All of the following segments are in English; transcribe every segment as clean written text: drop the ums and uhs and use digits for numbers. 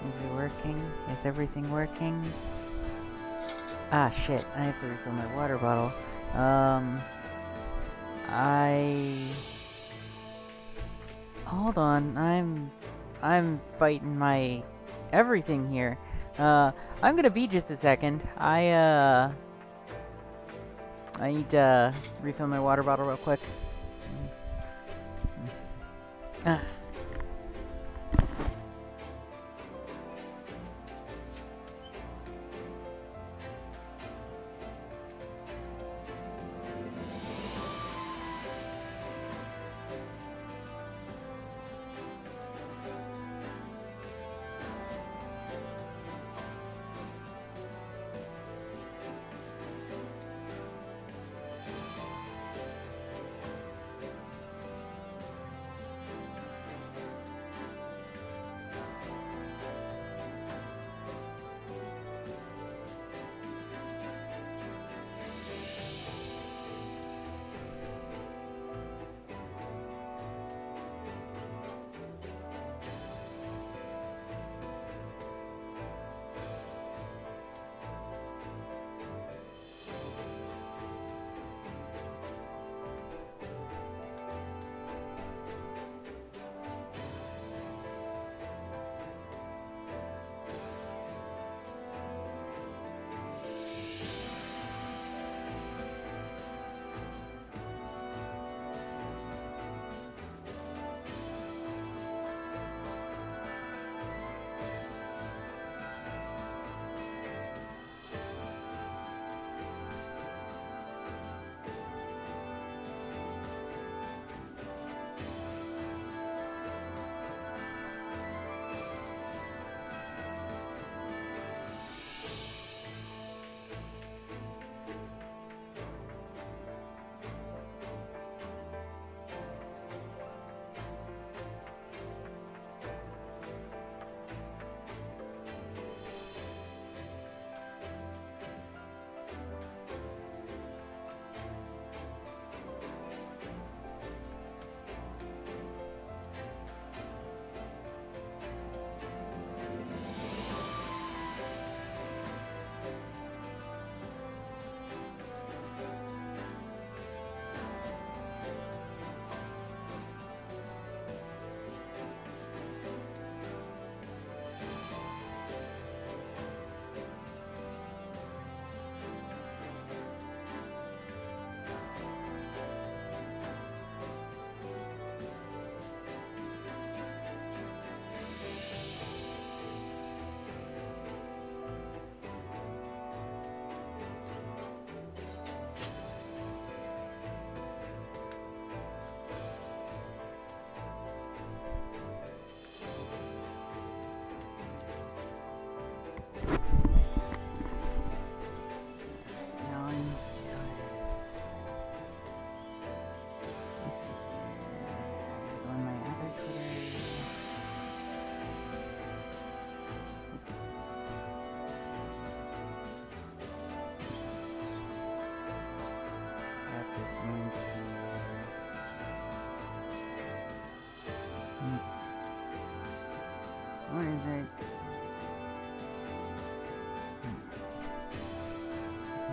Is it working? Is everything working? Ah, shit. I have to refill my water bottle. Hold on. I'm fighting my everything here. I'm gonna be just a second. I need to refill my water bottle real quick. Ah. Now I need to do this. Let's see here. Go on my other Twitter. Got this link here. Where is it?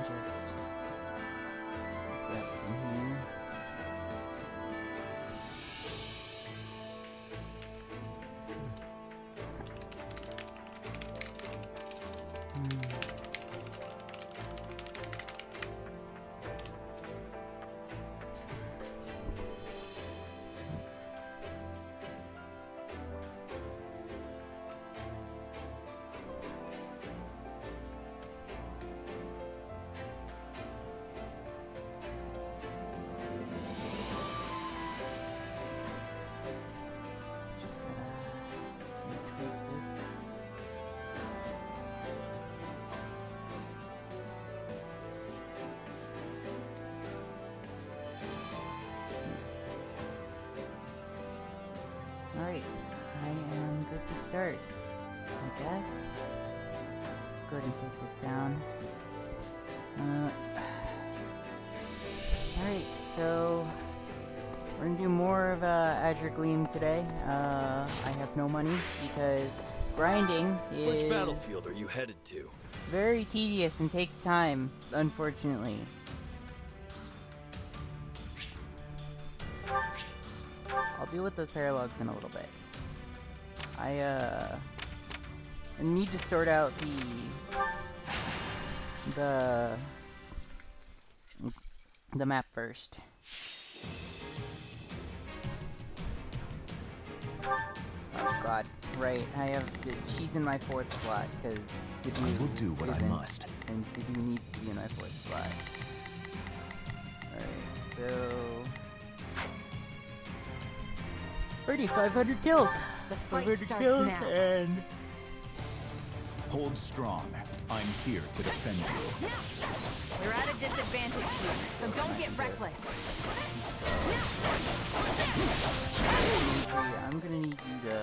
Just grab it from here. Just gotta retweet this. Alright, I am good to start, I guess. Go ahead and take this down. Alright, so we're gonna do more of Azure Gleam today. I have no money because grinding Which is battlefield are you headed to? very tedious and takes time, unfortunately. I'll deal with those paralogs in a little bit. I need to sort out the map first. Oh god, right, she's in my 4th slot, because I will do what I must. And Didu needs to be in my 4th slot. Alright, so... already 500 kills! The fight 500 starts kills now. And... Hold strong. I'm here to defend you. We're at a disadvantage here, so don't get reckless. I'm gonna need you to...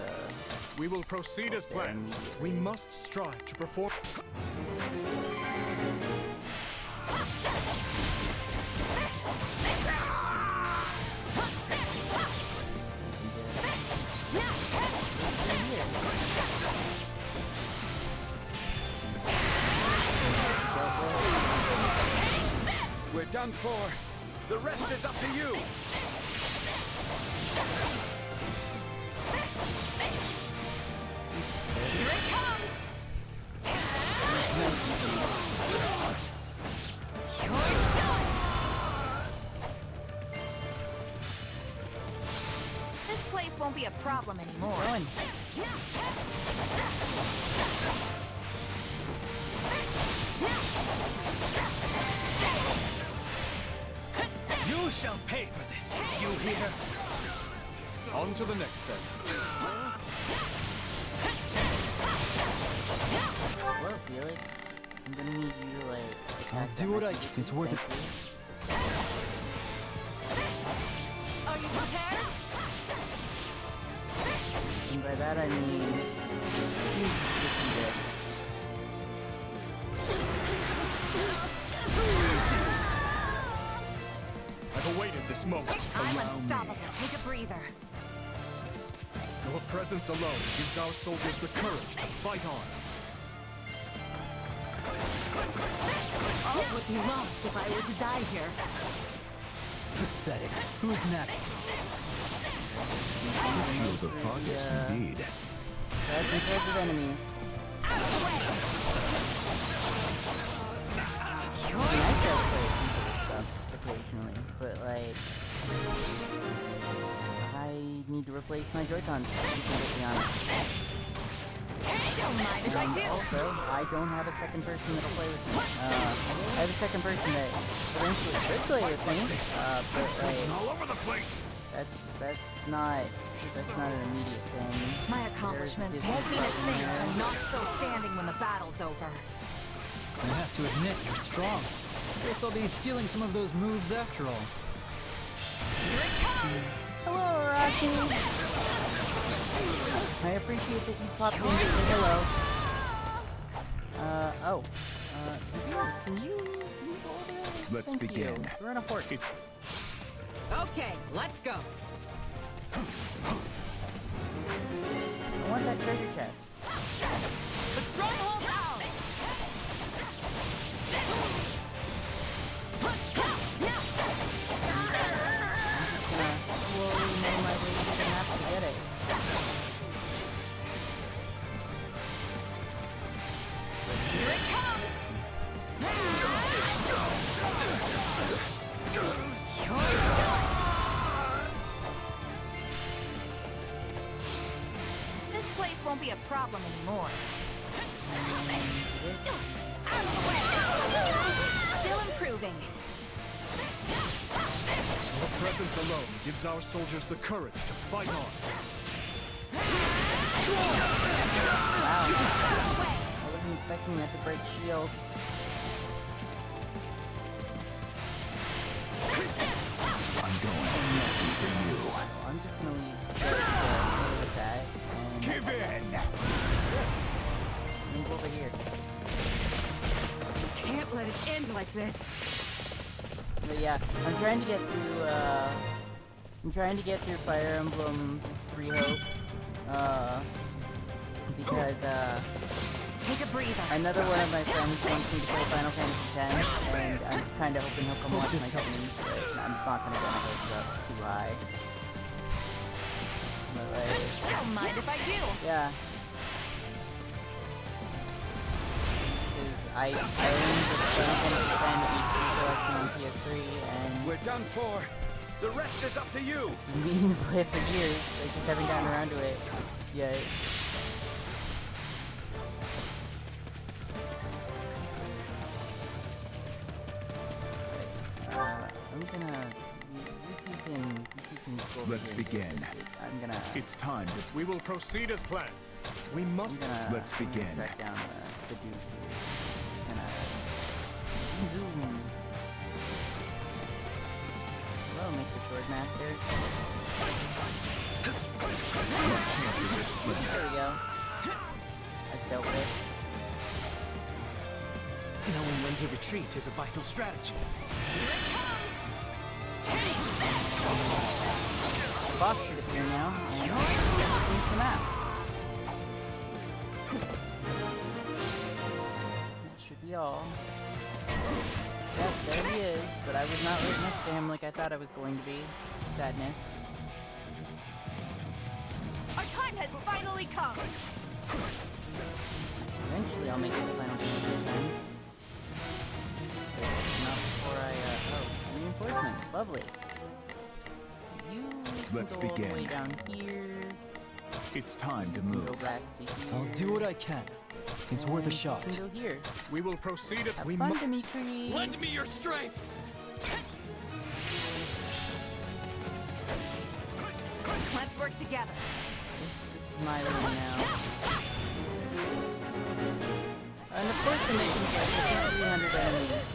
We will proceed as planned. We must strive to perform. We're done for. The rest is up to you. Here it comes! You're done! This place won't be a problem anymore. Going. You shall pay for this. You hear? On to the next then. Hello, Felix. I'm gonna need you to, like... I'll do what I can. It's worth it. Are you prepared? And by that I mean... you can do this. I've awaited this moment. I'm unstoppable. Take a breather. Your presence alone gives our soldiers the courage to fight on. All would be lost if I were to die here. Pathetic. Who's next? Shield of Fargus, indeed. That's in charge of enemies. Out of the way! I mean, I try to play some of this stuff occasionally, but like... I need to replace my Joy-Cons, to be completely honest. Don't mind if I do. Also, I don't have a second person that'll play with me. I have a second person that eventually could play with me, but like... all over the place. That's not an immediate thing. My accomplishments won't mean a thing if I'm not still standing when the battle's over. I have to admit, you're strong. Guess I'll be stealing some of those moves after all. Here it comes! Hello, Rocky! I appreciate that you popped in to say hello. Can you go over there? Let's Thank begin. You. We're on a horse. Okay, let's go. I want that treasure chest. The stronghold's out! Slowly make my way to the map to get it. Here it comes! You're done! This place won't be a problem anymore. Out of the way! Still improving. Your presence alone gives our soldiers the courage to fight on. Wow. I wasn't expecting that to break shield. I'm going nothing for you. So I'm just gonna leave with that and Give in! move over here. Can't let it end like this. But yeah, I'm trying to get through Fire Emblem Three Hopes. because Take a breather. another one of my friends wants me to play Final Fantasy X, and I'm kind of hoping he'll come watch my streams, but I'm not gonna get my hopes up too high. But like, Don't mind if I do. yeah. Because I own the Final Fantasy X HD collection on PS3, and We're done for. The rest is up to you. I've been meaning to play it for years. I just haven't gotten around to it yet. I'm gonna. You two can go over Let's here and begin. do this. I'm gonna. It's time to... We will proceed as planned. We must. Let's begin. I'm gonna track down the dude here. Gonna zoom. Hello, Mr. Swordmaster. Your chances are slim. There we go. I've dealt with it. Knowing when to retreat is a vital strategy. The boss should appear now, and change the map. That should be all. Yep, there he is, but I was not right next to him like I thought I was going to be. Sadness. Our time has finally come. Eventually I'll make it to Final Fantasy then. But not before I, oh, reinforcement. Lovely. You can Let's go all the way begin. down here. It's time to Go move. back to here. I'll do what I can. It's worth a and shot. You can go here. We will proceed as Have we fun, must. Dimitri. Lend me your strength. Let's work together. This is my room now. And of course the mission's like 300 enemies.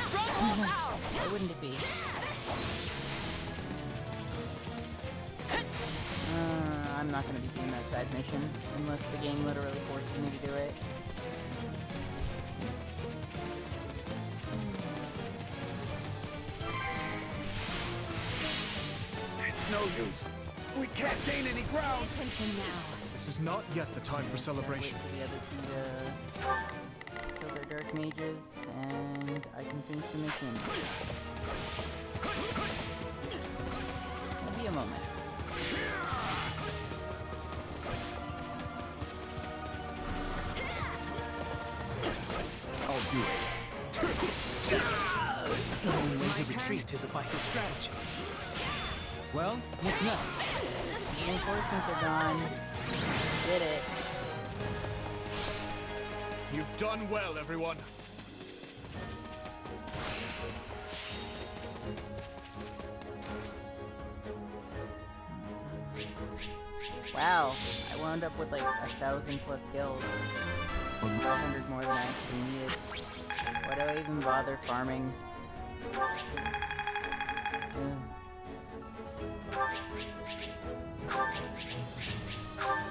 Stronghold out. Why wouldn't it be? I'm not going to be doing that side mission unless the game literally forces me to do it. It's no use. We can't gain any Pay ground. attention now. This is not yet the time for celebration. Wait for the other two to kill their dark mages, and I can finish the mission. It'll be a moment. I'll do it. Knowing when to retreat is a vital strategy. Well, what's next? Reinforcements are gone. Did it. You've done well, everyone. Wow, I wound up with like 1,000 plus kills. 100 more than I actually needed. Why do I even bother farming?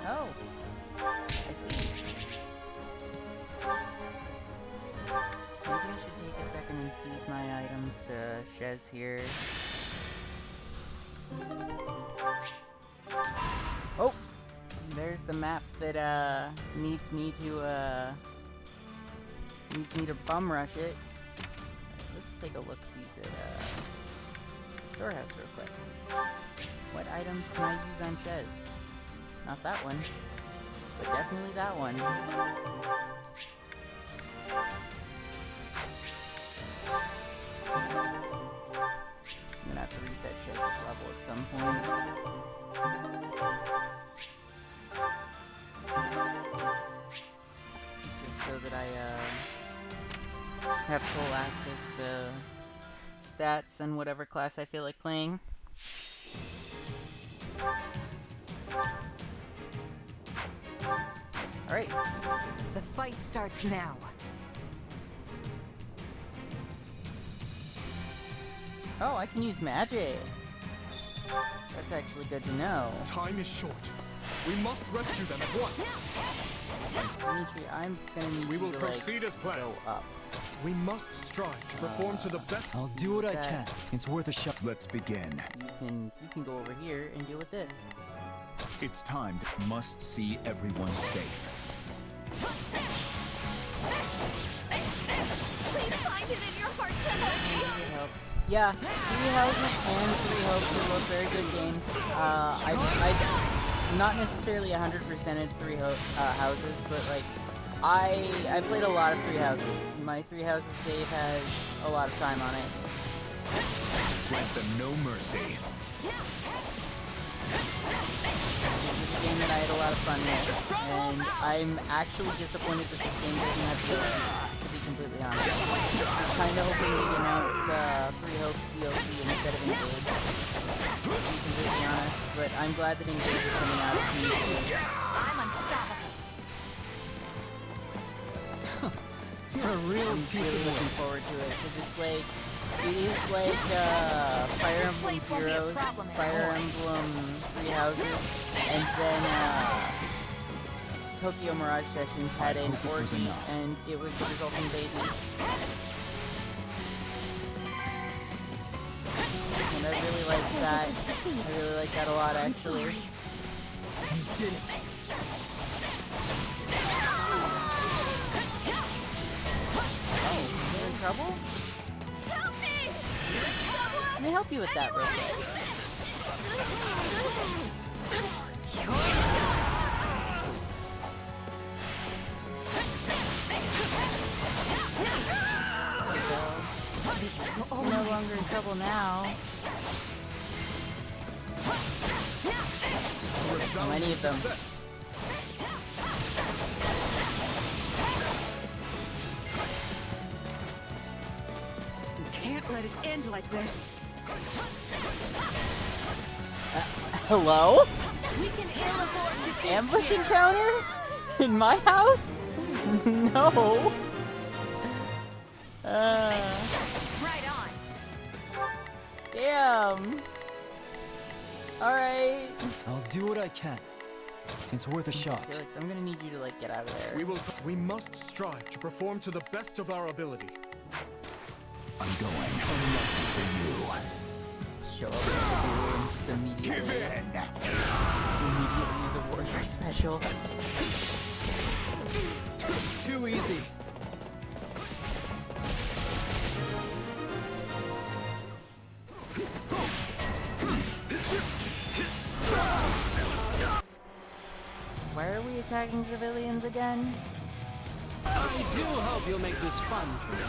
Oh, I see. Maybe I should take a second and feed my items to Shez here. Oh! There's the map that, needs me to bum rush it. Let's take a look-see at, storehouse real quick. What items can I use on Shez? Not that one, but definitely that one. I'm gonna have to reset Shez's level at some point. Just so that I have full access to stats and whatever class I feel like playing. Alright. The fight starts now. Oh, I can use magic. That's actually good to know. Time is short. We must rescue them at once. Dimitri, I'm gonna need We you will to, proceed as planned. go up. We must strive to perform to the best. I'll do what I That- can. It's worth a shot. Let's begin. You can go over here and deal with this. It's time. Must see everyone safe. Please find it in your heart to help me. Three Hopes. Yeah, Three Houses and Three Hopes are both very good games. I'm not necessarily 100%ed Houses, but like, I played a lot of Three Houses. My Three Houses save has a lot of time on it. Grant them no mercy. It's a game that I had a lot of fun with, and I'm actually disappointed that this game doesn't have DLC, to be completely honest. I'm kind of hoping they'd announce Three Hopes DLC instead of Engage, to be completely honest, but I'm glad that Engage is coming out as new too. I'm unstoppable. You're a real I'm piece really of looking work. forward to it, because it's like, it is like Fire Emblem place won't be a Heroes, problem Fire anymore. Emblem Three Houses, and then Tokyo Mirage Sessions had an hope it was orgy, enough. and it was the resulting baby. And I really like that. I really like that a lot, actually. You did it. Oh, you're in trouble? Help me! Let me help you with that real quick. There you go. This is so You're no longer in trouble now. So many of them. Success. You can't let it end like this. Hello? We can ill afford to be Ambush here. encounter? In my house? No. Right on. Damn. Alright. I'll do what I can. It's worth a shot. Felix, I'm gonna need you to like get out of there. We must strive to perform to the best of our ability. I'm going. I'm lucky for Show up and just you. Give immediately use a warrior special. Too easy. Why are we attacking civilians again? I do hope you'll make this fun for me.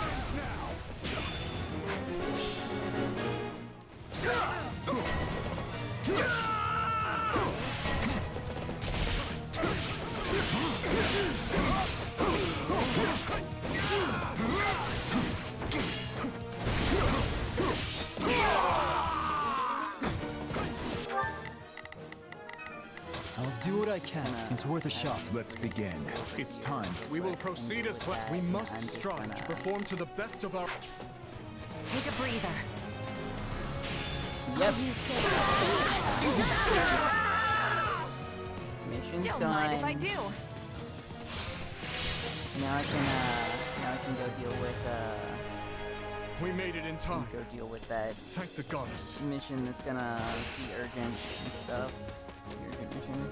I'll do what I can. It's worth a shot. Let's begin. It's time. We will proceed as planned. We must I'm just strive gonna- to perform to the best of our. Take a breather. Yep. You stay. Mission's Don't done. mind if I do. Now I can go deal with We made it in time. go deal with that Thank the goddess. mission that's gonna be urgent and stuff. The urgent mission.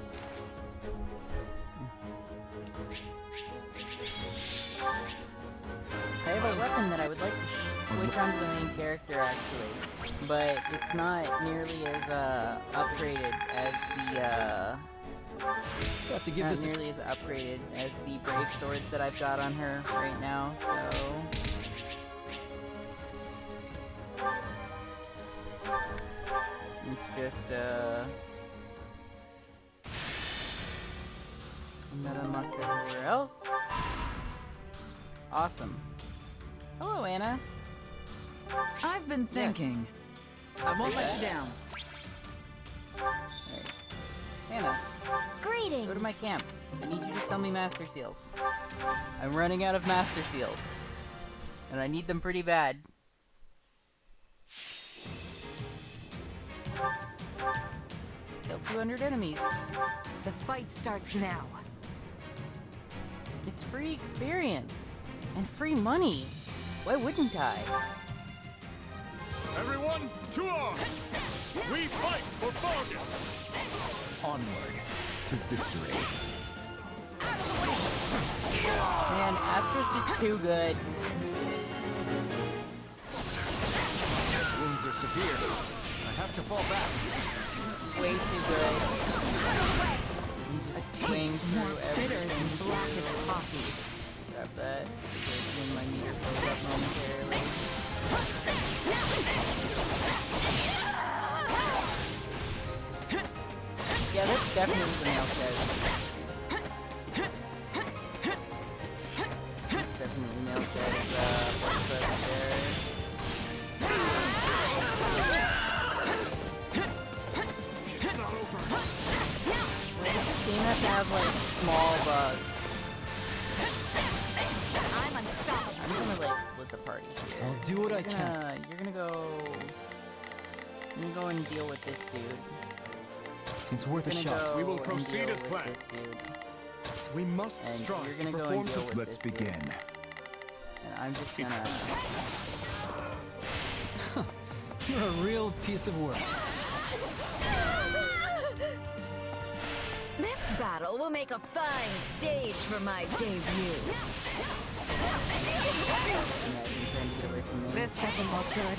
I have a weapon that I would like to switch onto the main character actually, but it's not nearly as upgraded as the Got to give not this a nearly as upgraded as the brave swords that I've got on her right now, so it's just and that unlocks everywhere else. Awesome. Hello, Anna. I've been thinking. I won't let you down. Alright. Anna, Greetings. go to my camp. I need you to sell me master seals. I'm running out of master seals. And I need them pretty bad. Kill 200 enemies. The fight starts now. It's free experience. And free money. Why wouldn't I? Everyone, to arms! We fight for Vargas! Onward to victory. Man, Astra's just too good. Wounds are severe. I have to fall back. Way too good. You just swing More through bitter everything. than blackest coffee. Grab that. Because when my meter fills up momentarily. Yeah, that's definitely the male Chez. Definitely male Chez, force us there. Team has to have like small bugs. I'm unstoppable. I'm gonna like split the party here. I'll do what I can. You're gonna go and deal with this dude. It's worth a Gonna shot. go We will and proceed deal as with planned. this dude. We must And strive you're to gonna go perform and deal to with Let's this dude. begin. And I'm just gonna. You're a real piece of work. This battle will make a fine stage for my debut. Yeah, you're trying to get away from me. This doesn't look good.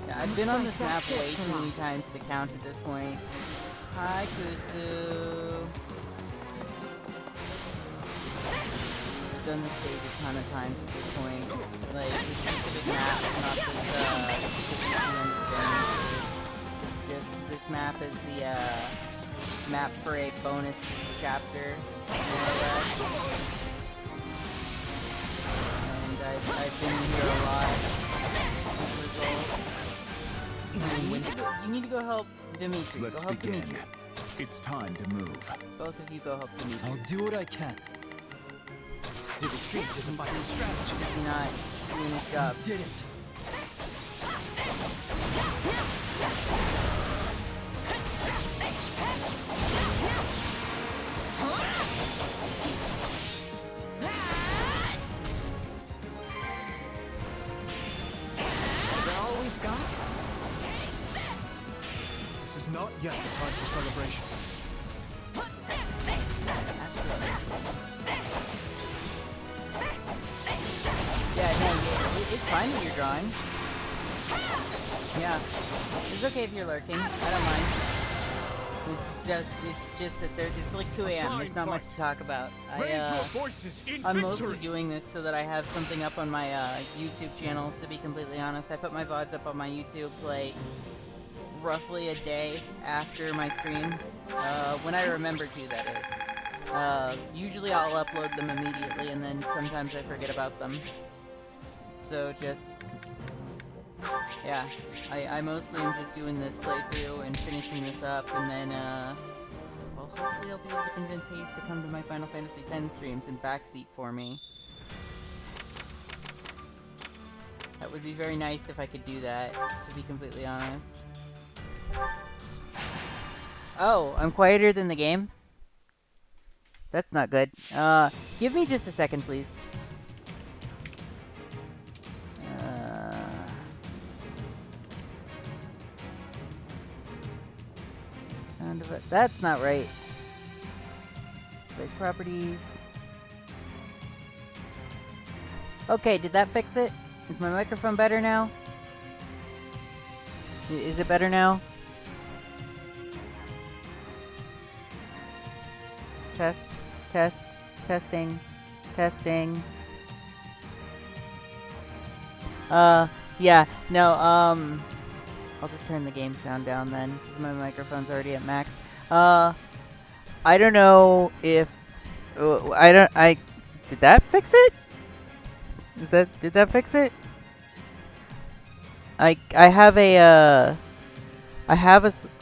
Yeah, I've been on this map That's it way for too many us. times to count at this point. Hi, Kusu. I've done this stage a ton of times at this point. Like, this specific map, not just this map is the map for a bonus chapter, more or less. And I've been here a lot as a result. You need to go help Dimitri. Let's go help begin. Dimitri. It's time to move. Both of you go help Dimitri. I'll do what I can. The retreat is a vital strategy. You're not doing his job. Did it. Is that all we've got? This is not yet the time for celebration. Yeah, no, it's fine that you're drawing. Yeah. It's okay if you're lurking. I don't mind. It's just that it's like 2 a.m. There's not much to talk about. Raise your voices in I'm victory. mostly doing this so that I have something up on my YouTube channel, to be completely honest. I put my VODs up on my YouTube like roughly a day after my streams. When I remember to, that is. Usually I'll upload them immediately, and then sometimes I forget about them. So just, yeah, I mostly am just doing this playthrough and finishing this up, and then, well, hopefully I'll be able to convince Hayes to come to my Final Fantasy X streams and backseat for me. That would be very nice if I could do that, to be completely honest. Oh, I'm quieter than the game? That's not good. Give me just a second, please. That's not right. Place properties. Okay, did that fix it? Is my microphone better now? Is it better now? Testing. Yeah, no, I'll just turn the game sound down then, because my microphone's already at max. I don't know if... Did that fix it? Did that fix it? I have a,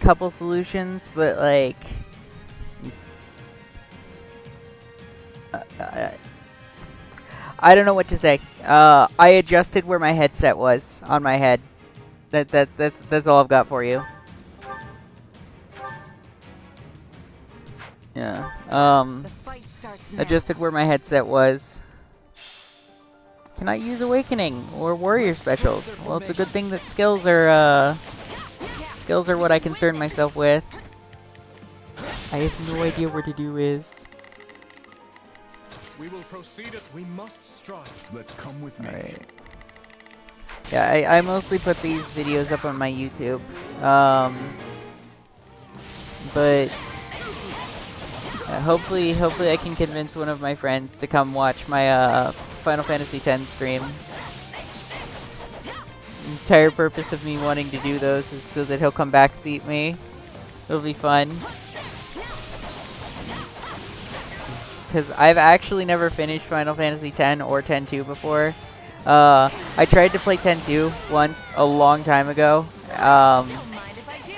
couple solutions, but, like... I don't know what to say. I adjusted where my headset was on my head. That's all I've got for you. Yeah. The fight starts now. Adjusted where my headset was. cannot use Awakening or Warrior Specials. Well, it's a good thing that skills are what I concern myself with. I have no idea where to do is. We will proceed at we must strive. Let come with me. Alright. Yeah, I mostly put these videos up on my YouTube. But hopefully I can convince one of my friends to come watch my Final Fantasy X stream. The entire purpose of me wanting to do those is so that he'll come backseat me. It'll be fun. Because I've actually never finished Final Fantasy X or X-2 before. I tried to play X-2 once a long time ago,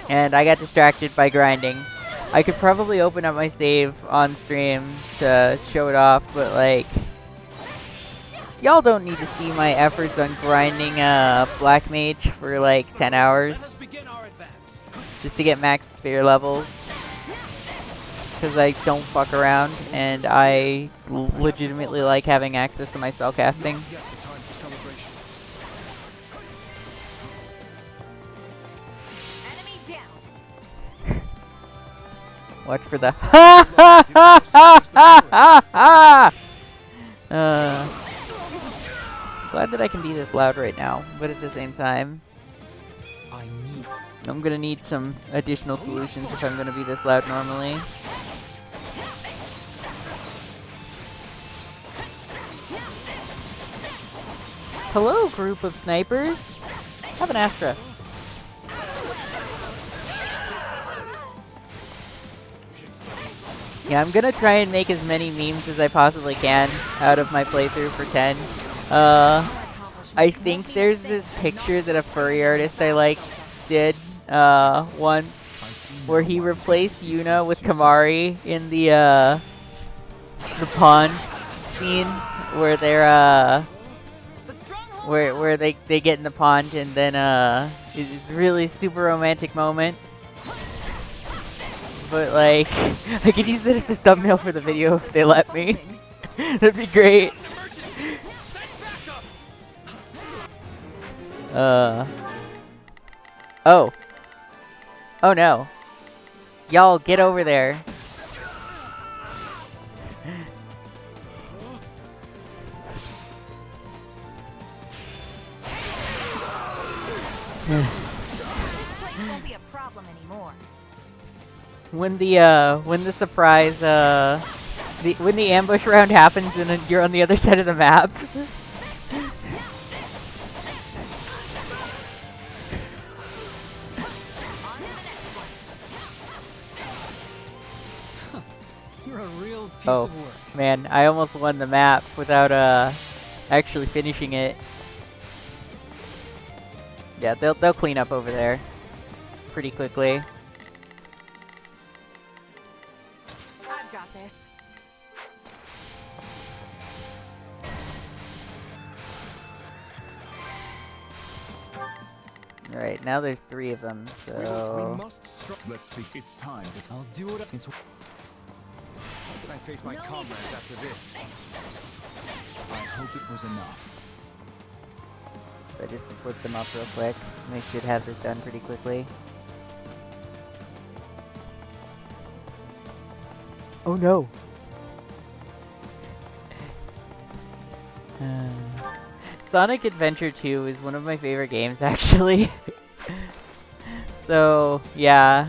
and I got distracted by grinding. I could probably open up my save on stream to show it off, but like, y'all don't need to see my efforts on grinding Black Mage for like 10 hours just to get max sphere levels. Because I don't fuck around, and I legitimately like having access to my spellcasting. Enemy down. Watch for the ha ha ha ha ha ha ha! Glad that I can be this loud right now, but at the same time, I'm gonna need some additional solutions if I'm gonna be this loud normally. Hello, group of snipers! Have an Astra. Yeah, I'm gonna try and make as many memes as I possibly can out of my playthrough for 10. I think there's this picture that a furry artist I like did once, where he replaced Yuna with Kamari in the pond scene, where they're where they get in the pond, and then it's a really super romantic moment. But like, I could use it as a thumbnail for the video if they let me. That'd be great. Oh. Oh no. Y'all, get over there. This place won't be a problem anymore. When the surprise when the ambush round happens and then you're on the other side of the map. You're a real piece Oh of work. man, I almost won the map without actually finishing it. Yeah, they'll clean up over there pretty quickly. I've got this. Alright, now there's 3 of them, so... We must strive. Let's be. It's time to. I'll do what it's. How can I face my comrades after this? I hope it was enough. So I just split them up real quick. They should have this done pretty quickly. Oh no! Sonic Adventure 2 is one of my favorite games, actually. So, yeah.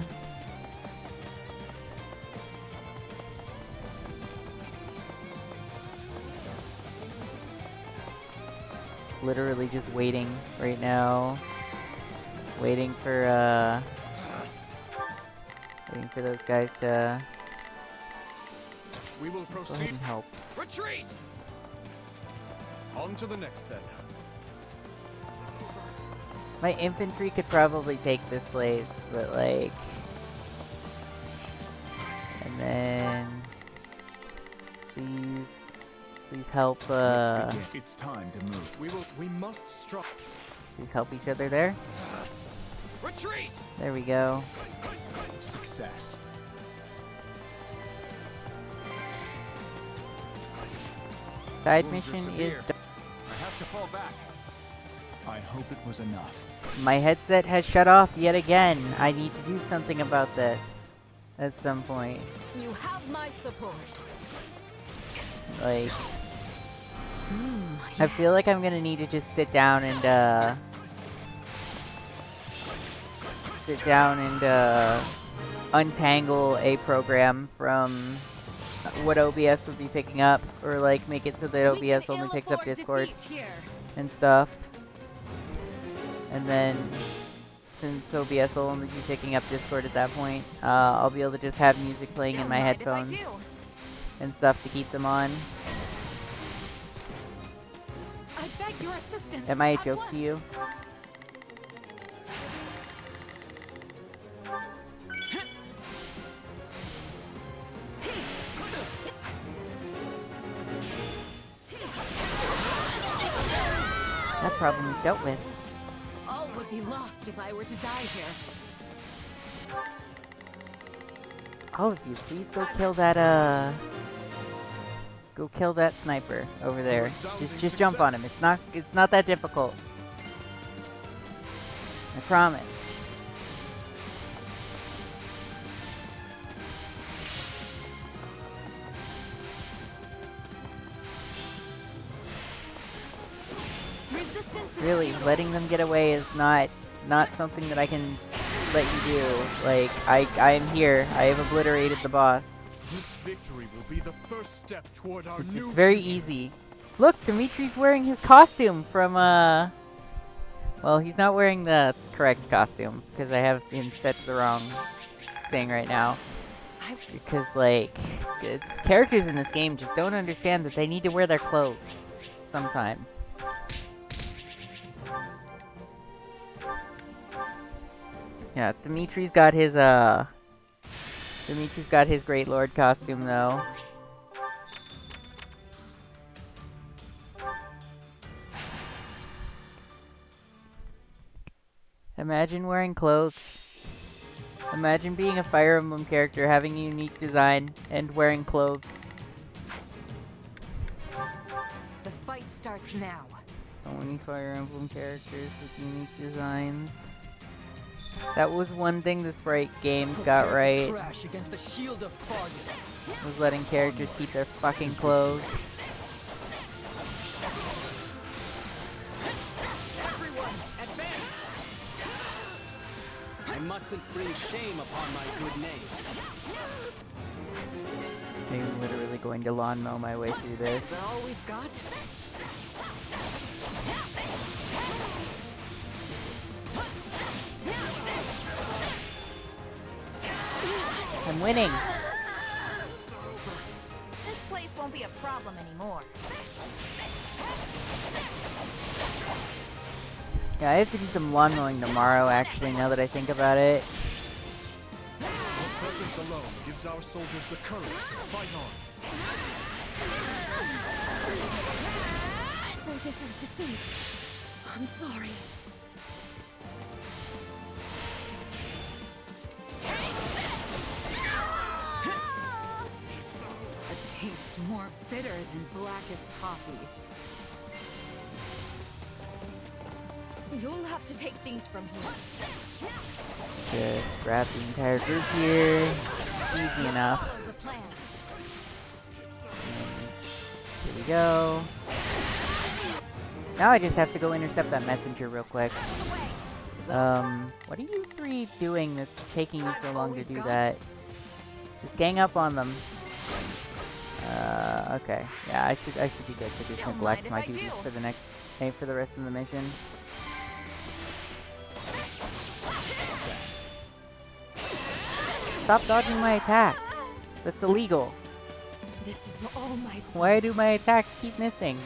Literally just waiting right now. Waiting for those guys to We will go ahead proceed. and help. Retreat! On to the next then. My infantry could probably take this place, but like... And then... Please help, Let's begin. It's time to move. We must strive. please help each other there. Retreat! There we go. Success. Side Wounds are mission is severe. done. I have to fall back. I hope it was enough. My headset has shut off yet again. I need to do something about this at some point. You have my support. Like, I feel like I'm gonna need to just sit down and untangle a program from what OBS would be picking up, or like make it so that OBS only picks up Discord and stuff. And then, since OBS will only be picking up Discord at that point, I'll be able to just have music playing in my headphones and stuff to keep them on. I beg your assistance. Am I a joke to you? That problem is dealt with. All would be lost if I were to die here. All of you, please go kill that go kill that sniper over there. Just jump on him. It's not that difficult. I promise. Resistance is Really, futile. letting them get away is not something that I can let you do. Like, I am here. I have obliterated the boss. This victory will be the first step toward our new It's very future. easy. Look, Dimitri's wearing his costume from, well, he's not wearing the correct costume, because I have him set to the wrong thing right now. Because, like, characters in this game just don't understand that they need to wear their clothes. Sometimes. Yeah, Dimitri's got his Great Lord costume, though. Imagine wearing clothes. Imagine being a Fire Emblem character, having a unique design, and wearing clothes. The fight starts now. So many Fire Emblem characters with unique designs. That was one thing the Sprite games got right, Crash against the shield of Fargus. was letting characters keep their fucking clothes. Everyone, advance! I mustn't bring shame upon my good name. I'm literally going to lawnmow my way through this. Is that all we've got? I'm winning! This place won't be a problem anymore. Yeah, I have to do some lawn mowing tomorrow, actually, now that I think about it. Your presence alone gives our soldiers the courage to fight on. So this is defeat. I'm sorry. A taste more bitter than blackest coffee. You'll have to take things from here. Just grab the entire group here. Easy enough. Follow the plan. Here we go. Now I just have to go intercept that messenger real quick. What are you three doing that's taking you so long to do that? Just gang up on them. Okay. Yeah, I should be good to just Don't neglect mind my if I duties do. for the rest of the mission. Success. Stop dodging my attacks. That's illegal. This is all my fault. Why do my attacks keep missing?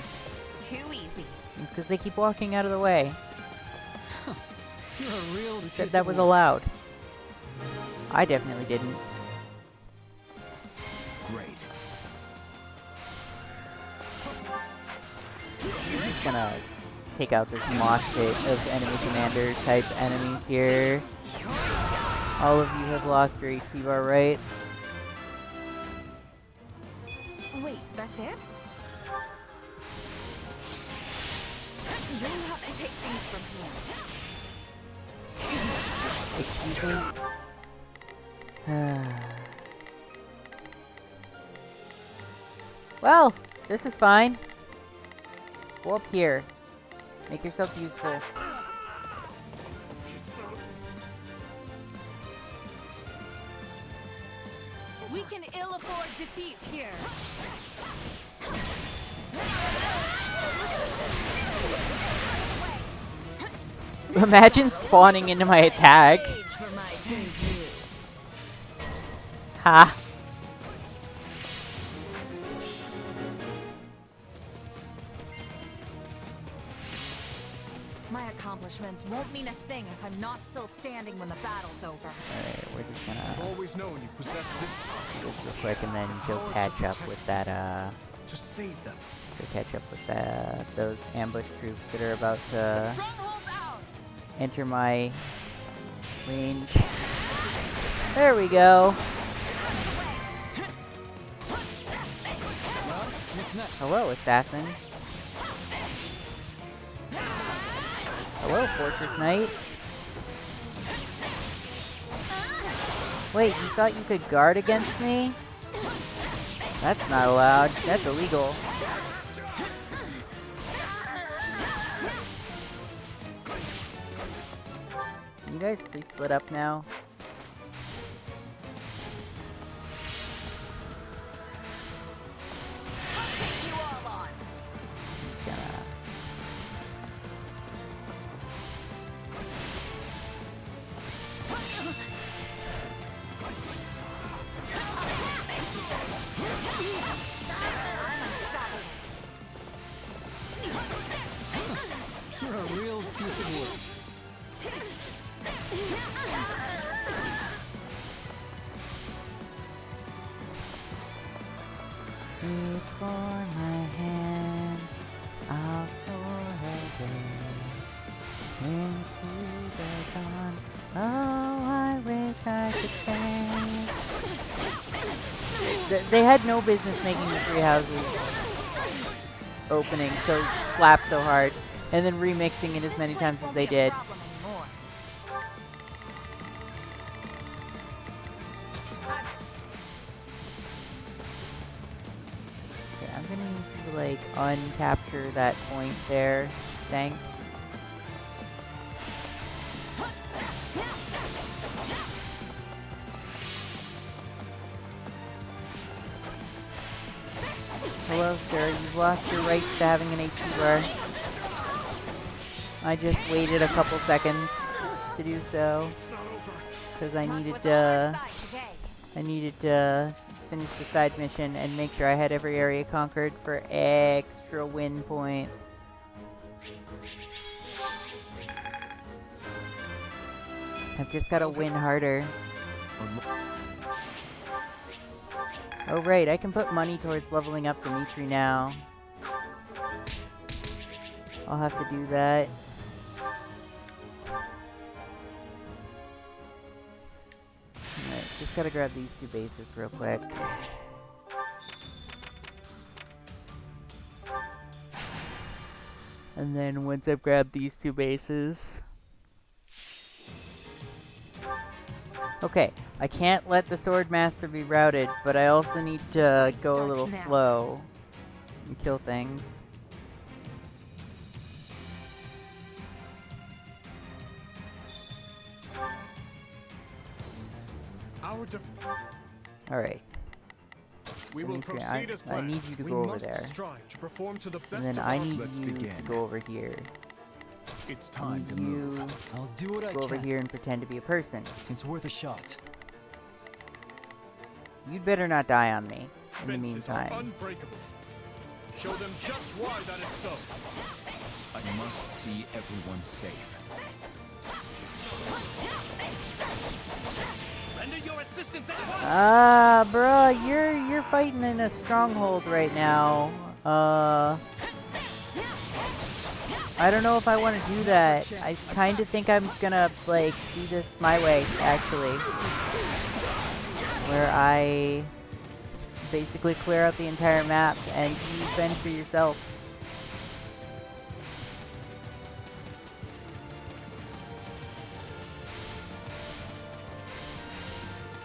Too easy. It's because they keep walking out of the way. You're a real Who piece said that of was work. allowed? I definitely didn't. Great. I'm just gonna take out this mosh pit of enemy commander type enemies here. All of you have lost your HP bar, right? Wait, that's it? You have to take things from here. Excuse me? Well, this is fine. Go up here. Make yourself useful. We can ill afford defeat here. Imagine spawning into my attack. Stage for my debut. Ha! My accomplishments won't mean a thing if I'm not still standing when the battle's over. Alright, we're just I've gonna always known you possess this do this real quick and then go catch up with that, to save them. go catch up with those ambush troops that are about to Stronghold's ours. enter my range. There we go. What's next? Hello, assassin. Hello, Fortress Knight. Wait, you thought you could guard against me? That's not allowed. That's illegal. Can you guys please split up now? I'll take you all on. Just gonna... You're a real piece of work. Before my hand, I'll soar away into the dawn. Oh, I wish I could stay. They had no business making the three houses opening so slap so hard, and then remixing it as many times as they did. Okay, I'm gonna need to like uncapture that point there. Thanks. Hello, sir. You've lost your rights to having an HP bar. I just waited a couple seconds to do so because I needed to finish the side mission and make sure I had every area conquered for extra win points. I've just gotta win harder. Oh right, I can put money towards leveling up Dimitri now. I'll have to do that. Alright, just gotta grab these two bases real quick. And then once I've grabbed these two bases... Okay, I can't let the Swordmaster be routed, but I also need to go a little slow and kill things. Alright. We will Dimitri, proceed as I planned. need you to We go over must there. strive to perform to the best And then of I our need Let's you begin. to go over here. It's I time need to move. you I'll do what I go over can. here and pretend to be a person. It's worth a shot. You'd better not die on me in the Fences are meantime. unbreakable. Show them just why that is so. I must see everyone safe. Render your assistance at once. Ah, bruh, you're fighting in a stronghold right now. I don't know if I want to do that. I kind of think I'm gonna like do this my way, actually, where I basically clear out the entire map and you fend for yourself.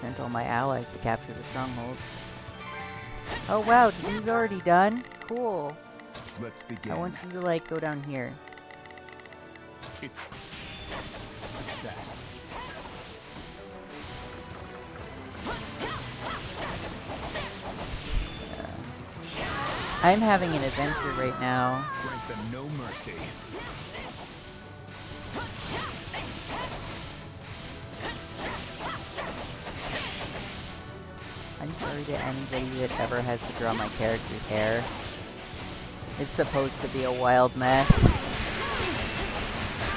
sent all my allies to capture the stronghold. Oh wow, the dude's already done? Cool. Let's begin. I want you to, like, go down here. It's success. I'm having an adventure right now. Grant them no mercy. I'm sorry to anybody that ever has to draw my character's hair. It's supposed to be a wild mess.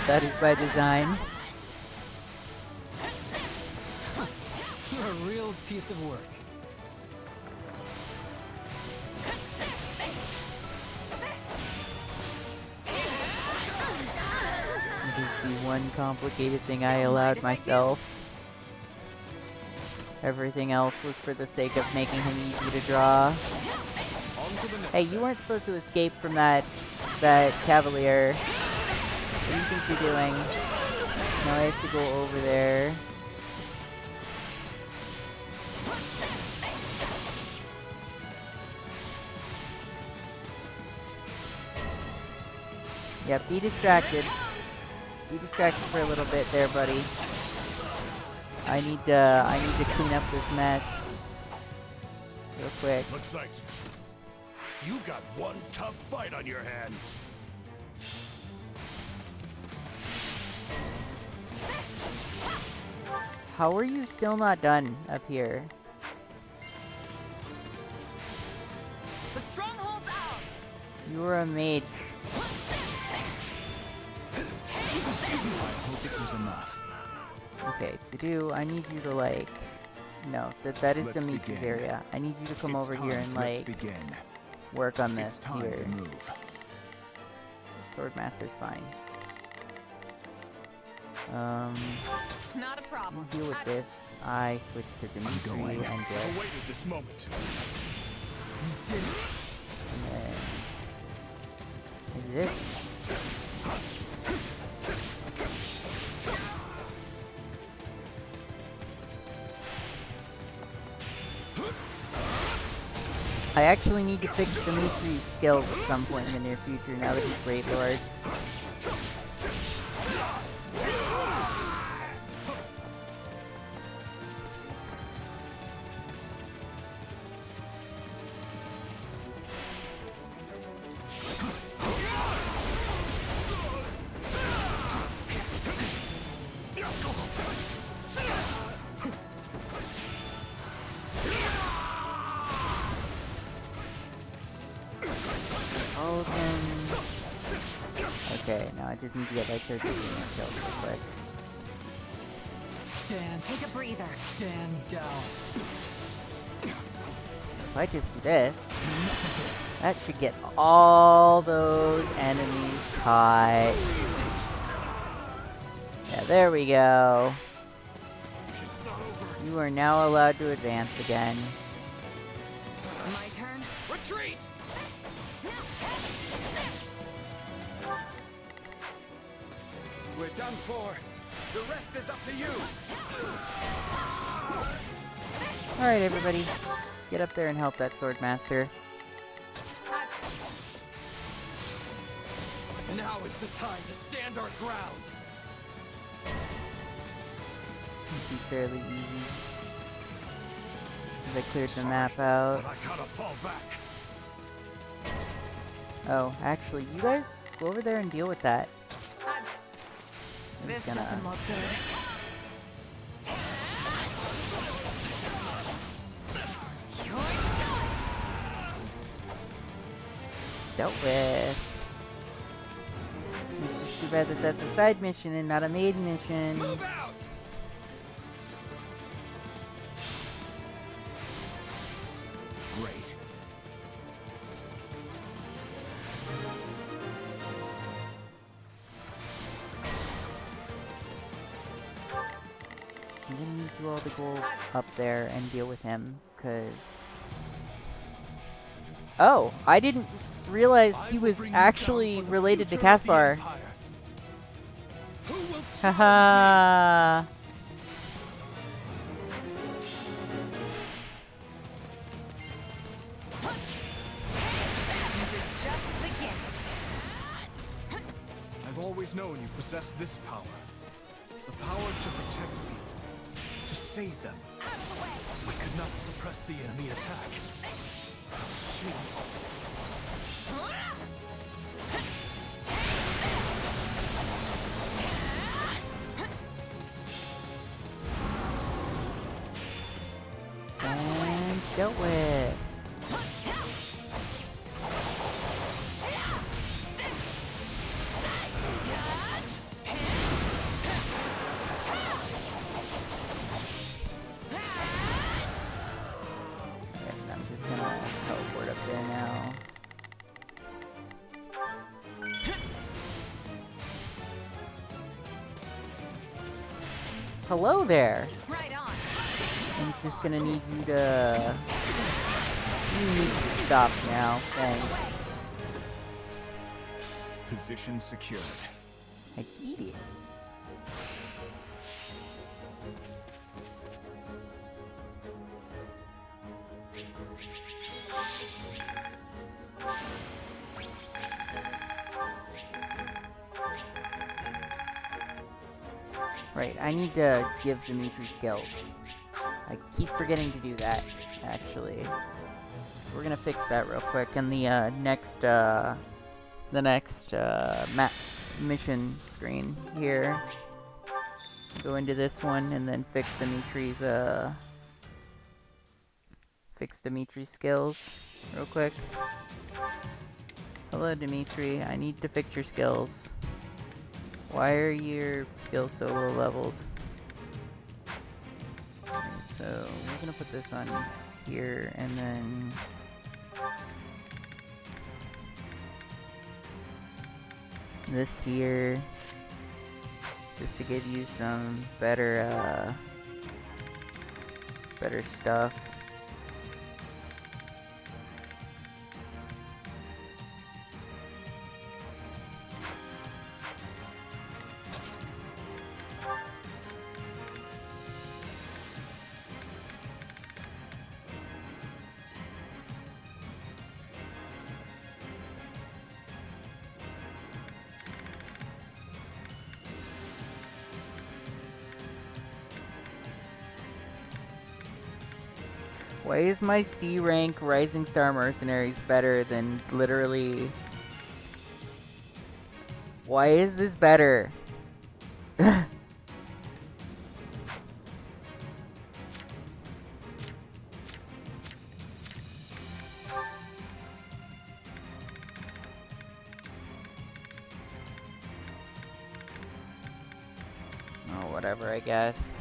That is by design. You're a real piece of work. It is the one complicated thing I allowed myself. Everything else was for the sake of making him easy to draw. Hey, you weren't supposed to escape from that cavalier. What do you think you're doing? Now I have to go over there. Yeah, be distracted. Be distracted for a little bit there, buddy. I need to clean up this mess real quick. Looks like you got one tough fight on your hands. How are you still not done up here? The stronghold's ours! You were a mage. I hope it was enough. Okay, I need you to, like... No, that is Let's Dimitri's begin. area. I need you to come It's over here time. and, Let's like, begin. work on It's this time here. to move. Swordmaster's fine. Not a problem. Deal with this. I switch to Dimitri going. and I get... awaited this moment. You did it. And then... this. I actually need to fix Dimitri's skills at some point in the near future now that he's Great Lord. Okay, now I just need to get like 30 kills real quick. Take a breather. Stand down. If I just do this, that should get all those enemies caught. Yeah, there we go. You are now allowed to advance again. My turn. Retreat! We're done for. The rest is up to you. Alright, everybody. Get up there and help that Swordmaster. Now is the time to stand our ground. Should be fairly easy. As I cleared the map out. But I gotta fall back. Oh, actually, you guys go over there and deal with that. This gonna- doesn't look good. You're done. Dealt with. It's just too bad that that's a side mission and not a main mission. Move out! Great. I'm gonna need you all to go up there and deal with him, cause... Oh, I didn't realize he was actually related to Caspar. Haha. always known you possess this power. The power to protect people, to save them. I could not suppress the enemy attack. How shameful. And dealt with. I'm just gonna teleport up there now. Hello there! Right on. I'm just gonna need you to... You need to stop now, thanks. Position secured. I get it. Right, I need to give Dimitri skills. I keep forgetting to do that, actually. So we're gonna fix that real quick in the next map mission screen here. Go into this one and then fix Dimitri's skills real quick. Hello Dimitri, I need to fix your skills. Why are your skills so low leveled? Okay, so we're gonna put this on here and then this here, just to give you some better stuff. Why is my C rank Rising Star Mercenaries better than literally... Why is this better? Oh, whatever, I guess.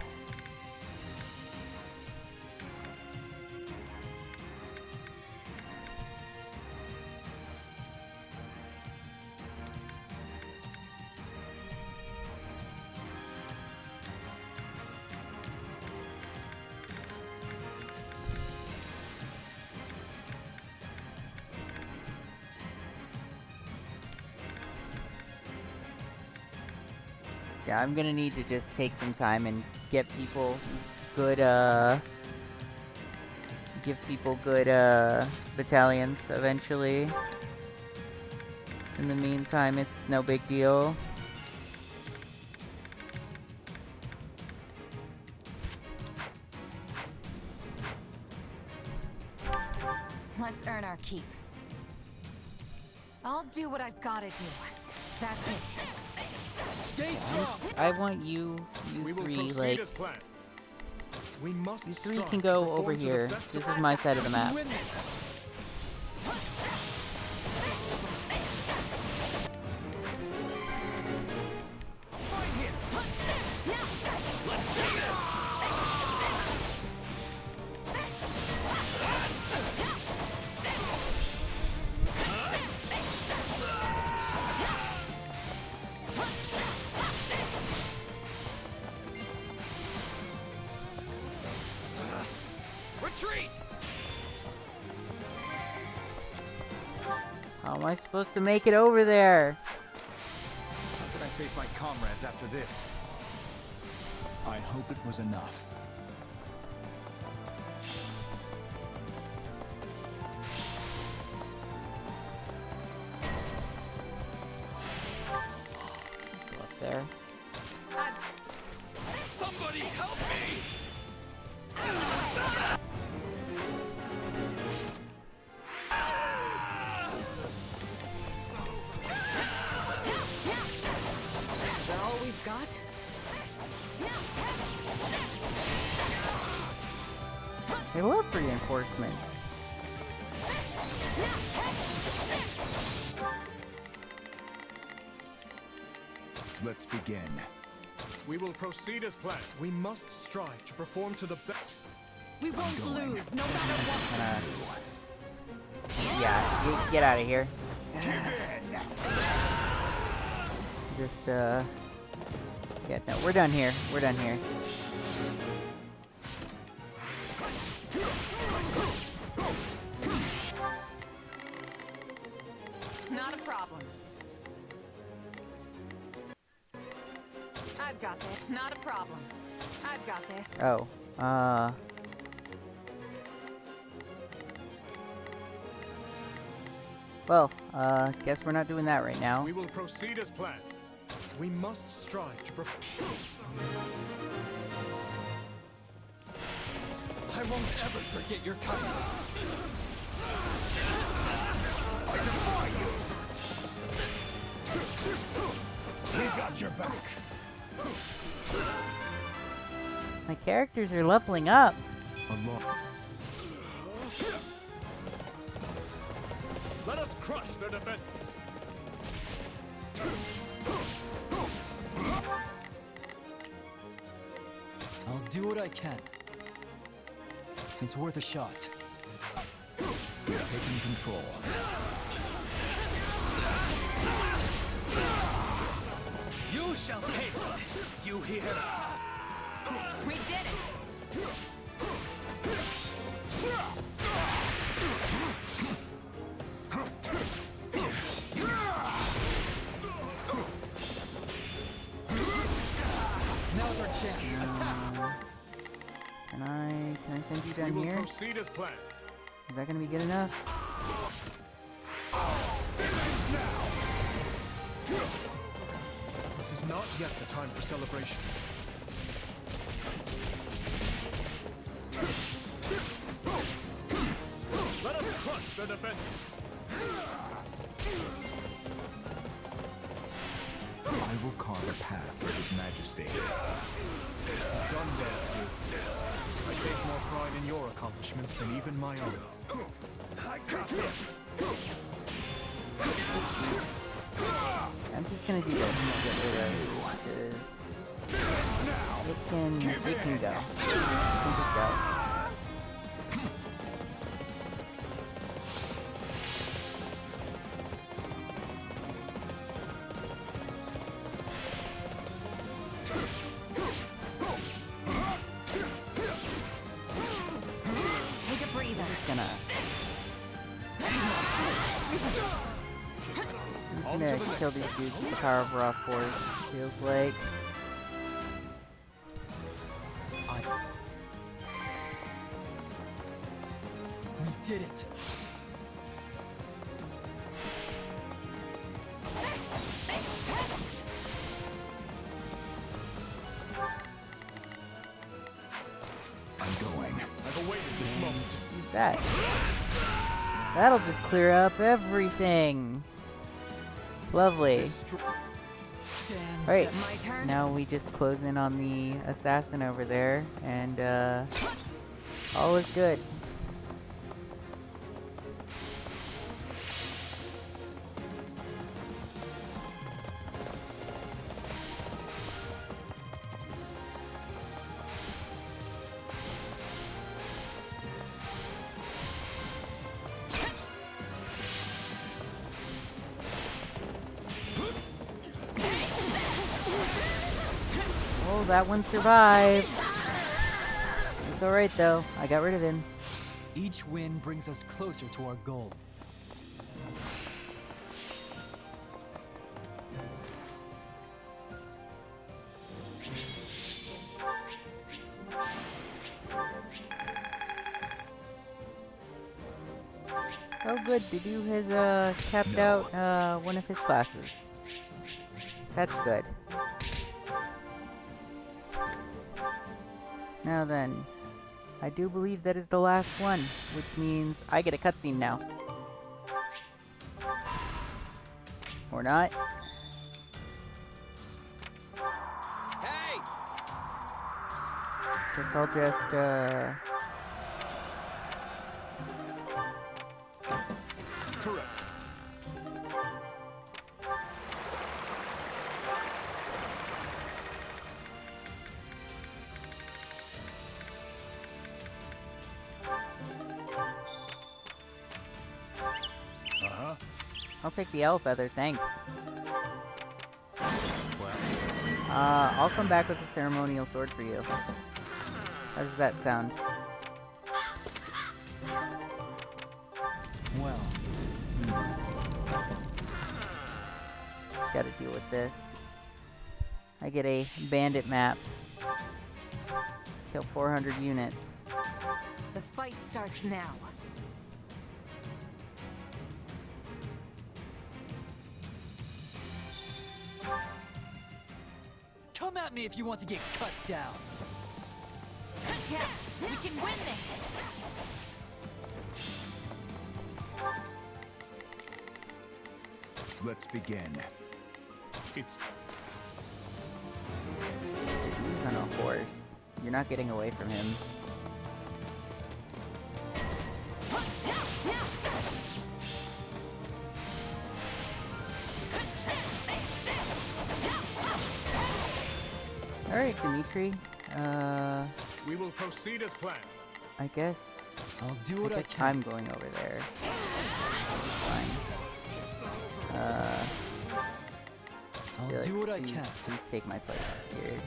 Yeah, I'm gonna need to just take some time and get people good, give people good, battalions eventually. In the meantime, it's no big deal. Let's earn our keep. I'll do what I've gotta do. That's it. Stay strong. I want you We will three, proceed like, as planned. We must you three strive can to go perform over to the here. best This of is my side of the map. Win this. Retreat! How am I supposed to make it over there? How could I face my comrades after this? I hope it was enough. there. Somebody help me! Is that all we've got? I love reinforcements. Let's begin. We will proceed as planned. We must strive to perform to the best. We won't lose, no matter what. Yeah, get out of here. Just, yeah, no, we're done here. We're done here. Not a problem. I've got this. Not a problem. I've got this. Oh, well, guess we're not doing that right now. We will proceed as planned. We must strive to I won't ever forget your kindness. We got your back. My characters are leveling up. let us crush their defenses. I'll do what I can. It's worth a shot. We've taken control. You shall pay for this. You hear? We did it. Now's our chance. Attack! Can I send you We down will here? proceed as planned. Is that gonna be good enough? This is not yet the time for celebration. Let us crush their defenses. I will carve a path for His Majesty. Done dead, I take more pride in your accomplishments than even my own. I got this. I'm just gonna do this and get rid of because it can go. It can just go. Take a breather. I'm gonna kill these dudes with the power of raw force. Feels like. We did it. I'm going. I've awaited this moment. Use that. That'll just clear up everything. Lovely. Stand Alright, My turn. now we just close in on the assassin over there, and all is good. Oh, that one survived. It's alright though, I got rid of him. Each win brings us closer to our goal. Oh good, Dudu has capped out one of his classes. That's good. Now then, I do believe that is the last one, which means I get a cutscene now. Or not. Hey! Guess I'll just, Correct. Uh-huh. I'll take the elf feather, thanks. Well, I'll come back with a ceremonial sword for you. How does that sound? Well, Gotta deal with this. I get a bandit map. Kill 400 units. The fight starts now. come at me if you want to get cut down. Yeah, we can win this. Let's begin. It's He's on a horse. You're not getting away from him. Alright, Dimitri. we will proceed as planned. I guess I'll do what I can. I'm going over there. Fine. I'll Felix, do what I please, can. Please take my place here.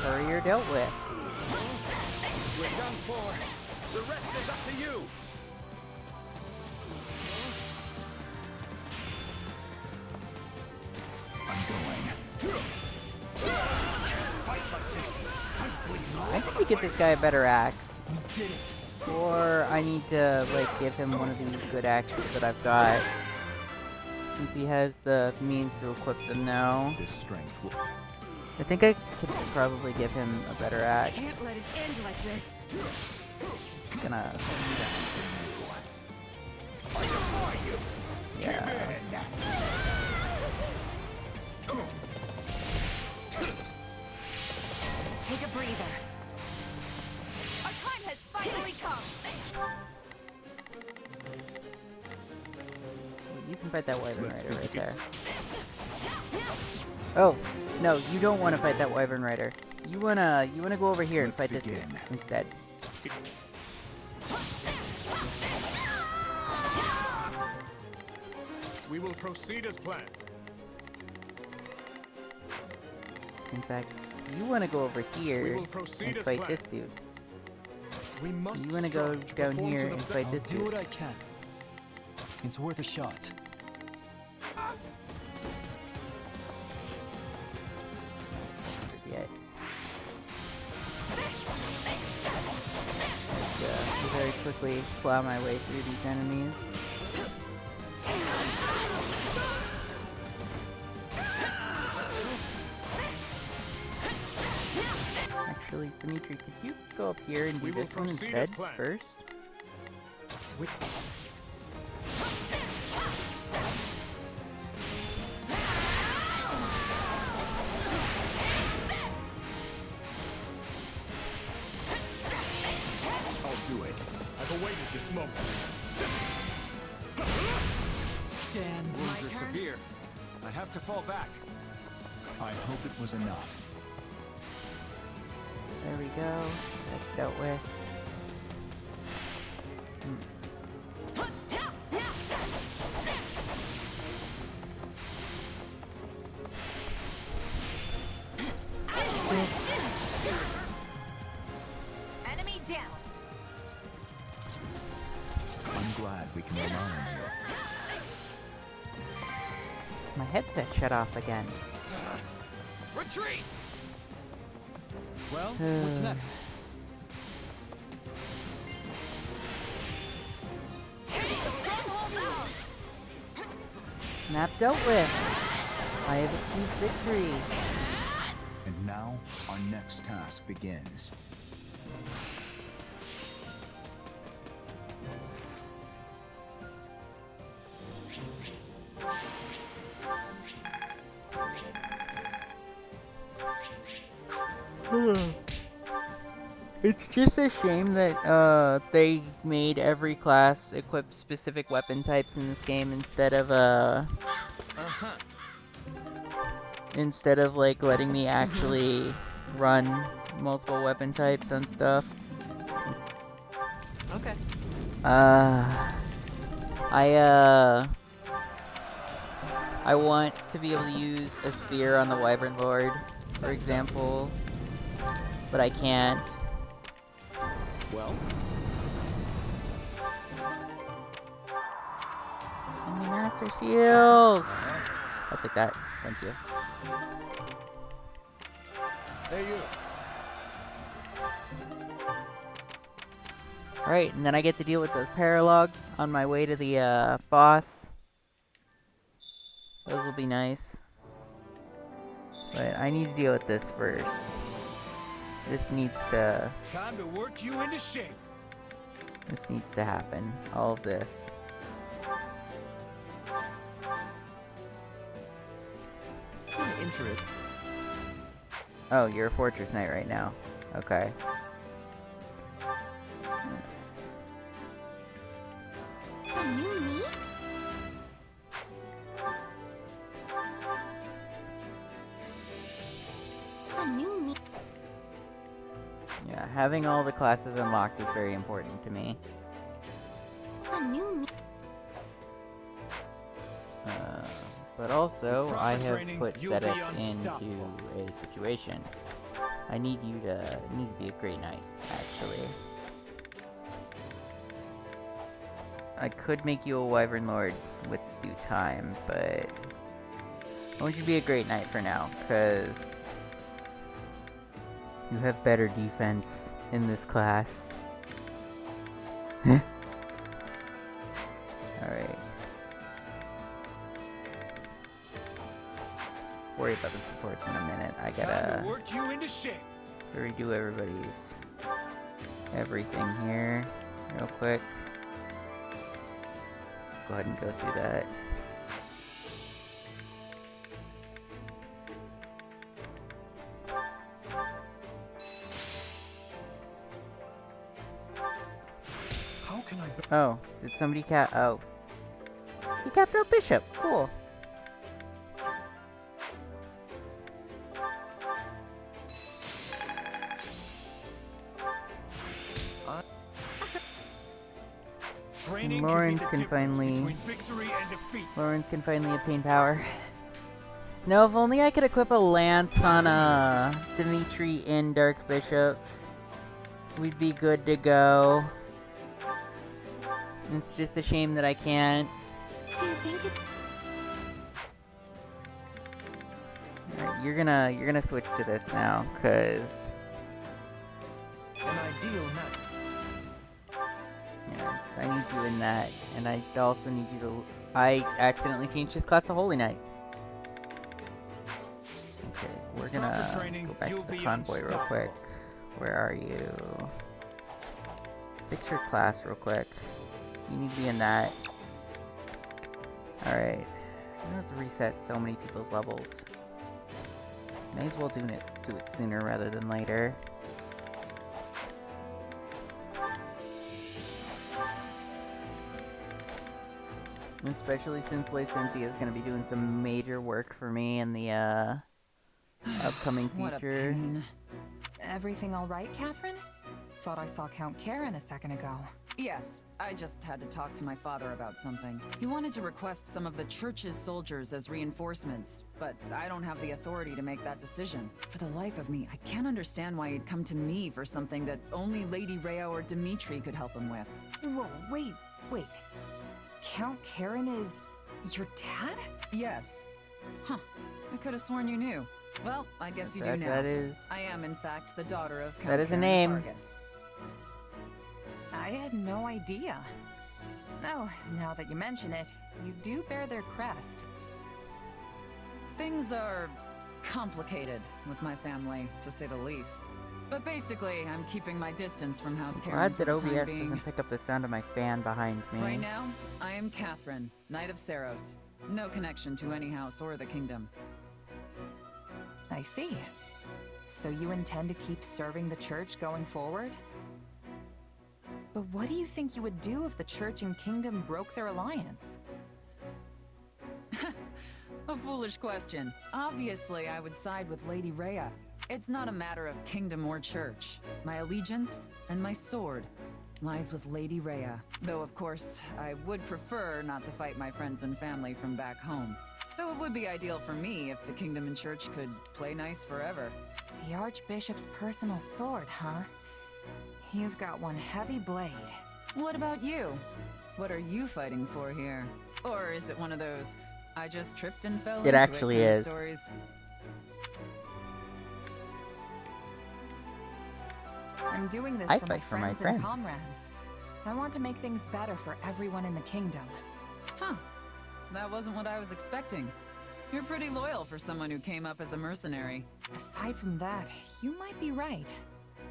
Courier dealt with. We're done for. The rest is up to you. I'm going. Fight like this. I need to get this guy a better axe. We did it. Or I need to, like, give him one of these good axes that I've got. Since he has the means to equip them now. This strength will. I think I could probably give him a better axe. Can't let it end like this. I'm gonna... Yeah. Take a breather. Our time has finally come. You can fight that wyvern Let's rider right begin. there. Oh, no, you don't want to fight that wyvern rider. You wanna go over here and Let's fight this begin. dude instead. We will proceed as planned. In fact, you wanna go over We here will proceed and as fight planned. this dude. We must You wanna go strive to down perform to here the and best- fight I'll this do dude. what I can. It's worth a shot. Yet. Very quickly plow my way through these enemies. Actually, Dimitri, could you go up here and do We will this one proceed instead as planned. first? I'll do it. I've awaited this moment. Stand. Wounds are severe. I have to fall back. I hope it was enough. There we go. That's dealt with. Enemy down. I'm glad we can rely on you. My headset shut off again. Retreat! Well, what's next? Take the stronghold out. Map dealt with. I have achieved victory. And now, our next task begins. It's just a shame that they made every class equip specific weapon types in this game instead of like letting me actually run multiple weapon types and stuff. Okay. I want to be able to use a spear on the Wyvern Lord, for example, but I can't. Well, So many Master Seals! I'll take that. Thank you. hey you. Alright, and then I get to deal with those paralogs on my way to the boss. Those will be nice. But I need to deal with this first. This needs to... Time to work you into shape. This needs to happen. All of this. Intrigued. Oh, you're a Fortress Knight right now. Okay. Yeah, having all the classes unlocked is very important to me. But also, I have put Zedek into a situation. I need you to be a great knight, actually. I could make you a Wyvern Lord with due time, but I want you to be a great knight for now, because you have better defense in this class. Alright. Worry about the supports in a minute. I gotta Work you into shape. redo everything here real quick. Go ahead and go through that. How can I? Oh, did somebody oh. He capped our bishop. Cool. Training Lawrence can be the can finally- difference between victory and defeat. Lawrence can finally obtain power. No, if only I could equip a lance on Dimitri in Dark Bishop. We'd be good to go. It's just a shame that I can't. Alright, you're gonna switch to this now, cause An ideal knight. yeah, I need you in that, and I also need you to. I accidentally changed his class to Holy Knight. Okay, we're gonna Proper training, go back you'll to the be convoy real quick. Where are you? Fix your class real quick. You need to be in that. Alright. I have to reset so many people's levels. May as well do it sooner rather than later. Especially since Cynthia is going to be doing some major work for me in the upcoming What a future. pain. Everything all right, Catherine? Thought I saw Count Karen a second ago. Yes, I just had to talk to my father about something. He wanted to request some of the church's soldiers as reinforcements, but I don't have the authority to make that decision. For the life of me, I can't understand why he'd come to me for something that only Lady Rhea or Dimitri could help him with. Whoa, wait. Count Karen is your dad? Yes. Huh. I could have sworn you knew. Well, I guess you do now. That is... I am, in fact, the daughter of Count That is a Karen name. Vargas. I had no idea. Oh, now that you mention it, you do bear their crest. Things are complicated with my family, to say the least. But basically, I'm keeping my distance from House Karen Glad for that the time OBS being. doesn't pick up the sound of my fan behind me. Right now, I am Catherine, Knight of Saros. No connection to any house or the kingdom. I see. So you intend to keep serving the church going forward? But what do you think you would do if the church and kingdom broke their alliance? A foolish question. Obviously, I would side with Lady Rhea. It's not a matter of kingdom or church. My allegiance and my sword lies with Lady Rhea. Though, of course, I would prefer not to fight my friends and family from back home. So it would be ideal for me if the kingdom and church could play nice forever. The Archbishop's personal sword, huh? You've got one heavy blade. What about you? What are you fighting for here? Or is it one of those, I just tripped and fell It into actually kind of is. stories? I'm doing this I for my fight for my friends and friends. comrades. I want to make things better for everyone in the kingdom. Huh. That wasn't what I was expecting. You're pretty loyal for someone who came up as a mercenary. Aside from that, you might be right.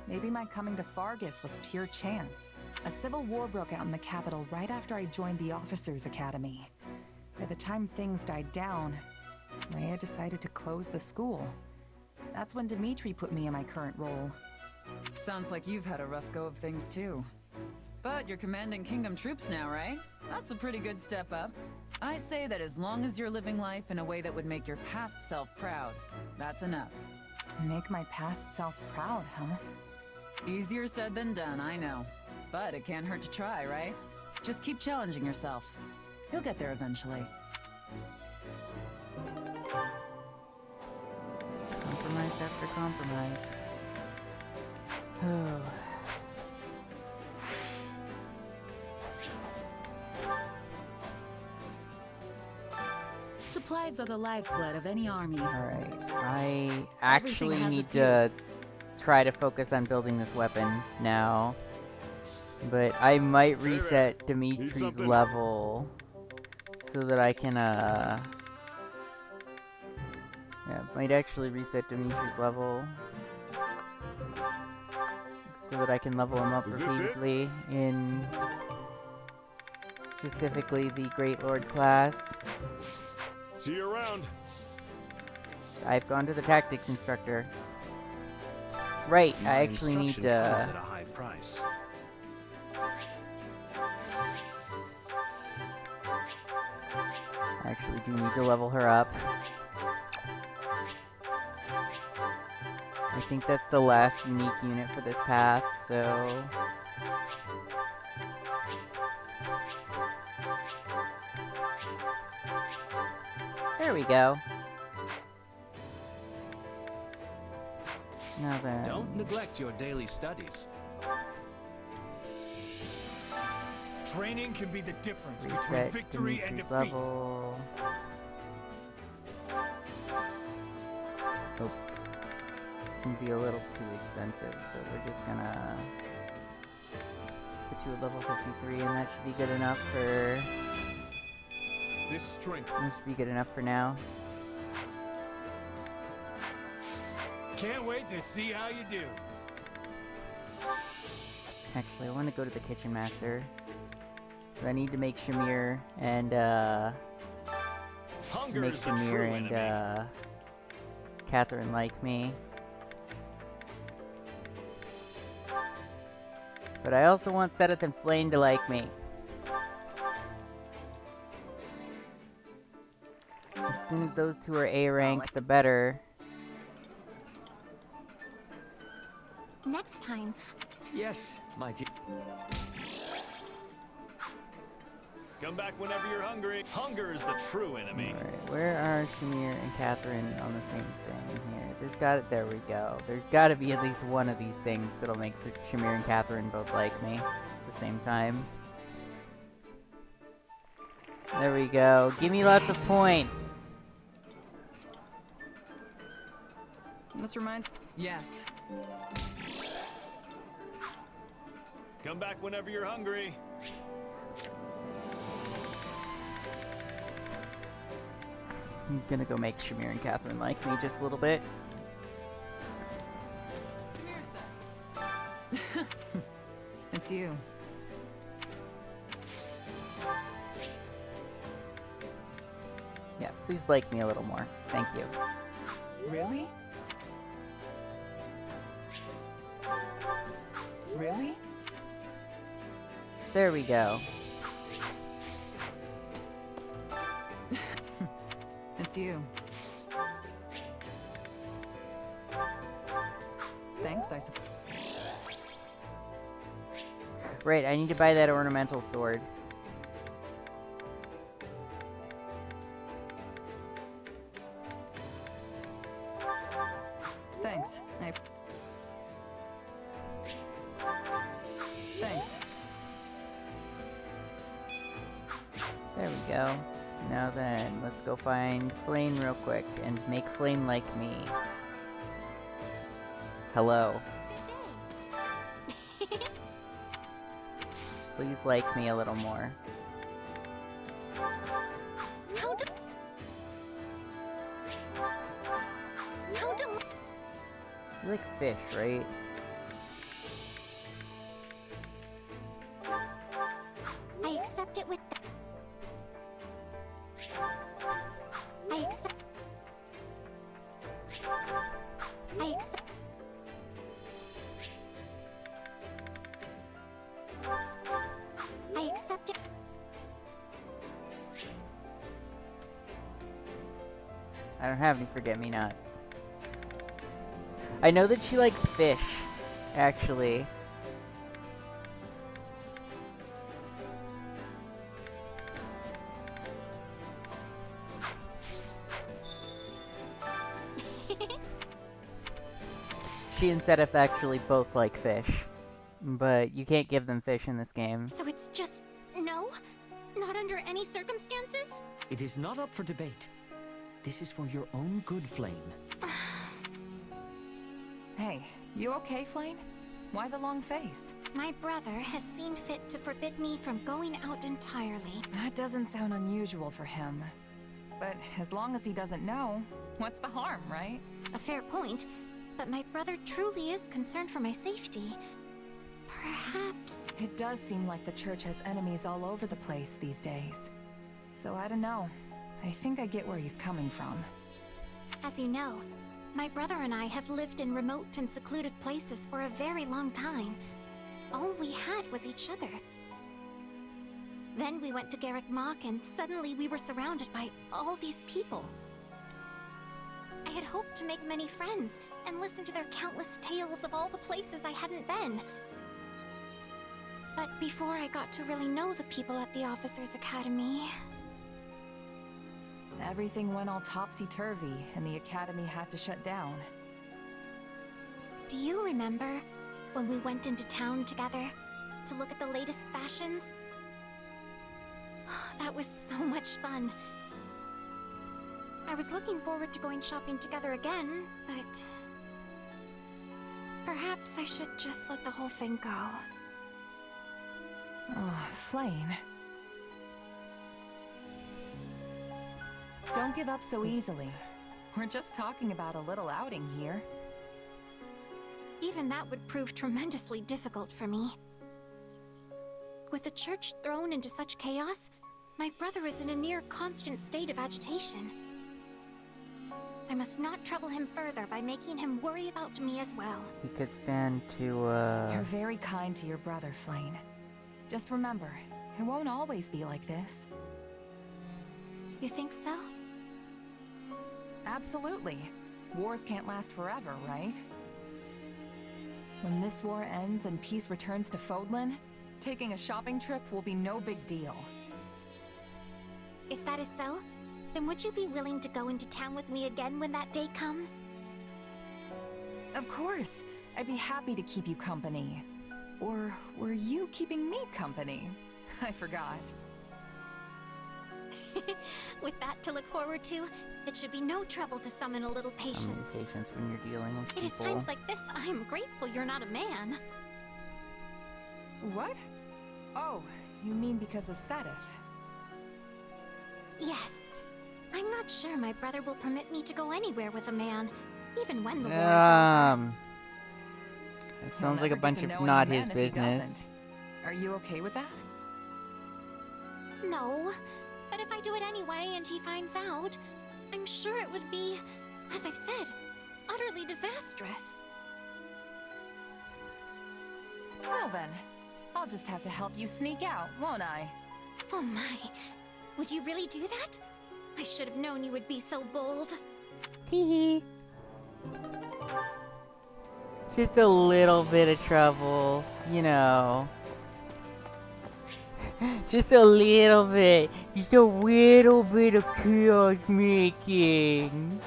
Maybe my coming to Fargus was pure chance. A civil war broke out in the capital right after I joined the Officers' Academy. By the time things died down, Rhea decided to close the school. That's when Dimitri put me in my current role. Sounds like you've had a rough go of things too. But you're commanding kingdom troops now, right? That's a pretty good step up. I say that as long as you're living life in a way that would make your past self proud, that's enough. Make my past self proud, huh? Easier said than done, I know. But it can't hurt to try, right? Just keep challenging yourself. You'll get there eventually. Compromise after compromise. Oh. Supplies are the lifeblood of any army. Alright, I actually Everything has need its to use. try to focus on building this weapon now. But I might reset Dimitri's something? level so that I can, yeah, might actually reset Dimitri's level so that I can level him up Is this it? repeatedly in specifically the Great Lord class. See you around. I've gone to the tactics instructor. Right, I My actually need instruction comes to... at a high price. I actually do need to level her up. I think that's the last unique unit for this path, so... There we go. Now then... Don't neglect your daily studies. Training can be the difference between Reset victory and Dimitri's defeat. level. Oh. It's gonna be a little too expensive, so we're just gonna put you at level 53, and that should be good enough for... This strength. That should be good enough for now. Can't wait to see how you do. Actually, I want to go to the Kitchen Master. But I need to make Shamir and, Hunger make is the true Shamir and, enemy. Catherine like me. But I also want Sedith and Flame to like me. As soon as those two are A rank, the better. Next time, Yes, my dear. Come back whenever you're hungry. Hunger is the true enemy. Alright, where are Shamir and Catherine on the same thing here? There we go. There's gotta be at least one of these things that'll make Shamir and Catherine both like me at the same time. There we go. Give me lots of points! This reminds... Yes. Come back whenever you're hungry. I'm gonna go make Shamir and Catherine like me just a little bit. It's you. Yeah, please like me a little more. Thank you. Really? Really? There we go. It's you. Thanks, I suppose. Right, I need to buy that ornamental sword. Thanks. Thanks. There we go. Now then, let's go find Flame real quick and make Flame like me. Hello. Please like me a little more. You like fish, right? I accept it with I accept it. I don't have any forget-me-nots. I know that she likes fish, actually. She and Sedith actually both like fish, but you can't give them fish in this game. So it's just no? Not under any circumstances? It is not up for debate. This is for your own good, Flame. Hey, you okay, Flame? Why the long face? My brother has seen fit to forbid me from going out entirely. That doesn't sound unusual for him. But as long as he doesn't know, what's the harm, right? A fair point, but my brother truly is concerned for my safety. Perhaps... It does seem like the church has enemies all over the place these days. So I don't know. I think I get where he's coming from. As you know, my brother and I have lived in remote and secluded places for a very long time. All we had was each other. Then we went to Garrick Mach and suddenly we were surrounded by all these people. I had hoped to make many friends and listen to their countless tales of all the places I hadn't been. But before I got to really know the people at the Officers' Academy... Everything went all topsy-turvy, and the Academy had to shut down. Do you remember when we went into town together to look at the latest fashions? That was so much fun. I was looking forward to going shopping together again, but... perhaps I should just let the whole thing go. Oh, Flame. Don't give up so easily. We're just talking about a little outing here. Even that would prove tremendously difficult for me. With the church thrown into such chaos, my brother is in a near constant state of agitation. I must not trouble him further by making him worry about me as well. He could stand to, You're very kind to your brother, Flame. Just remember, it won't always be like this. You think so? Absolutely. Wars can't last forever, right? When this war ends and peace returns to Fodlan, taking a shopping trip will be no big deal. If that is so, then would you be willing to go into town with me again when that day comes? Of course. I'd be happy to keep you company. Or were you keeping me company? I forgot. With that to look forward to, it should be no trouble to summon a little patience. patience when you're dealing with people. It is times like this I am grateful you're not a man. What? Oh, you mean because of Sedith? Yes. I'm not sure my brother will permit me to go anywhere with a man, even when the war is over. It He'll sounds like a never get bunch to of know any not men his if he business. doesn't. Are you okay with that? No, but if I do it anyway and he finds out, I'm sure it would be, as I've said, utterly disastrous. Well then, I'll just have to help you sneak out, won't I? Oh my, would you really do that? I should have known you would be so bold. Teehee. Just a little bit of trouble, you know. Just a little bit. Just a little bit of chaos making.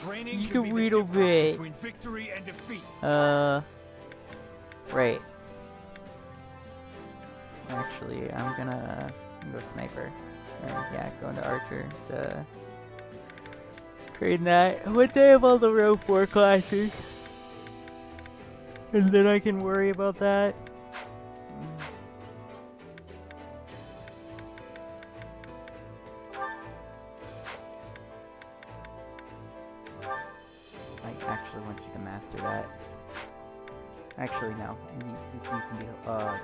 Training Just can a be the little difference bit. between victory and defeat. Right. Actually, I'm gonna go sniper. Or, yeah, go into archer. Train that. Once I have all the row 4 classes. And then I can worry about that. I actually want you to master that. Actually, no. You can be,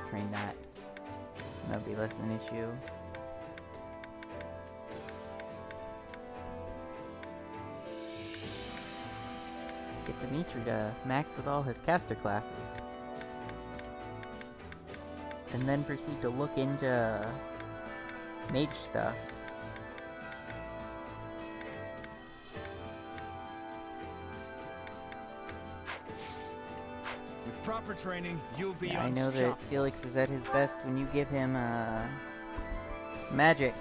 train that. That'll be less of an issue. Get Dimitri to max with all his caster classes. And then proceed to look into mage stuff. With proper training, you'll be Yeah, I know that unstoppable. Felix is at his best when you give him magic.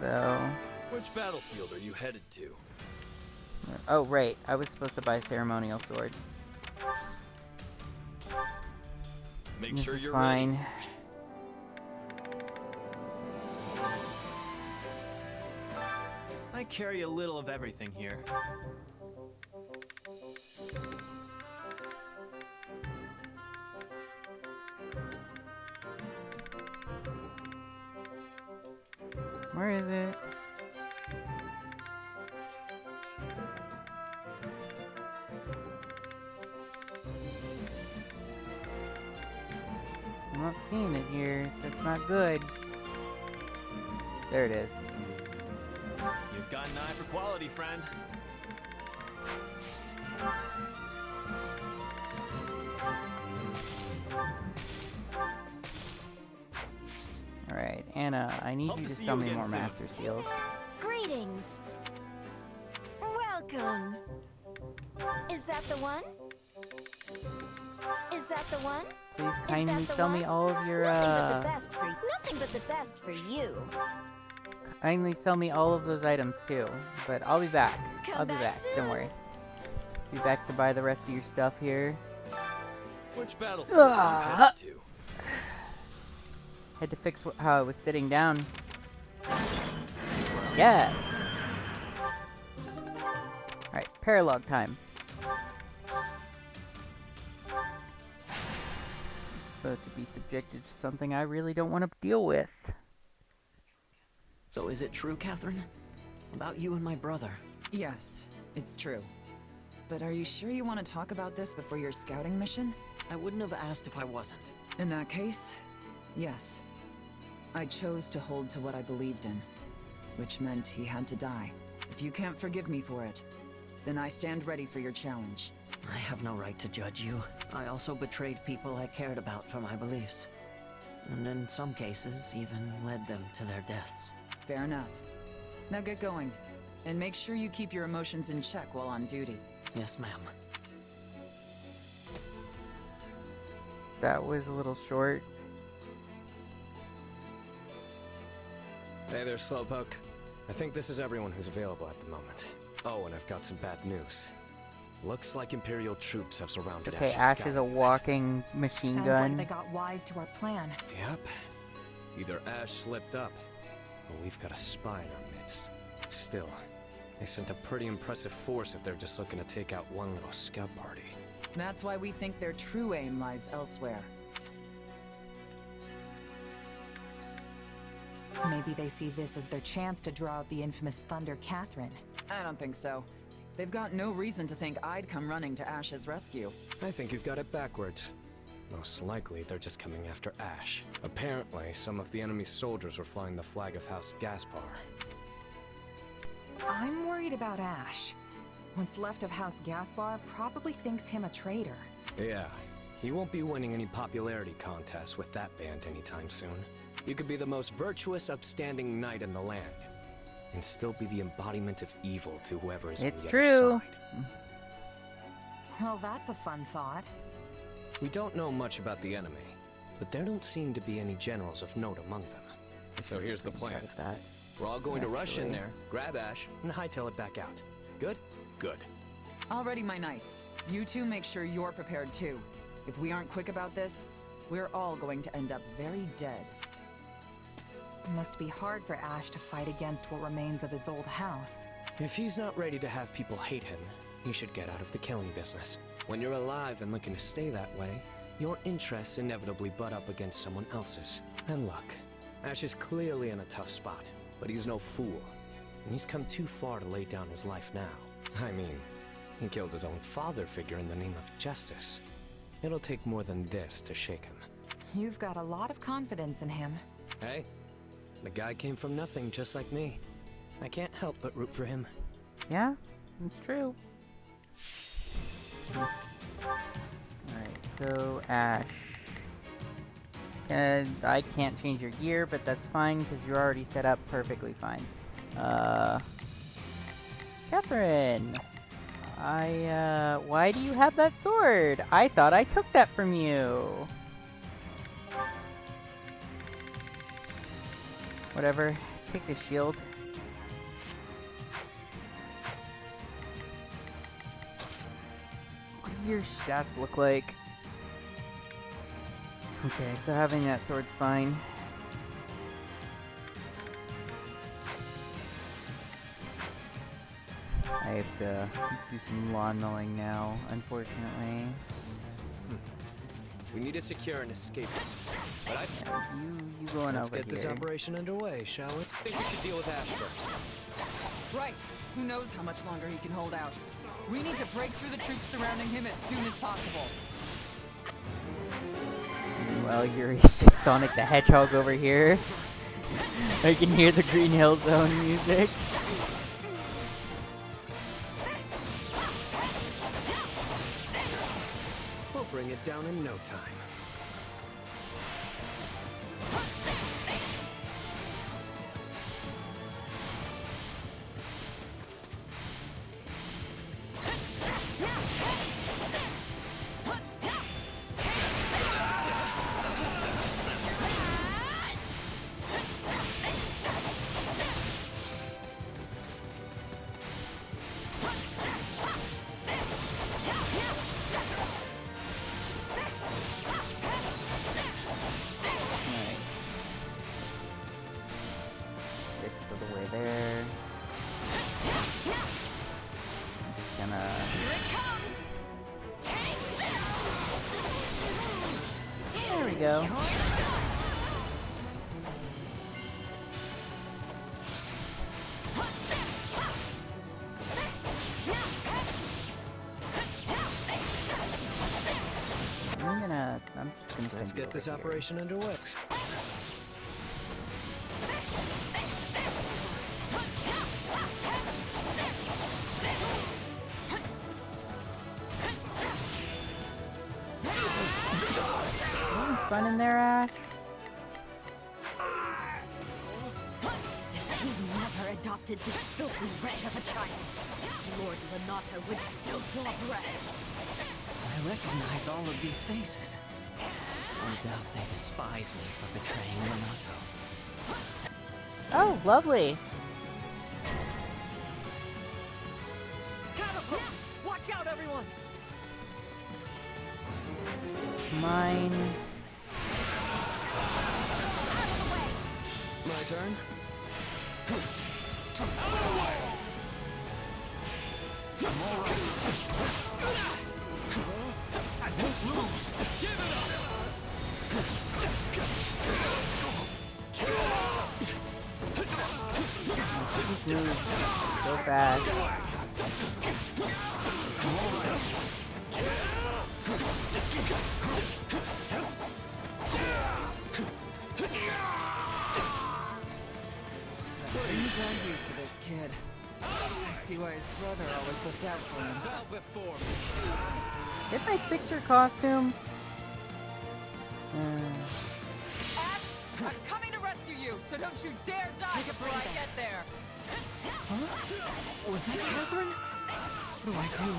Though. Which battlefield are you headed to? Oh, right. I was supposed to buy a ceremonial sword. Make This sure is you're fine. ready. I carry a little of everything here. Where is it? I'm not seeing it here. That's not good. There it is. You've got an eye for quality, friend. Alright, Anna, I need Hope you to to see sell you me again more soon. master seals. Greetings. Welcome. Is that the one? Is that the one? Please Is kindly that the sell me one? all of your, Nothing but the best for you. kindly sell me all of those items too. But I'll be back. Come I'll be back back. Don't soon. worry. Be back to buy the rest of your stuff here. Which battlefield are you headed to? Had to fix how I was sitting down. Yes! Alright, paralog time. About to be subjected to something I really don't want to deal with. So is it true, Catherine? About you and my brother? Yes, it's true. But are you sure you want to talk about this before your scouting mission? I wouldn't have asked if I wasn't. In that case, yes. I chose to hold to what I believed in, which meant he had to die. If you can't forgive me for it, then I stand ready for your challenge. I have no right to judge you. I also betrayed people I cared about for my beliefs. And in some cases, even led them to their deaths. Fair enough. Now get going, and make sure you keep your emotions in check while on duty. Yes, ma'am. That was a little short. Hey there, Slowpoke. I think this is everyone who's available at the moment. Oh, and I've got some bad news. Looks like Imperial troops have surrounded Okay, Ash's Ash is a scouting unit. walking machine Sounds gun. like they got wise to our plan. Yep. Either Ash slipped up, or we've got a spy in our midst. Still, they sent a pretty impressive force if they're just looking to take out one little scout party. That's why we think their true aim lies elsewhere. maybe they see this as their chance to draw out the infamous Thunder Catherine. I don't think so. They've got no reason to think I'd come running to Ash's rescue. I think you've got it backwards. Most likely, they're just coming after Ash. Apparently, some of the enemy's soldiers were flying the flag of House Gaspar. I'm worried about Ash. What's left of House Gaspar probably thinks him a traitor. Yeah, he won't be winning any popularity contests with that band anytime soon. You could be the most virtuous, upstanding knight in the land, and still be the embodiment of evil to whoever is on the true. other side. Well, that's a fun thought. We don't know much about the enemy, but there don't seem to be any generals of note among them. So here's the plan. We're all going to rush in there, grab Ash, and hightail it back out. Good? Good. I'll ready my knights. You two make sure you're prepared too. If we aren't quick about this, we're all going to end up very dead. It must be hard for Ash to fight against what remains of his old house. If he's not ready to have people hate him, he should get out of the killing business. When you're alive and looking to stay that way, your interests inevitably butt up against someone else's. And look, Ash is clearly in a tough spot, but he's no fool. And he's come too far to lay down his life now. I mean, he killed his own father figure in the name of justice. It'll take more than this to shake him. You've got a lot of confidence in him. Hey, the guy came from nothing just like me. I can't help but root for him. Yeah, it's true. Alright, so Ash. I can't change your gear, but that's fine because you're already set up perfectly fine. Catherine! Why do you have that sword? I thought I took that from you. Whatever, take the shield. What do your stats look like? Okay, so having that sword's fine. I have to do some lawn mowing now, unfortunately. We need to secure an escape. But Yeah, you going Let's over get here. this operation underway, shall we? I think we should deal with Ash first. Right. Who knows how much longer he can hold out. We need to break through the troops surrounding him as soon as possible. Well, Yuri's just Sonic the Hedgehog over here. I can hear the Green Hill Zone music. We'll bring it down in no time. Go. I'm just gonna Let's get this operation underway. Fun in there, Ash? If he never adopted this filthy wretch of a child, Lord Renato would still draw breath. I recognize all of these faces. No doubt they despise me for betraying Renato. Oh, lovely. Catapults! Watch out, everyone! Mine. My turn? I'm all right. I won't lose. Give it up. these moves so fast. Things I do for this kid. I see why his brother always looked out for him. Bow before me. Did I fix your costume? Ash, I'm coming to rescue you, so don't you dare die before I get there. Huh? Was that Catherine? What do I do?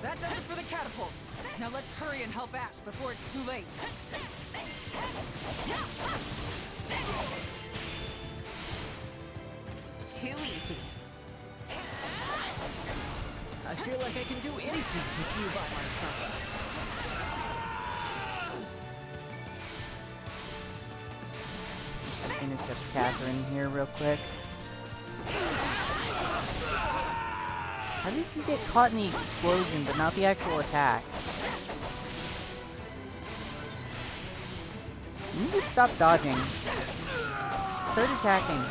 That does it for the catapults. Now let's hurry and help Ash before it's too late. Too easy. I feel like I can do anything with you by my side. Intercept Catherine here real quick. How did he get caught in the explosion, but not the actual attack? You need to stop dodging. Start attacking.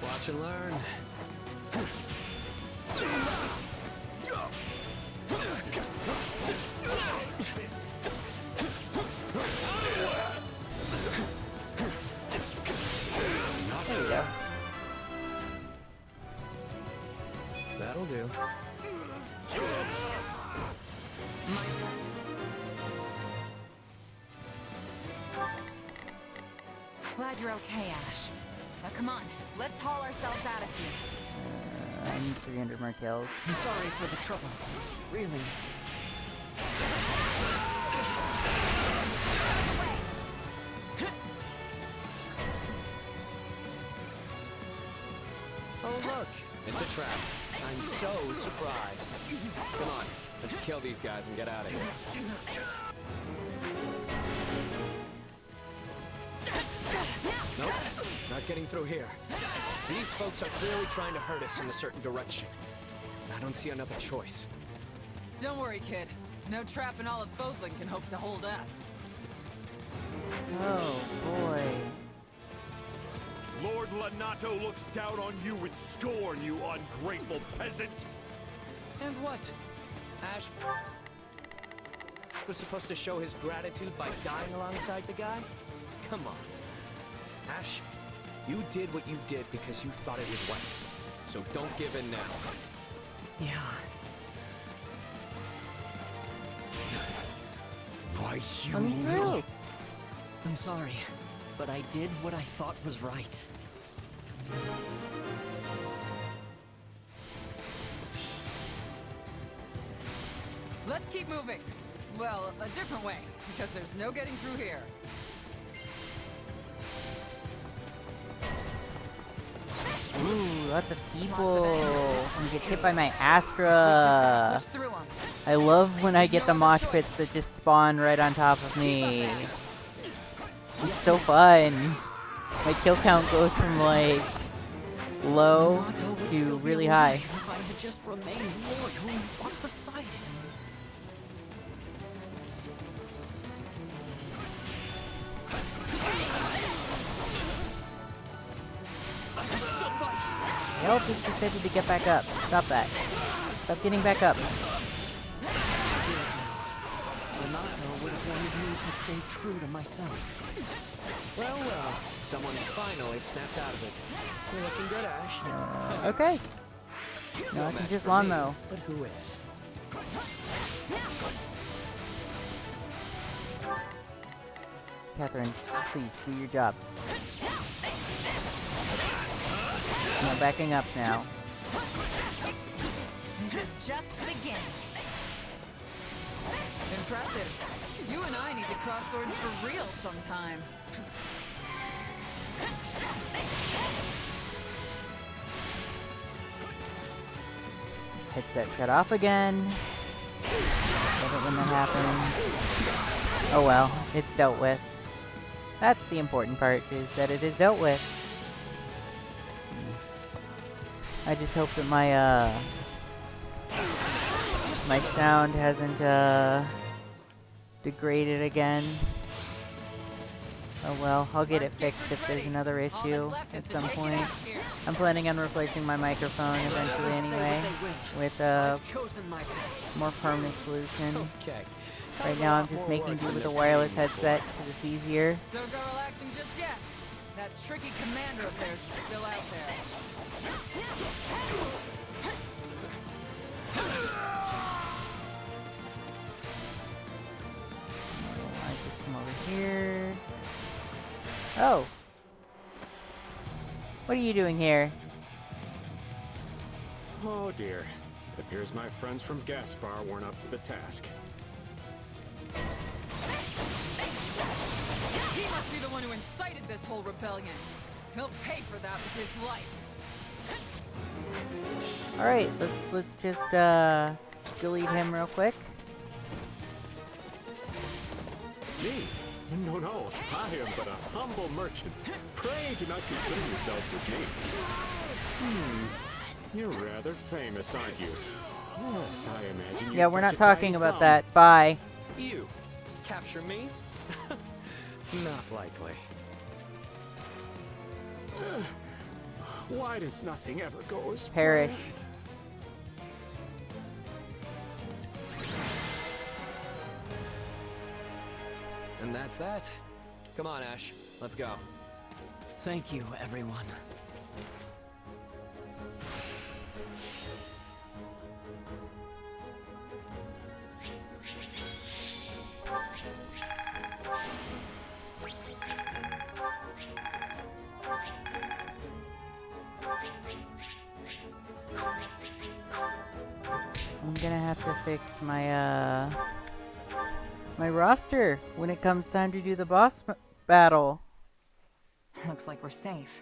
Watch and learn. There we go. That'll do. Glad you're okay, Ash. Now come on, let's haul ourselves out of here. I need 300 more kills. I'm sorry for the trouble. Really. Oh look, it's a trap. I'm so surprised. Come on, let's kill these guys and get out of here. Nope, not getting through here. These folks are clearly trying to hurt us in a certain direction. I don't see another choice. Don't worry, kid. No trap in all of Bodlin can hope to hold us. Oh boy. Lord Lanato looks down on you with scorn, you ungrateful peasant! And what? Ash was supposed to show his gratitude by dying alongside the guy? Come on. Ash, you did what you did because you thought it was right. So don't give in now. Yeah. Why, you Let me through. I'm sorry, but I did what I thought was right. Let's keep moving. Well, a different way, because there's no getting through here. Ooh, lots of people. I'm gonna get hit by my Astra. I love when I get the mosh pits that just spawn right on top of me. It's so fun. My kill count goes from like low to really high. If I had just remained loyal and fought beside him. Y'all just decided to get back up. Stop that. Stop getting back up. Renato would have wanted me to stay true to myself. Well, well, someone finally snapped out of it. You're looking good, Ash. Okay. No, I can just lawn mow. But who is? Catherine, please do your job. No backing up now. This is just the beginning. Impressive. You and I need to cross swords for real sometime. Headset shut off again. Love it when that happens. Oh well, it's dealt with. That's the important part, is that it is dealt with. I just hope that my sound hasn't degraded again. Oh well, I'll get it fixed if there's another issue at some point. I'm planning on replacing my microphone eventually anyway, with a more permanent solution. Okay. Right now I'm just making do with a wireless headset because it's easier. Don't go relaxing just yet. That tricky commander of theirs is still out there. I just come over here. Oh. What are you doing here? Oh dear. It appears my friends from Gaspar weren't up to the task. He must be the one who incited this whole rebellion. He'll pay for that with his life. Alright, let's just delete him real quick. Me? No, I am but a humble merchant. Pray do not concern yourselves with me. You're rather famous, aren't you? Yes, I imagine you. Yeah, we're not talking about that. Bye. You capture me? Not likely. Why does nothing ever go as Perish. planned? And that's that. Come on, Ash. Let's go. Thank you, everyone. I'm gonna have to fix my my roster when it comes time to do the boss battle. Looks like we're safe.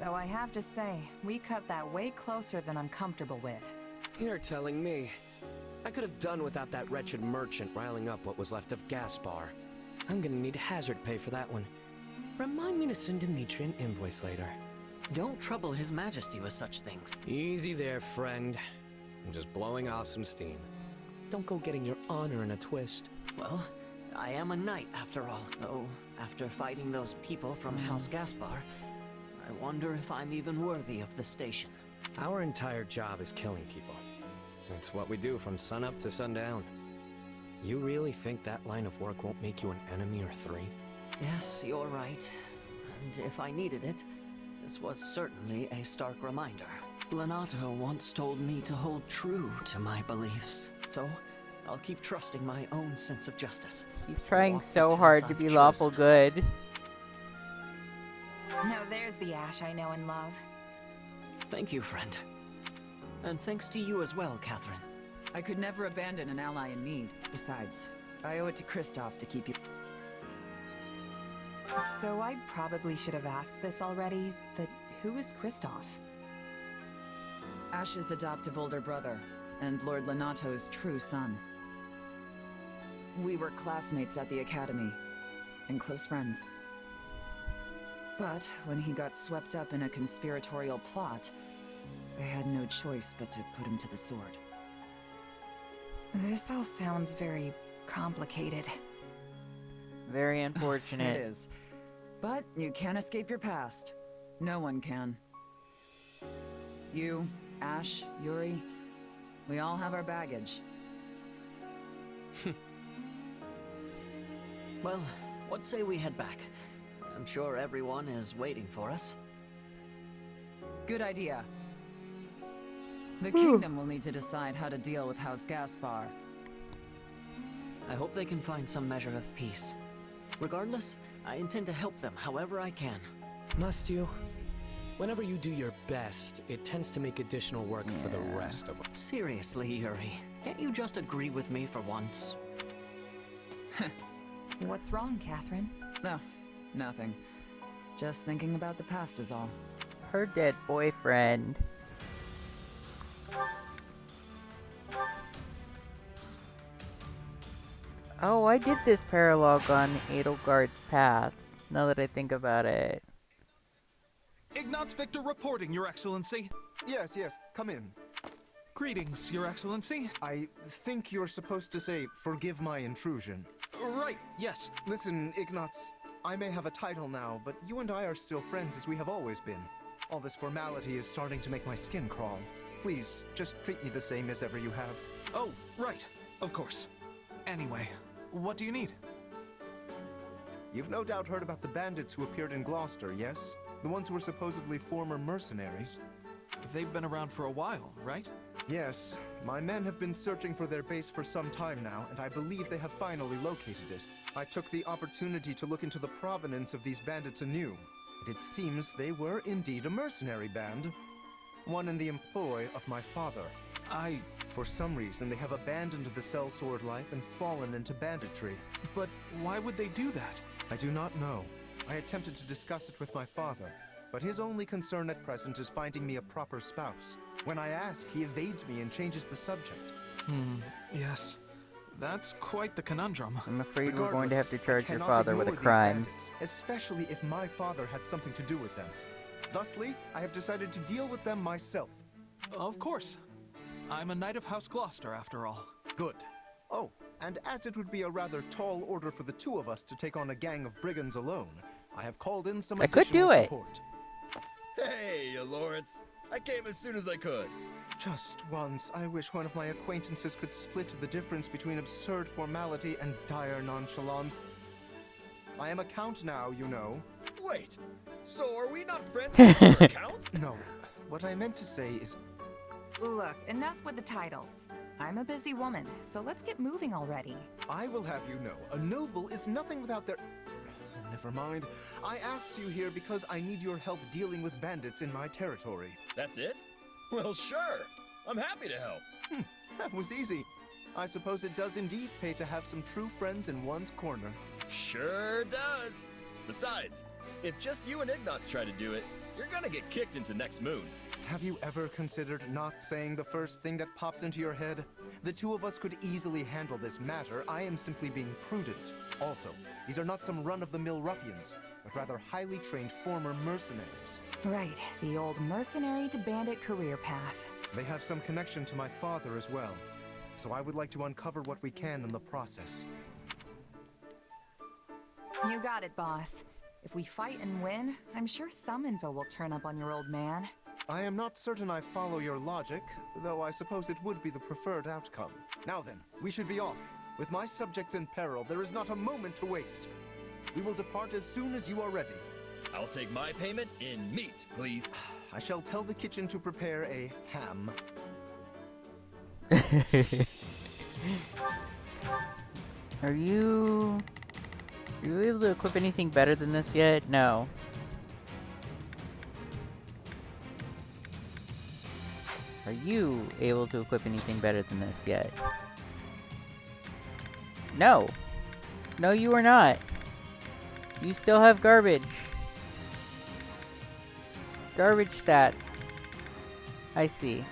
Though I have to say, we cut that way closer than I'm comfortable with. You're telling me. I could have done without that wretched merchant riling up what was left of Gaspar. I'm gonna need hazard pay for that one. Remind me to send Dimitri an invoice later. Don't trouble His Majesty with such things. Easy there, friend. I'm just blowing off some steam. Don't go getting your honor in a twist. Well, I am a knight after all. Though, after fighting those people from House Gaspar, I wonder if I'm even worthy of the station. Our entire job is killing people. It's what we do from sunup to sundown. You really think that line of work won't make you an enemy or three? Yes, you're right. And if I needed it, this was certainly a stark reminder. Lenato once told me to hold true to my beliefs. So, I'll keep trusting my own sense of justice. He's trying so hard to be lawful good. Now there's the Ash I know and love. Thank you, friend. And thanks to you as well, Catherine. I could never abandon an ally in need. Besides, I owe it to Kristoff to keep you. So I probably should have asked this already, but who is Kristoff? Ash's adoptive older brother, and Lord Lenato's true son. We were classmates at the academy, and close friends. But when he got swept up in a conspiratorial plot, I had no choice but to put him to the sword. This all sounds very complicated. Very unfortunate. It is. But you can't escape your past. No one can. You, Ash, Yuri, we all have our baggage. Well, what say we head back? I'm sure everyone is waiting for us. Good idea. The kingdom will need to decide how to deal with House Gaspar. I hope they can find some measure of peace. Regardless, I intend to help them however I can. Must you? Whenever you do your best, it tends to make additional work for the rest of us. Seriously, Yuri, can't you just agree with me for once? What's wrong, Catherine? No, nothing. Just thinking about the past is all. Her dead boyfriend. Oh, I did this paralogue on Edelgard's path, now that I think about it. Ignatz Victor reporting, Your Excellency. Yes, yes, come in. Greetings, Your Excellency. I think you're supposed to say, forgive my intrusion. Right, yes. Listen, Ignatz, I may have a title now, but you and I are still friends as we have always been. All this formality is starting to make my skin crawl. Please, just treat me the same as ever you have. Oh, right. Of course. Anyway, what do you need? You've no doubt heard about the bandits who appeared in Gloucester, yes? The ones who were supposedly former mercenaries. They've been around for a while, right? Yes. My men have been searching for their base for some time now, and I believe they have finally located it. I took the opportunity to look into the provenance of these bandits anew. It seems they were indeed a mercenary band. One in the employ of my father. For some reason, they have abandoned the sellsword life and fallen into banditry. But why would they do that? I do not know. I attempted to discuss it with my father, but his only concern at present is finding me a proper spouse. When I ask, he evades me and changes the subject. Yes. That's quite the conundrum. I'm afraid we're going to have to Regardless, charge your I cannot father with a ignore these crime. bandits, especially if my father had something to do with them. Thusly, I have decided to deal with them myself. Of course. I'm a knight of House Gloucester, after all. Good. Oh, and as it would be a rather tall order for the two of us to take on a gang of brigands alone, I have called in some additional support. Hey, Lawrence. I came as soon as I could. Just once, I wish one of my acquaintances could split the difference between absurd formality and dire nonchalance. I am a count now, you know. Wait, so are we not friends because you're a count? No, what I meant to say is... Look, enough with the titles. I'm a busy woman, so let's get moving already. I will have you know, a noble is nothing without their... Never mind. I asked you here because I need your help dealing with bandits in my territory. That's it? Well, sure. I'm happy to help. That was easy. I suppose it does indeed pay to have some true friends in one's corner. Sure does. Besides, if just you and Ignatz try to do it, you're gonna get kicked into next moon. Have you ever considered not saying the first thing that pops into your head? The two of us could easily handle this matter. I am simply being prudent. Also, these are not some run-of-the-mill ruffians, but rather highly trained former mercenaries. Right, the old mercenary to bandit career path. They have some connection to my father as well, so I would like to uncover what we can in the process. You got it, boss. If we fight and win, I'm sure some info will turn up on your old man. I am not certain I follow your logic, though I suppose it would be the preferred outcome. Now then, we should be off. With my subjects in peril, there is not a moment to waste. We will depart as soon as you are ready. I'll take my payment in meat, please. I shall tell the kitchen to prepare a ham. Are you able to equip anything better than this yet? No. Are you able to equip anything better than this yet? No! No, you are not! You still have garbage! Garbage stats. I see.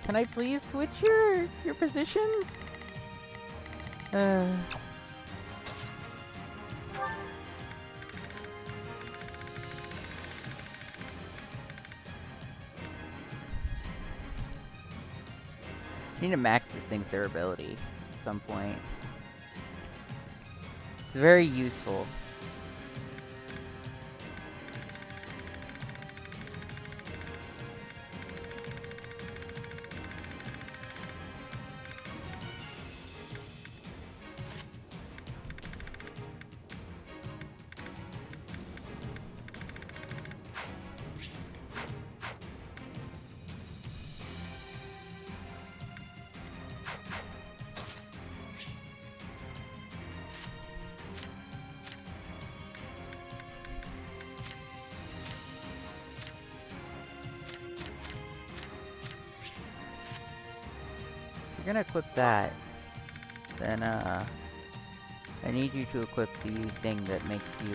Can I please switch your positions? Need to max this thing's durability at some point. It's very useful. You're gonna equip that, then I need you to equip the thing that makes you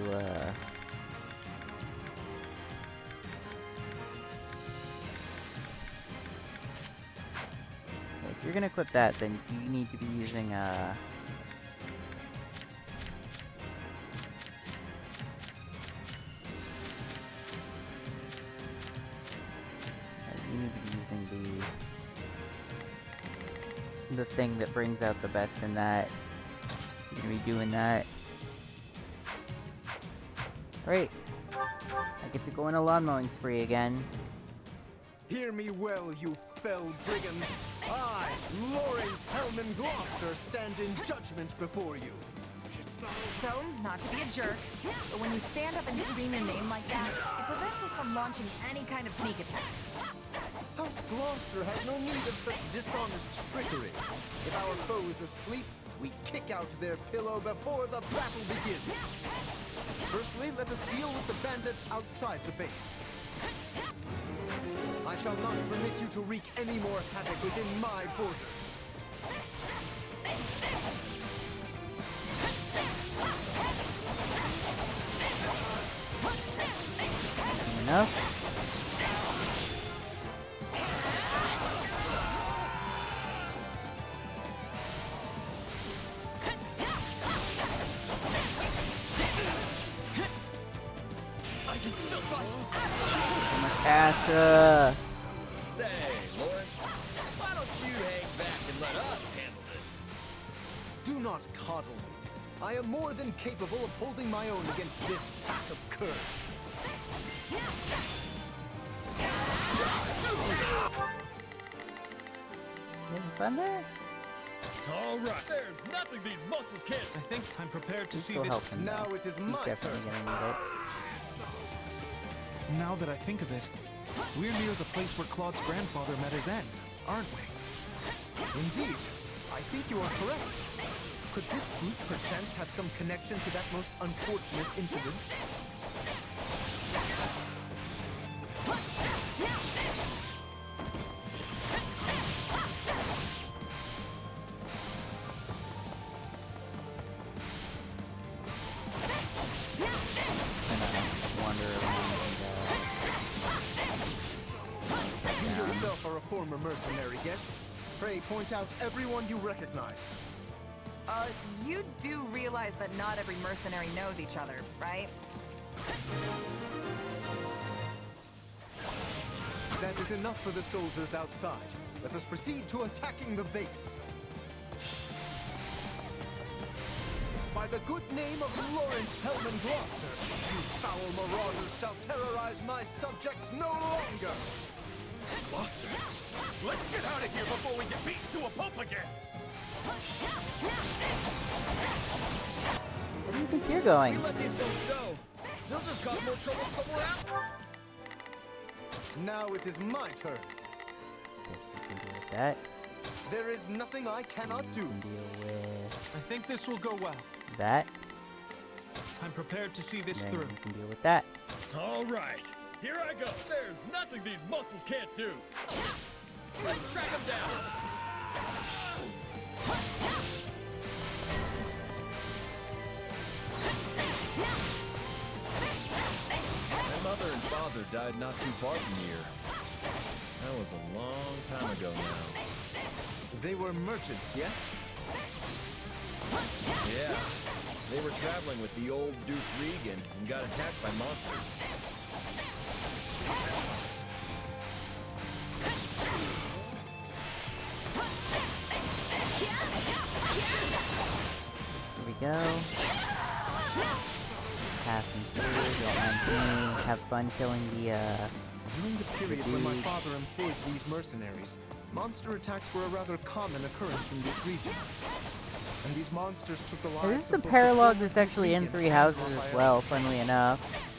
if you're gonna equip that, then you need to be using the thing that brings out the best in that. You're gonna be doing that. Alright. I get to go on a lawn mowing spree again. Hear me well, you fell brigands. I, Lawrence Hellman Gloucester, stand in judgment before you. So, not to be a jerk, but when you stand up and scream your name like that, it prevents us from launching any kind of sneak attack. House Gloucester has no need of such dishonest trickery. If our foe is asleep, we kick out their pillow before the battle begins. Firstly, let us deal with the bandits outside the base. I shall not permit you to wreak any more havoc within my borders. Enough. I can still fight. Asha. Say, Lawrence, why don't you hang back and let us handle this? Do not coddle me. I am more than capable of holding my own against this pack of curs. You having fun there? All right, there's nothing these muscles can't. I think I'm prepared to see Still this. helping Now though. it is He's my definitely turn. gonna need it. Now that I think of it, we're near the place where Claude's grandfather met his end, aren't we? Indeed. I think you are correct. Could this group perchance have some connection to that most unfortunate incident? You yourself are a former mercenary, yes? Pray point out everyone you recognize. You do realize that not every mercenary knows each other, right? That is enough for the soldiers outside. Let us proceed to attacking the base. By the good name of Lawrence Hellman Gloucester, you foul marauders shall terrorize my subjects no longer! Gloucester, let's get out of here before we get beaten to a pulp again! Where do you think you're going? If we let these folks go, they'll just cause more trouble somewhere else. Now it is my turn. Guess you can deal with that. There is nothing I cannot do. You can deal with I think this will go well. that. I'm prepared to see this And through. you can deal with that. All right, here I go. There's nothing these muscles can't do. Let's track them down. My mother and father died not too far from here. That was a long time ago now. They were merchants, yes? Yeah, they were traveling with the old Duke Regan and got attacked by monsters. Here we go. Passing through, don't mind me. Have fun killing the, During the period when my father employed these mercenaries, monster attacks were a rather common occurrence in this region. And these monsters took the lives This is the of both paralogue former that's actually in Regan Three and Houses as Raphael. well, funnily enough.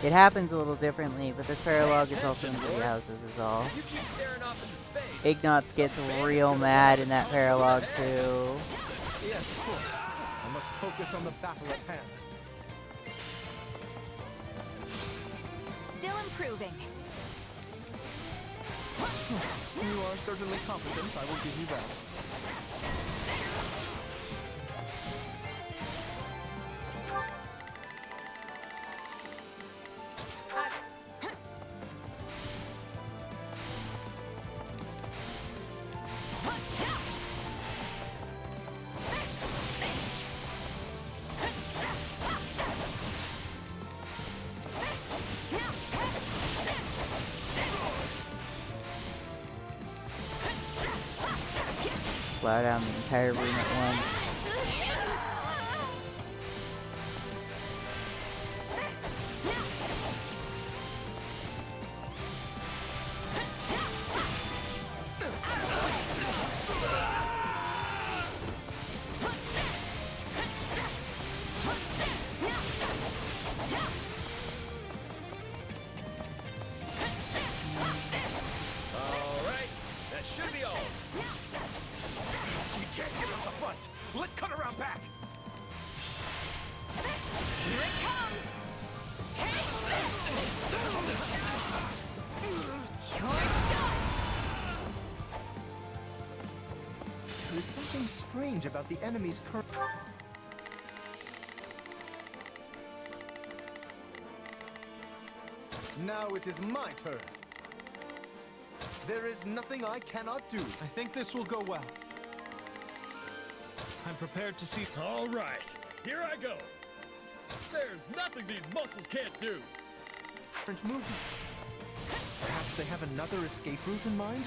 It happens a little differently, but this paralogue is also in Three Houses is all. You keep staring off into space. Ignatz gets real mad in that paralogue too. Yes, of course. I must focus on the battle at hand. Still improving. You are certainly competent, I will give you that. plow down the entire room at once. Alright, that should be all. We can't get off the front. Let's cut around back. Here it comes! Take this! You're done! There is something strange about the enemy's current... Now it is my turn. There is nothing I cannot do. I think this will go well. I'm prepared to see. Alright, here I go. There's nothing these muscles can't do. Different movements. Perhaps they have another escape route in mind?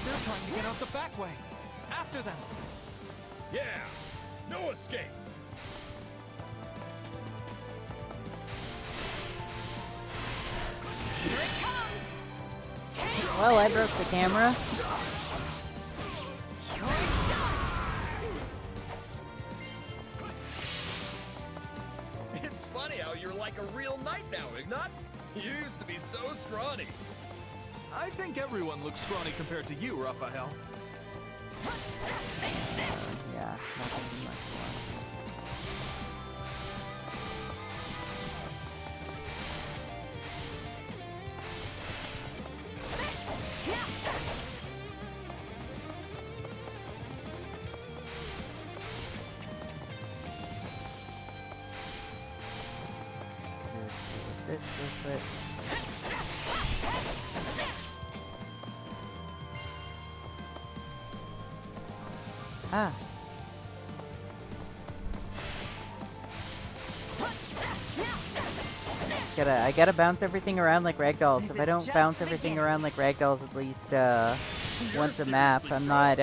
They're trying to get out the back way. After them. Yeah, no escape. Here it comes! Take Well, I broke the camera. You're done! It's funny how you're like a real knight now, Ignatz. You used to be so scrawny. I think everyone looks scrawny compared to you, Raphael. Yeah, not gonna be much fun. This. Ah. I gotta bounce everything around like ragdolls. If I don't bounce everything around like ragdolls at least once a map, I'm not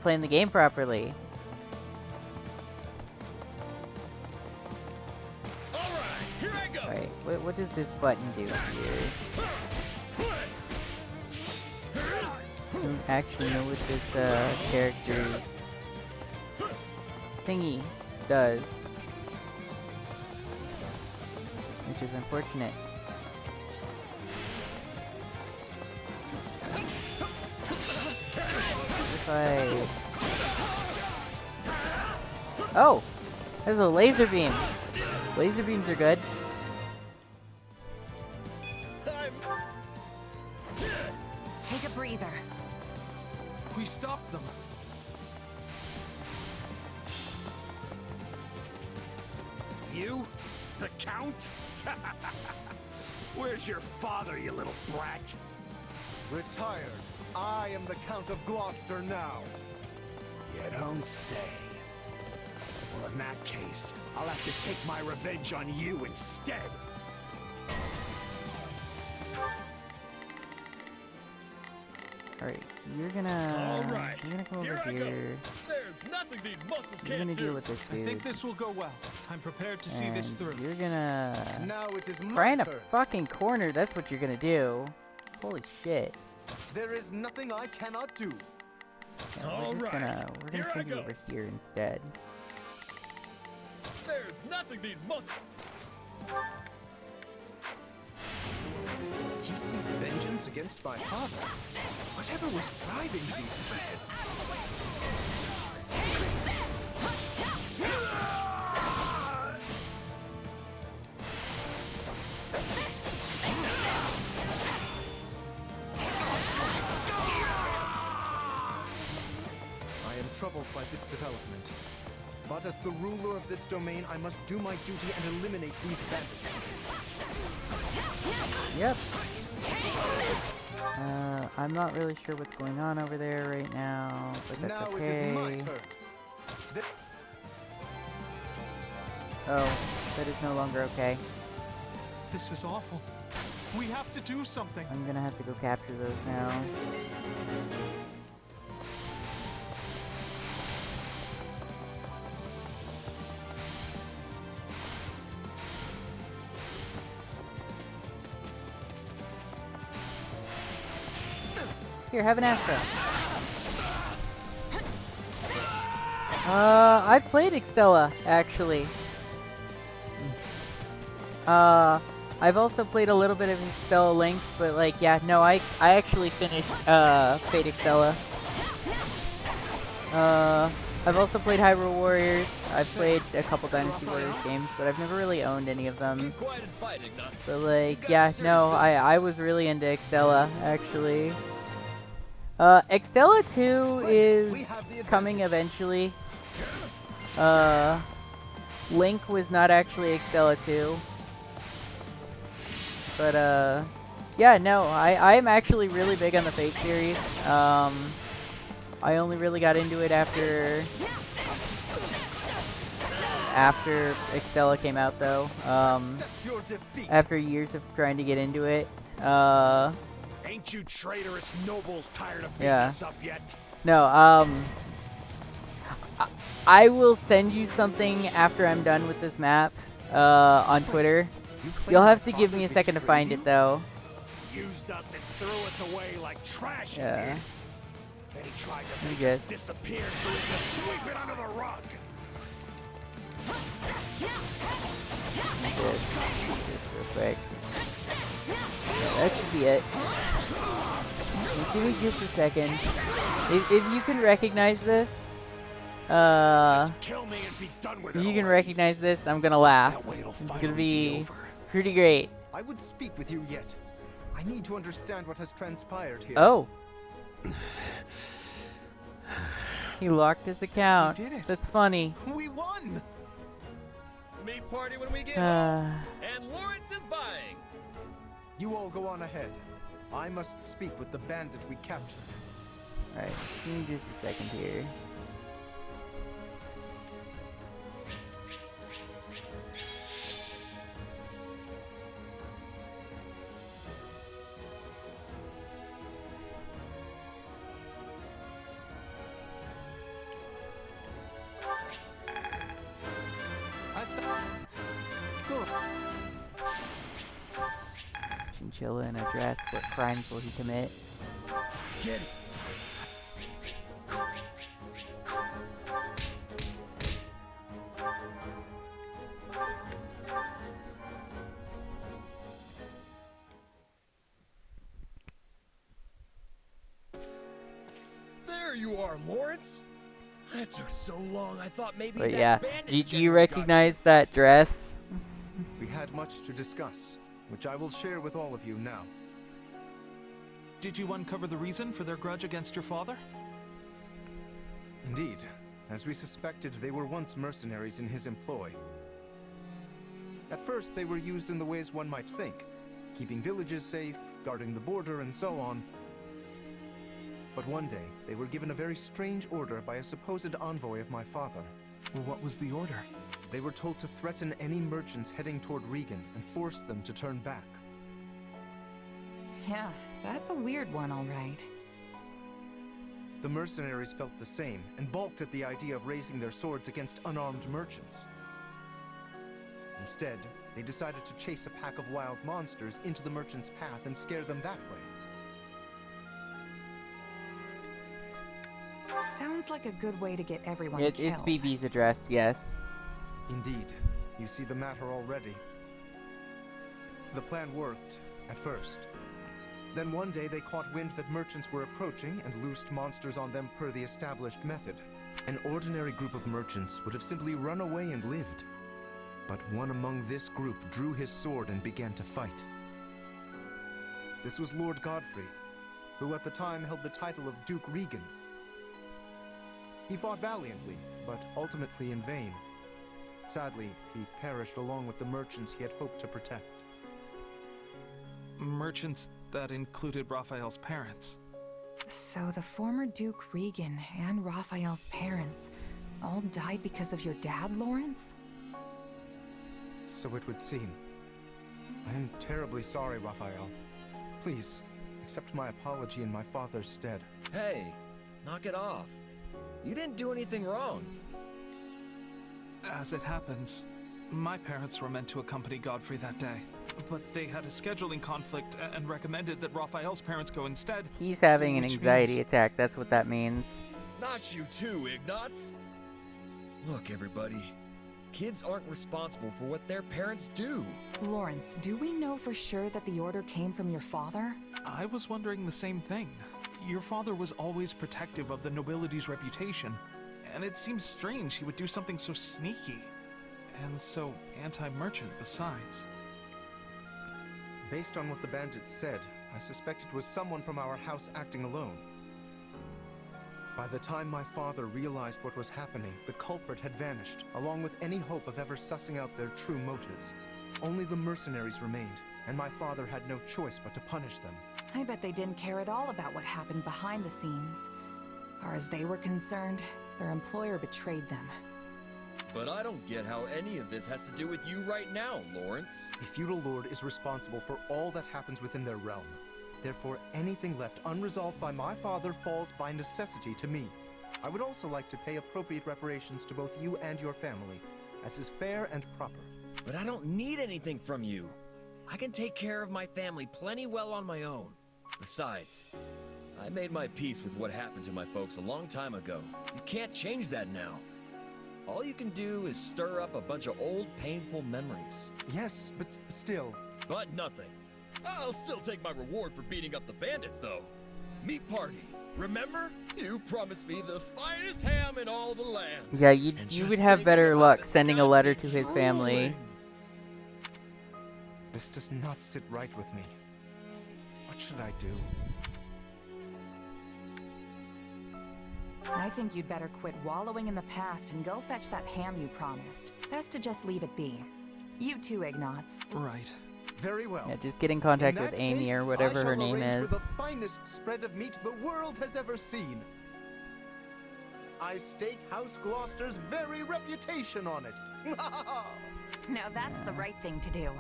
playing the game properly. Alright, what does this button do here? I don't actually know what this character's thingy does, which is unfortunate. If oh! There's a laser beam! Laser beams are good. Take a breather. We stopped them. You? The Count? Where's your father, you little brat? Retired. I am the Count of Gloucester now. You don't say. Well, in that case, I'll have to take my revenge on you instead. Alright, you're gonna come over here. There's nothing these muscles You're gonna deal with this I dude. think this will go well. I'm prepared to see this through. You're gonna Now it is try in my a turn. fucking corner. That's what you're gonna do. Holy shit. There is nothing I cannot do. Yeah, we're gonna send you over here instead. There's nothing these muscles. He seeks vengeance against my father. Whatever was driving these men. I am troubled by this development. But as the ruler of this domain, I must do my duty and eliminate these bandits. Yep. I'm not really sure what's going on over there right now, but that's okay. Now it is my turn. Oh. That is no longer okay. This is awful. We have to do something. I'm gonna have to go capture those now. Here, have an Astra. I've played Extella, actually. I've also played a little bit of Extella Link, but like, yeah, no, I actually finished, Fate Extella. I've also played Hyrule Warriors. I've played a couple Dynasty Warriors games, but I've never really owned any of them. So like, yeah, no, I was really into Extella, actually. Extella 2 is coming eventually. Link was not actually Extella 2. But, yeah, no, I'm actually really big on the Fate series. I only really got into it after Extella came out, though. After years of trying to get into it. Ain't you traitorous nobles tired of beating us up yet? No, I will send you something after I'm done with this map, on Twitter. You'll have to give me a second to find it, though. Used us and threw us away like trash. Yeah. Then he tried to Let me make us guess. disappear so we could sweep it under the rug. Just real quick. Yeah, that should be it. Just give me just a second. If you can recognize this, if you can recognize this, I'm gonna laugh. It's gonna be pretty great. I would speak with you yet. I need to understand what has transpired here. Oh. He locked his account. That's funny. We won! Meat party when we get home. And Lawrence is buying. You all go on ahead. I must speak with the bandit we captured. Alright, give me just a second here. Chinchilla and address what crimes will he commit. Get it. There you are, Lawrence. That took so long. I thought maybe But that yeah, bandit do you recognize that dress? We had much to discuss, which I will share with all of you now. Did you uncover the reason for their grudge against your father? Indeed. As we suspected, they were once mercenaries in his employ. At first, they were used in the ways one might think, keeping villages safe, guarding the border, and so on. But one day, they were given a very strange order by a supposed envoy of my father. Well, what was the order? They were told to threaten any merchants heading toward Regan and force them to turn back. Yeah, that's a weird one, all right. The mercenaries felt the same and balked at the idea of raising their swords against unarmed merchants. Instead, they decided to chase a pack of wild monsters into the merchants' path and scare them that way. Sounds like a good way to get everyone It's killed. BB's address, yes. Indeed. You see the matter already. The plan worked, at first. Then one day they caught wind that merchants were approaching and loosed monsters on them per the established method. An ordinary group of merchants would have simply run away and lived. But one among this group drew his sword and began to fight. This was Lord Godfrey, who at the time held the title of Duke Regan. He fought valiantly, but ultimately in vain. Sadly, he perished along with the merchants he had hoped to protect. Merchants that included Raphael's parents. So the former Duke Regan and Raphael's parents all died because of your dad, Lawrence? So it would seem. I am terribly sorry, Raphael. Please, accept my apology in my father's stead. Hey, knock it off. You didn't do anything wrong. As it happens, my parents were meant to accompany Godfrey that day, but they had a scheduling conflict and recommended that Raphael's parents go instead. He's having an which anxiety means- attack, that's what that means. Not you too, Ignatz. Look, everybody. Kids aren't responsible for what their parents do. Lawrence, do we know for sure that the order came from your father? I was wondering the same thing. Your father was always protective of the nobility's reputation, and it seems strange he would do something so sneaky. And so anti-merchant besides. Based on what the bandit said, I suspect it was someone from our house acting alone. By the time my father realized what was happening, the culprit had vanished, along with any hope of ever sussing out their true motives. Only the mercenaries remained, and my father had no choice but to punish them. I bet they didn't care at all about what happened behind the scenes. Far as they were concerned, their employer betrayed them. But I don't get how any of this has to do with you right now, Lawrence. A feudal lord is responsible for all that happens within their realm. Therefore, anything left unresolved by my father falls by necessity to me. I would also like to pay appropriate reparations to both you and your family, as is fair and proper. But I don't need anything from you. I can take care of my family plenty well on my own. Besides, I made my peace with what happened to my folks a long time ago. You can't change that now. All you can do is stir up a bunch of old, painful memories. Yes, but still... But nothing. I'll still take my reward for beating up the bandits, though. Meat party. Remember? You promised me the finest ham in all the land. Yeah, you would have better luck sending a letter to his family. This does not sit right with me. What should I do? I think you'd better quit wallowing in the past and go fetch that ham you promised. Best to just leave it be. You too, Ignatz. Right. Very well. Yeah, just get in contact In with that Amy case, or whatever I her shall name arrange is. for the finest spread of meat the world has ever seen. I stake House Gloucester's very reputation on it. Now that's the right thing to do.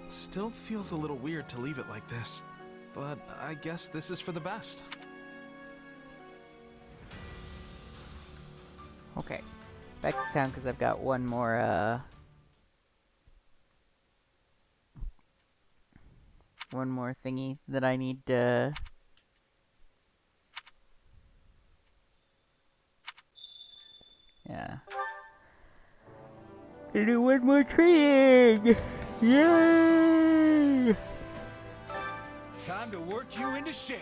Still feels a little weird to leave it like this, but I guess this is for the best. Okay, back to town because I've got one more thingy that I need to... Yeah. To do one more training! Yay! Time to work you into shape.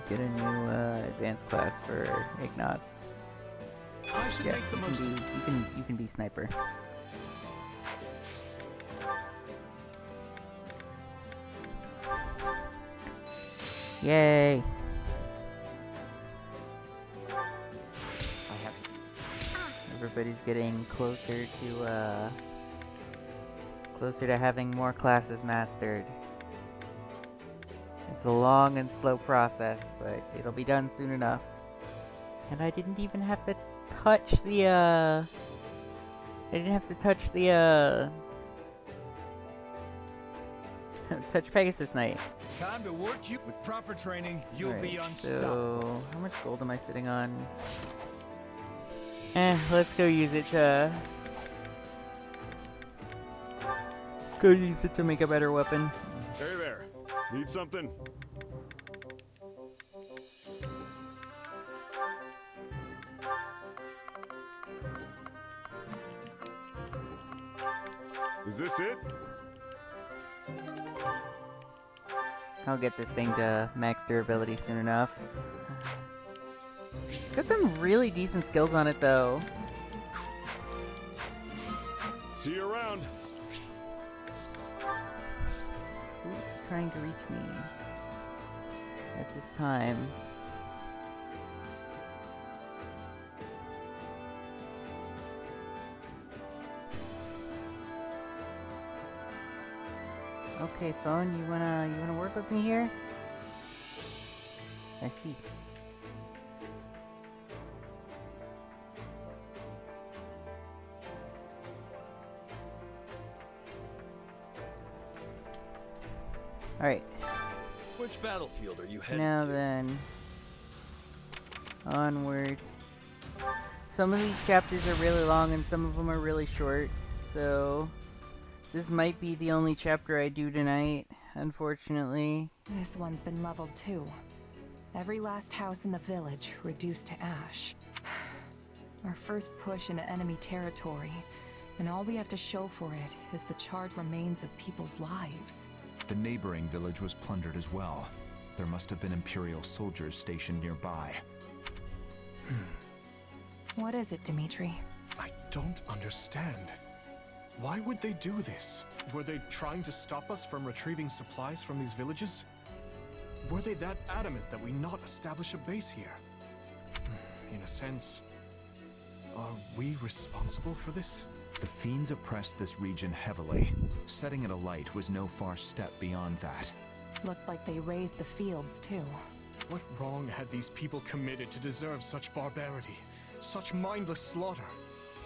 Get a new advanced class for Ignatz. I should Yes, make the most of it. you can be sniper. Yay! Everybody's getting closer to having more classes mastered. It's a long and slow process, but it'll be done soon enough. And I didn't even have to touch the touch Pegasus Knight. Time to work you with proper training. You'll be unstoppable. So, how much gold am I sitting on? Let's go use it to... make a better weapon. Hey there. Need something? Is this it? I'll get this thing to max durability soon enough. It's got some really decent skills on it, though. See you around. Who's trying to reach me at this time? Okay, phone, you wanna work with me here? I see. Alright. Which battlefield are you headed Now to? then. Onward. Some of these chapters are really long and some of them are really short, so this might be the only chapter I do tonight, unfortunately. This one's been leveled too. Every last house in the village reduced to ash. Our first push into enemy territory, and all we have to show for it is the charred remains of people's lives. The neighboring village was plundered as well. There must have been Imperial soldiers stationed nearby. What is it, Dimitri? I don't understand. Why would they do this? Were they trying to stop us from retrieving supplies from these villages? Were they that adamant that we not establish a base here? In a sense, are we responsible for this? The fiends oppressed this region heavily. Setting it alight was no far step beyond that. Looked like they raised the fields too. What wrong had these people committed to deserve such barbarity? Such mindless slaughter?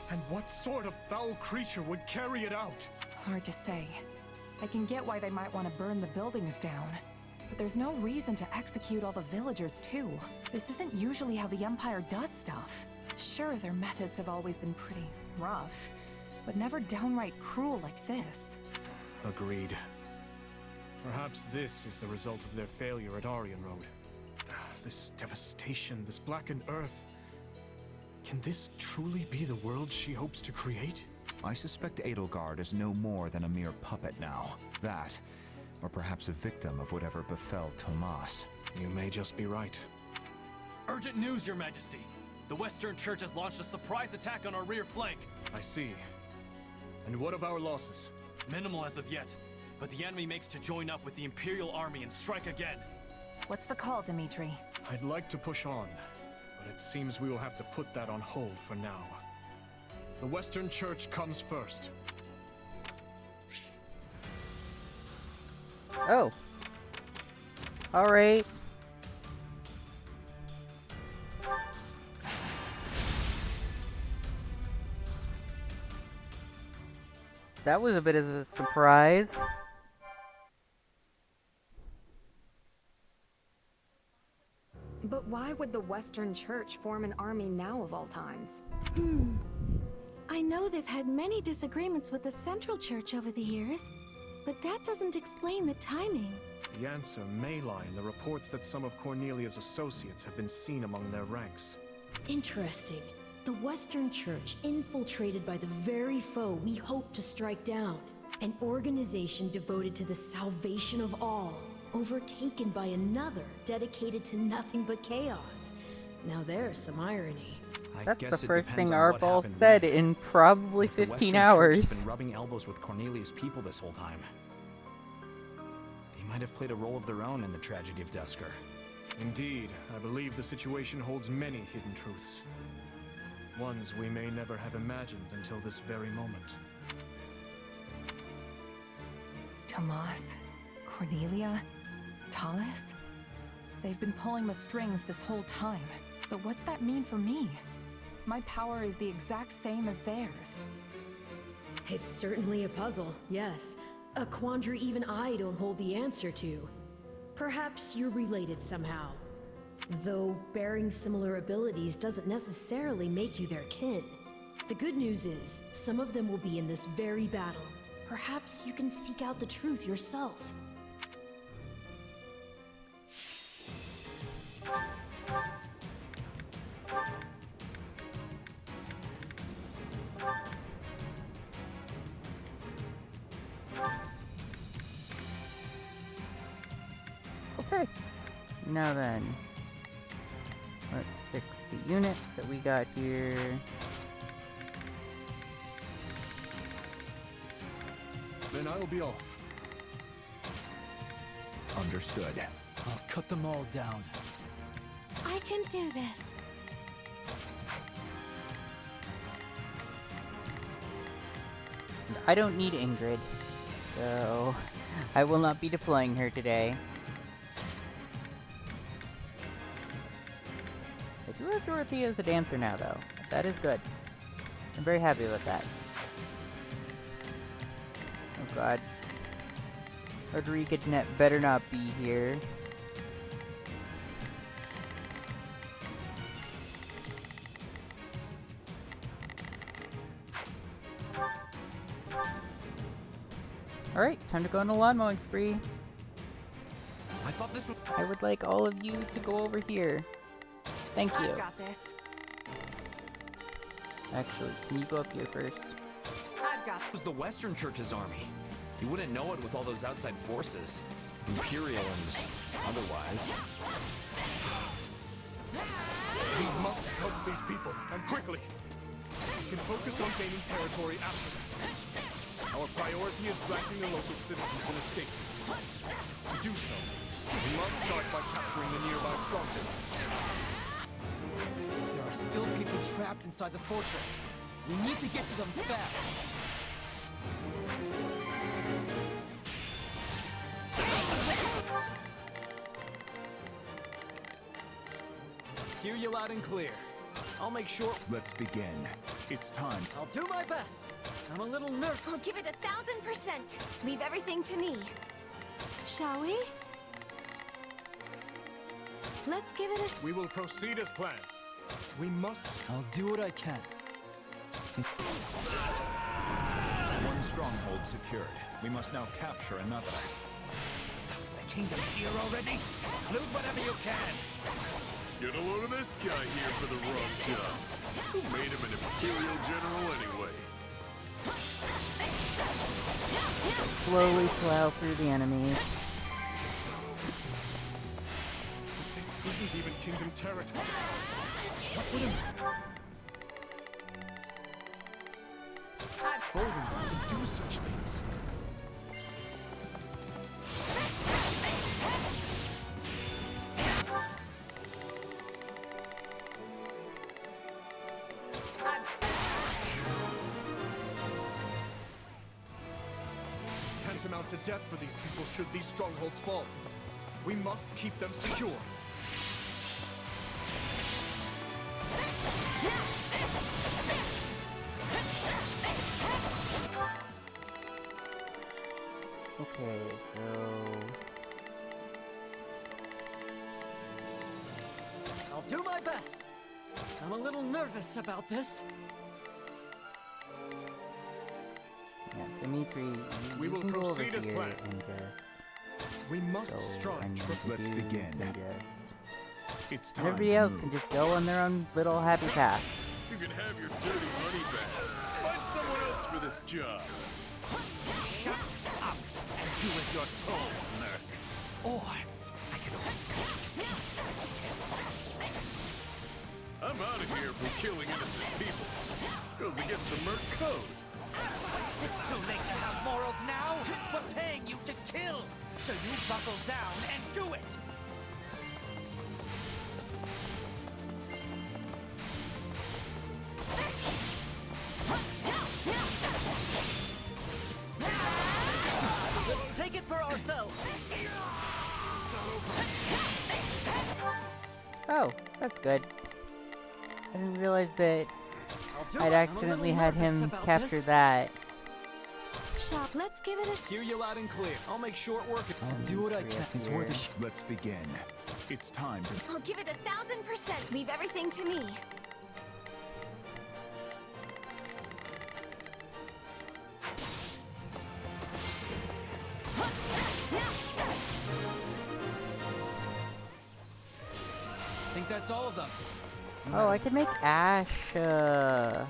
And what sort of foul creature would carry it out? Hard to say. I can get why they might want to burn the buildings down. But there's no reason to execute all the villagers too. This isn't usually how the Empire does stuff. Sure, their methods have always been pretty rough, but never downright cruel like this. Agreed. Perhaps this is the result of their failure at Aryan Road. This devastation, this blackened earth. Can this truly be the world she hopes to create? I suspect Edelgard is no more than a mere puppet now. That, or perhaps a victim of whatever befell Tomas. You may just be right. Urgent news, Your Majesty! The Western Church has launched a surprise attack on our rear flank! I see. And what of our losses? Minimal as of yet, but the enemy makes to join up with the Imperial Army and strike again. What's the call, Dimitri? I'd like to push on, but it seems we will have to put that on hold for now. The Western Church comes first. Oh. Alright. That was a bit of a surprise. But why would the Western Church form an army now of all times? I know they've had many disagreements with the Central Church over the years, but that doesn't explain the timing. The answer may lie in the reports that some of Cornelia's associates have been seen among their ranks. Interesting. The Western Church infiltrated by the very foe we hope to strike down. An organization devoted to the salvation of all, overtaken by another dedicated to nothing but chaos. Now there's some irony. That's the first thing Arbol said in probably 15 hours. Has been rubbing elbows with Cornelia's people this whole time. They might have played a role of their own in the tragedy of Dusker. Indeed, I believe the situation holds many hidden truths. Ones we may never have imagined until this very moment. Tomas, Cornelia, Tallis? They've been pulling the strings this whole time. But what's that mean for me? My power is the exact same as theirs. It's certainly a puzzle, yes. A quandary even I don't hold the answer to. Perhaps you're related somehow. Though bearing similar abilities doesn't necessarily make you their kin. The good news is, some of them will be in this very battle. Perhaps you can seek out the truth yourself. Okay. Now then, let's fix the units that we got here. Then I'll be off. Understood. I'll cut them all down. I can do this. I don't need Ingrid, so I will not be deploying her today. I do have Dorothea as a dancer now, though. That is good. I'm very happy with that. Oh god. Roderica better not be here. Alright, time to go on a lawn mowing spree. I thought this was... I would like all of you to go over here. Thank you. I've got this. Actually, can you go up here first? I've got It was the Western Church's army. You wouldn't know it with all those outside forces. Imperial and otherwise. We must help these people, and quickly. We can focus on gaining territory after that. Our priority is granting the local citizens an escape. To do so, we must start by capturing the nearby strongholds. There are still people trapped inside the fortress. We need to get to them fast. Hear you loud and clear. I'll make sure. Let's begin. It's time. I'll do my best. I'm a little nervous. I'll give it 1000%. Leave everything to me. Shall we? Let's give it a... We will proceed as planned. We must... I'll do what I can. One stronghold secured. We must now capture another. The kingdom's here already. Loot whatever you can. Get a load of this guy here for the wrong job. Who made him an Imperial general anyway? Slowly plow through the enemies. This isn't even kingdom territory. What would I've Bold to do such things? It's tantamount to death for these people should these strongholds fall. We must keep them secure. Okay, so... I'll do my best. I'm a little nervous about this. Yeah, Dimitri, We you will can go over proceed as here planned. and just... We must go strive and to Let's do begin. and just... It's And time everybody to else move. can just go on their own little happy path. You can have your dirty money back. Find someone else for this job. Shut up and do as you're told, Merc. Or I can always cut you to pieces if we can't find the fortress. I'm out of here for killing innocent people. Goes against the Merc code. It's too late to have morals now. We're paying you to kill, so you buckle down and do it. Let's take it for ourselves. Oh, that's good. I didn't realize that do I'd it. I'm a accidentally little had nervous him about capture this. that. Shop, let's give it a... Hear you loud and clear. I'll make short work of it. I'll do what I can. It's worth a Let's begin. It's time to... I'll give it 1000%. Leave everything to me. I think that's all of them. Oh, I could make Ash, Where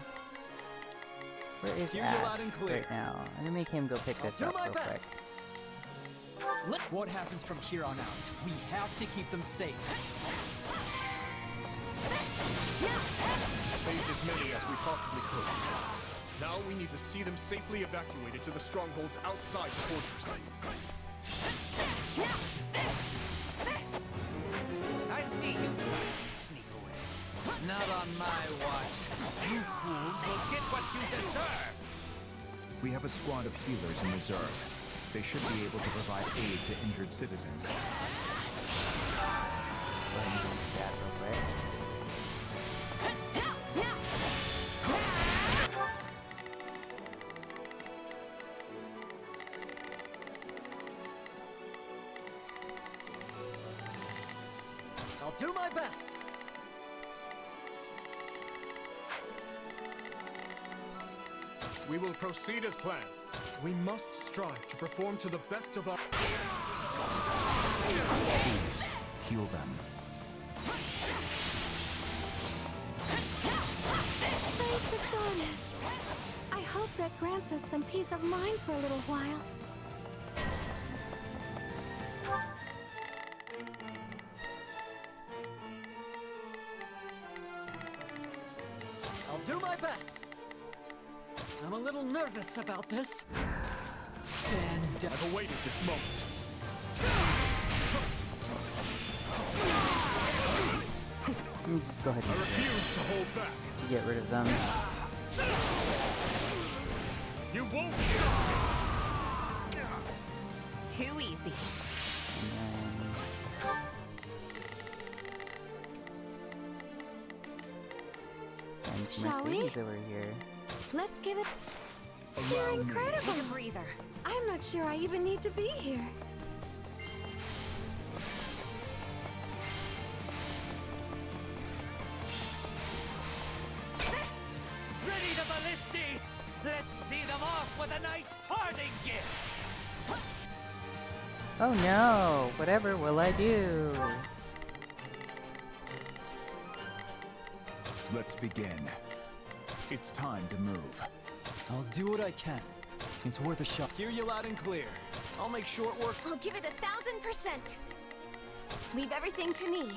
is Hear you Ash loud and clear. right now? I'm gonna make him go pick this do up my real quick. best. What happens from here on out? We have to keep them safe. We saved as many as we possibly could. Now we need to see them safely evacuated to the strongholds outside the fortress. I see you trying to sneak away. Not on my watch. You fools will get what you deserve. We have a squad of healers in reserve. They should be able to provide aid to injured citizens. Go ahead and do that real quick. I'll do my best. We will proceed as planned. We must strive to perform to the best of our... Please, heal them. Thank the goddess. I hope that grants us some peace of mind for a little while. I'll do my best. I'm a little nervous about this. Stand down. I've awaited this moment. Let me just go ahead I and refuse to hold back. get rid of them. You won't stop. Too easy. And Shall we? Mercedes over here. Let's give it... You're incredible! Take a breather. I'm not sure I even need to be here. Ready to ballisti! Let's see them off with a nice parting gift! Oh no! Whatever will I do? Let's begin. It's time to move. I'll do what I can. It's worth a shot. Hear you loud and clear. I'll make short work. I'll give it 1000%. Leave everything to me.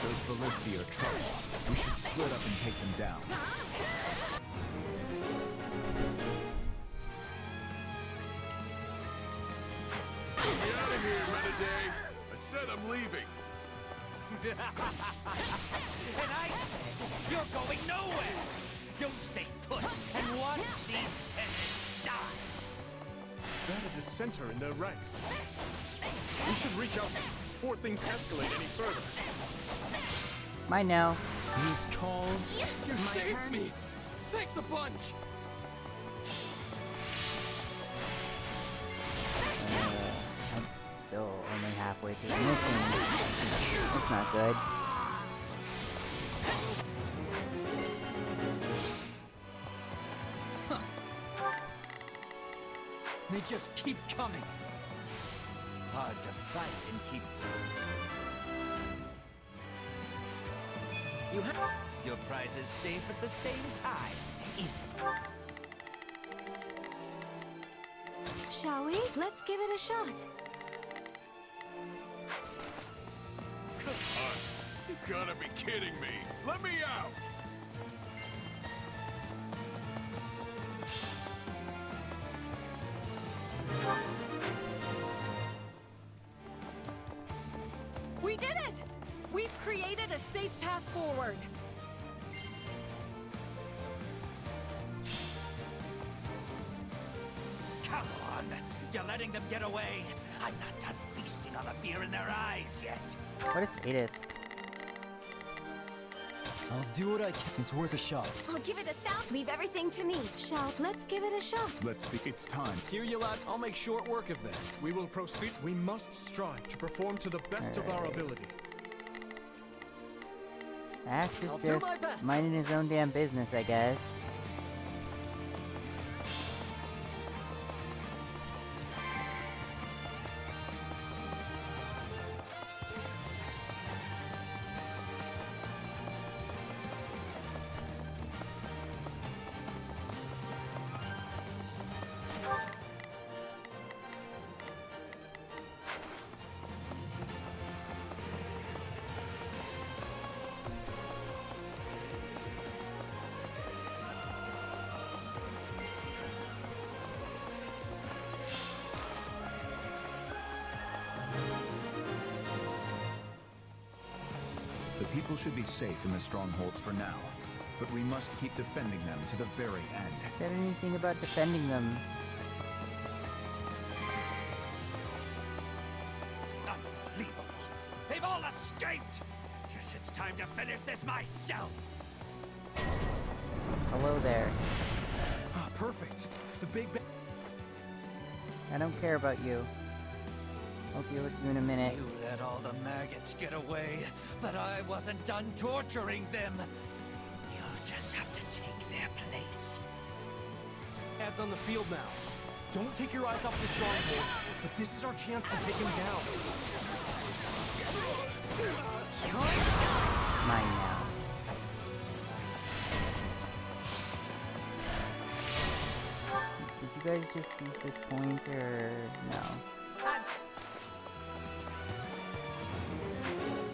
Those ballisti are trouble. We should split up and take them down. Get me out of here, Menaday. I said I'm leaving. And I say, you're going nowhere! You'll stay put and watch these peasants die! Is that a dissenter in their ranks? We should reach out before things escalate any further. Mine now. You called? You saved turn. me! Thanks a bunch! I'm still only halfway through the mission. That's not good. They just keep coming. Hard to fight and keep... You have... Your prize is safe at the same time, isn't it? Shall we? Let's give it a shot. Come on. You gotta be kidding me. Let me out. We did it! We've created a safe path forward. Come on! You're letting them get away! I'm not done feasting on the fear in their eyes yet! What a sadist. I'll do what I can. It's worth a shot. I'll give it 1000. Leave everything to me. Let's give it a shot. It's time. Hear you loud. I'll make short work of this. We will proceed. We must strive to perform to the best of our ability. Ash I'll is do my just best. minding his own damn business, I guess. The people should be safe in the strongholds for now, but we must keep defending them to the very end. Said anything about defending them? Unbelievable! They've all escaped! Guess it's time to finish this myself! Hello there. Perfect. The big I don't care about you. I'll deal with you in a minute. You let all the maggots get away, but I wasn't done torturing them. You'll just have to take their place. Ad's on the field now. Don't take your eyes off the strongholds, but this is our chance to take him down. Mine now. Did you guys just seize this point, or no?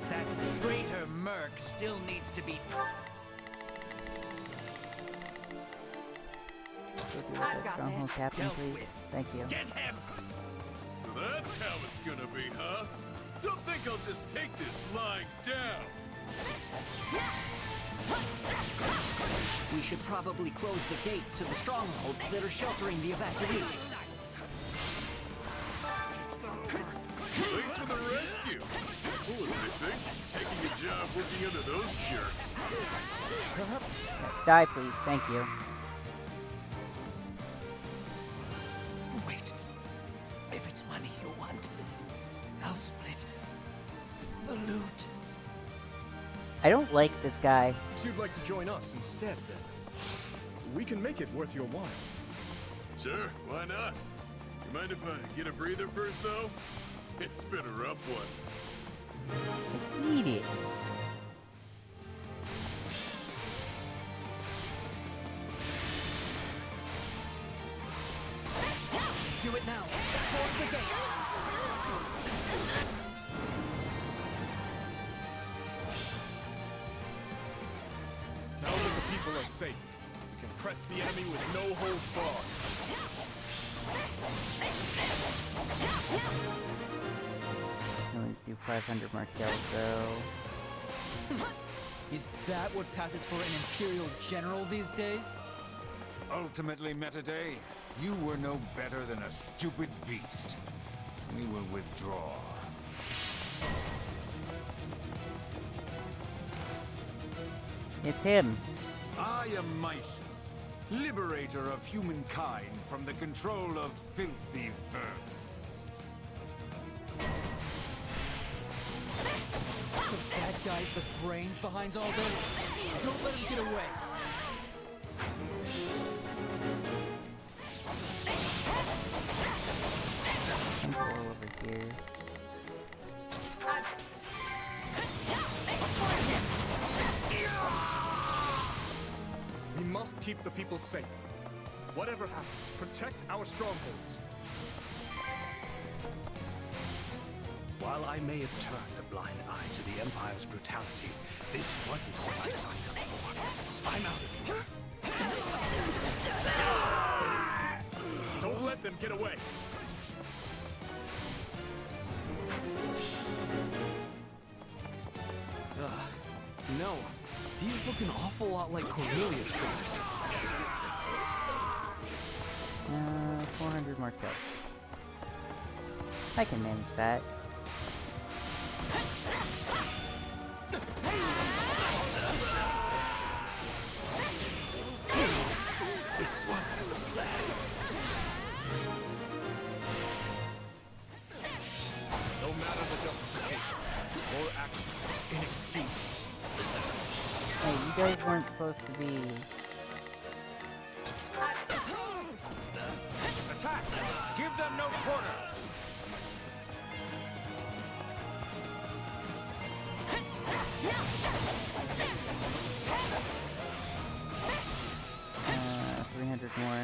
That traitor Merc still needs to be... I've got Stronghold Captain, please. Thank you. Get him! So that's how it's gonna be, huh? Don't think I'll just take this lying down. We should probably close the gates to the strongholds that are sheltering the evacuees. Thanks for the rescue. Cool, I think. Taking a job working under those jerks. Die, please. Thank you. Wait. If it's money you want, I'll split the loot. I don't like this guy. So you'd like to join us instead, then? We can make it worth your while. Sure, why not? You mind if I get a breather first, though? It's been a rough one. Eat it. Do it now. Close the gates. Now that the people are safe, we can press the enemy with no holds barred. Only do 500 more kills, though. Is that what passes for an Imperial General these days? Ultimately, Metaday, you were no better than a stupid beast. We will withdraw. It's him. I am Mice, liberator of humankind from the control of filthy vermin. So that guy's the brains behind all this? Don't let him get away. Control over here. We must keep the people safe. Whatever happens, protect our strongholds. While I may have turned a blind eye to the Empire's brutality, this wasn't what I signed up for. I'm out of here. Don't let them get away. No. These look an awful lot like Cornelius crackers. 400 more kills. I can manage that. This wasn't the plan. No matter the justification, your actions are inexcusable. Hey, you guys weren't supposed to be... Attack! Give them no quarter! 300 more.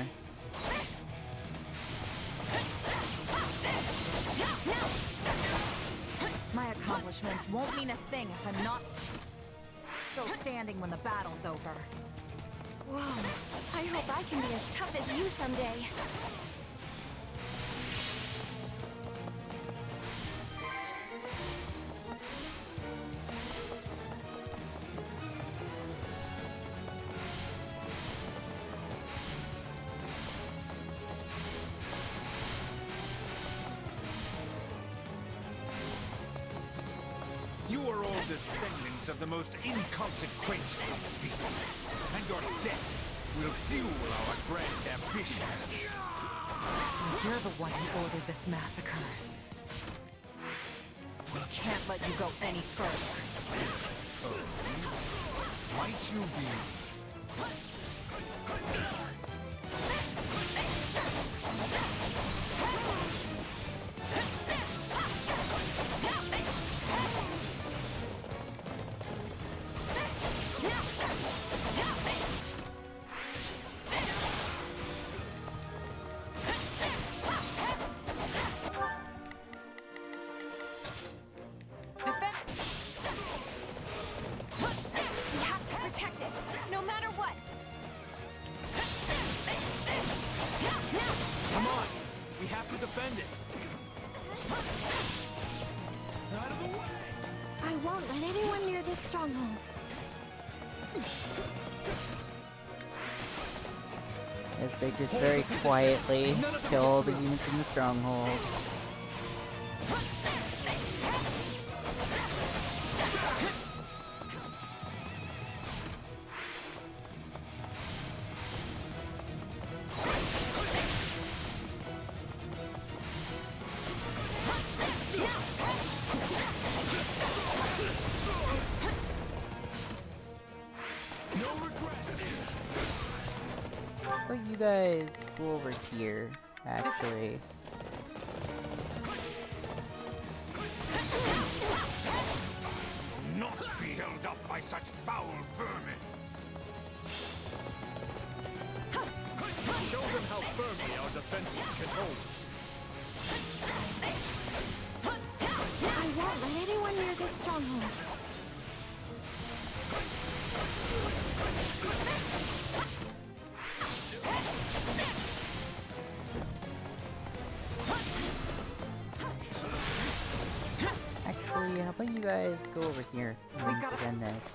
My accomplishments won't mean a thing if I'm not still standing when the battle's over. Whoa, I hope I can be as tough as you someday. You are all descendants of the most inconsequential of beasts, and your deaths will fuel our grand ambition. So you're the one who ordered this massacre. We can't let you go any further. Might you be? We have to protect it, no matter what. Come on! We have to defend it! Out of the way! I won't let anyone near this stronghold. As they just very quietly kill the units in the stronghold. But you guys go over here, actually. Not be held up by such foul vermin. Show them how firmly our defenses can hold. I won't let anyone near this stronghold. Actually, how about you guys go over here and defend this?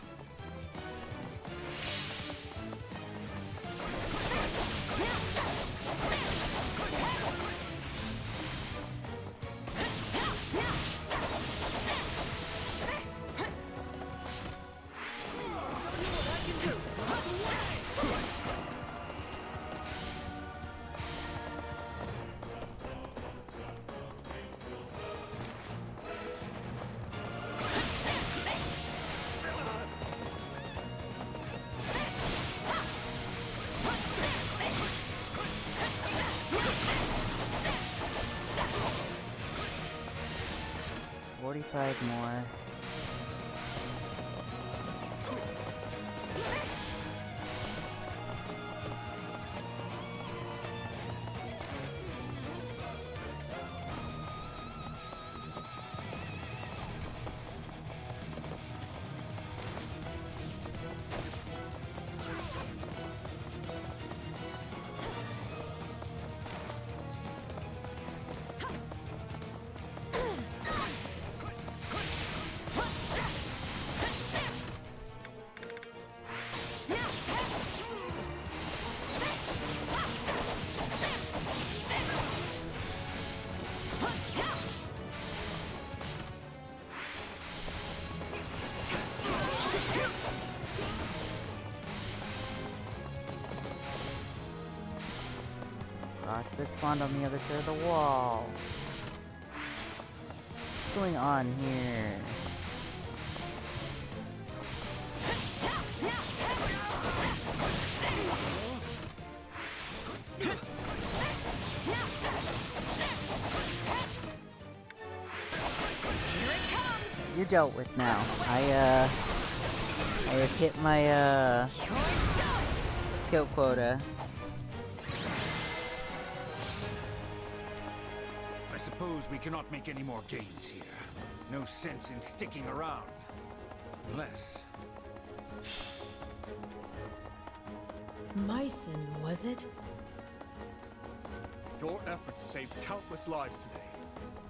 Five more. Gosh, they spawned on the other side of the wall. What's going on here? You're dealt with now. I have hit my kill quota. I suppose we cannot make any more gains here. No sense in sticking around. Unless... Mycin, was it? Your efforts saved countless lives today.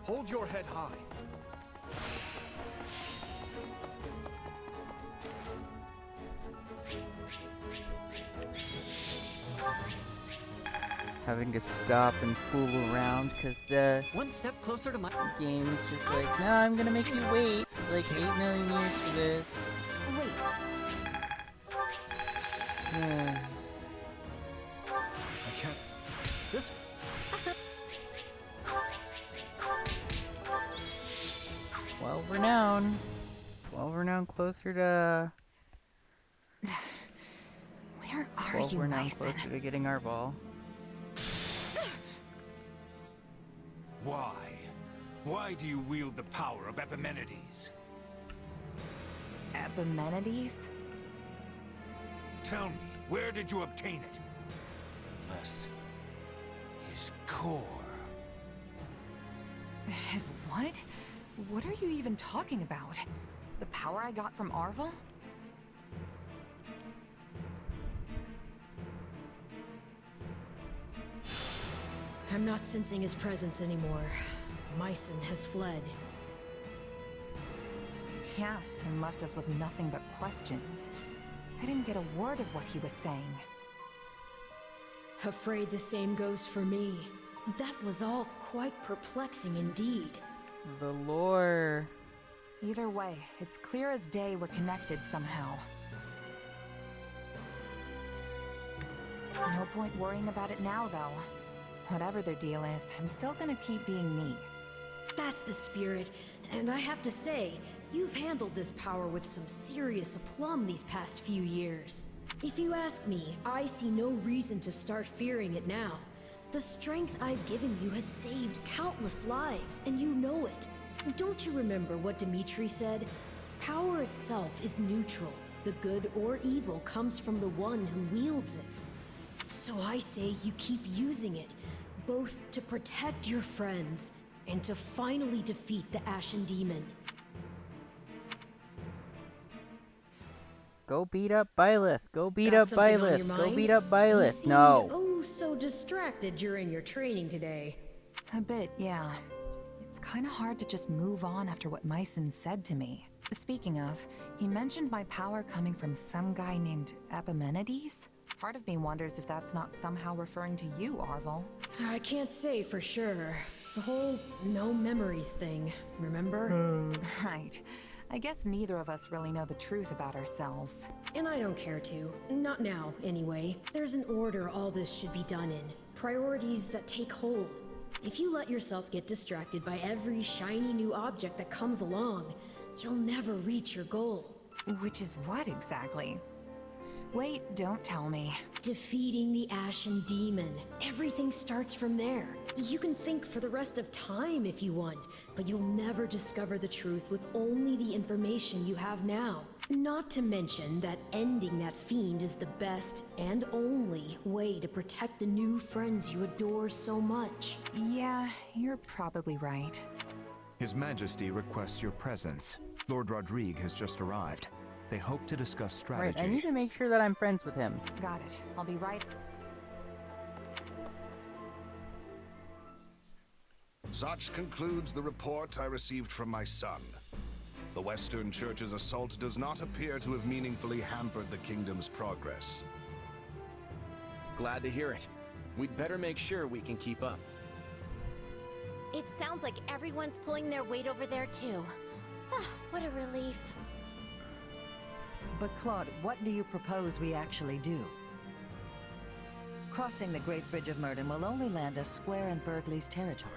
Hold your head high. Having to stop and fool around because the one step closer to my game is just like, no, I'm gonna make you wait like 8 million years for this. Wait. this Well renowned. Well renowned closer to... Where are well you, renowned Myson? closer to getting our ball. Why? Why do you wield the power of Epimenides? Epimenides? Tell me, where did you obtain it? Unless... his core. His what? What are you even talking about? The power I got from Arvel? I'm not sensing his presence anymore. Myson has fled. Yeah, and left us with nothing but questions. I didn't get a word of what he was saying. Afraid the same goes for me. That was all quite perplexing indeed. The lore. Either way, it's clear as day we're connected somehow. No point worrying about it now, though. Whatever their deal is, I'm still gonna keep being me. That's the spirit, and I have to say, you've handled this power with some serious aplomb these past few years. If you ask me, I see no reason to start fearing it now. The strength I've given you has saved countless lives, and you know it. Don't you remember what Dimitri said? Power itself is neutral. The good or evil comes from the one who wields it. So I say you keep using it, both to protect your friends and to finally defeat the Ashen Demon. Go beat up Byleth. Go beat Got up something on your Byleth. Go mind? beat up You Byleth. seemed, No. oh, so distracted during your training today. A bit, yeah. It's kinda hard to just move on after what Myson said to me. Speaking of, he mentioned my power coming from some guy named Epimenides? Part of me wonders if that's not somehow referring to you, Arvel. I can't say for sure. The whole no memories thing, remember? Right. I guess neither of us really know the truth about ourselves. And I don't care to. Not now, anyway. There's an order all this should be done in. Priorities that take hold. If you let yourself get distracted by every shiny new object that comes along, you'll never reach your goal. Which is what exactly? Wait, don't tell me. Defeating the Ashen Demon. Everything starts from there. You can think for the rest of time if you want, but you'll never discover the truth with only the information you have now. Not to mention that ending that fiend is the best and only way to protect the new friends you adore so much. Yeah, you're probably right. His Majesty requests your presence. Lord Rodrigue has just arrived. They hope to discuss strategy. Right, I need to make sure that I'm friends with him. Got it. I'll be right. Such concludes the report I received from my son. The Western Church's assault does not appear to have meaningfully hampered the kingdom's progress. Glad to hear it. We'd better make sure we can keep up. It sounds like everyone's pulling their weight over there too. What a relief. But Claude, what do you propose we actually do? Crossing the Great Bridge of Murden will only land us square in Berkeley's territory,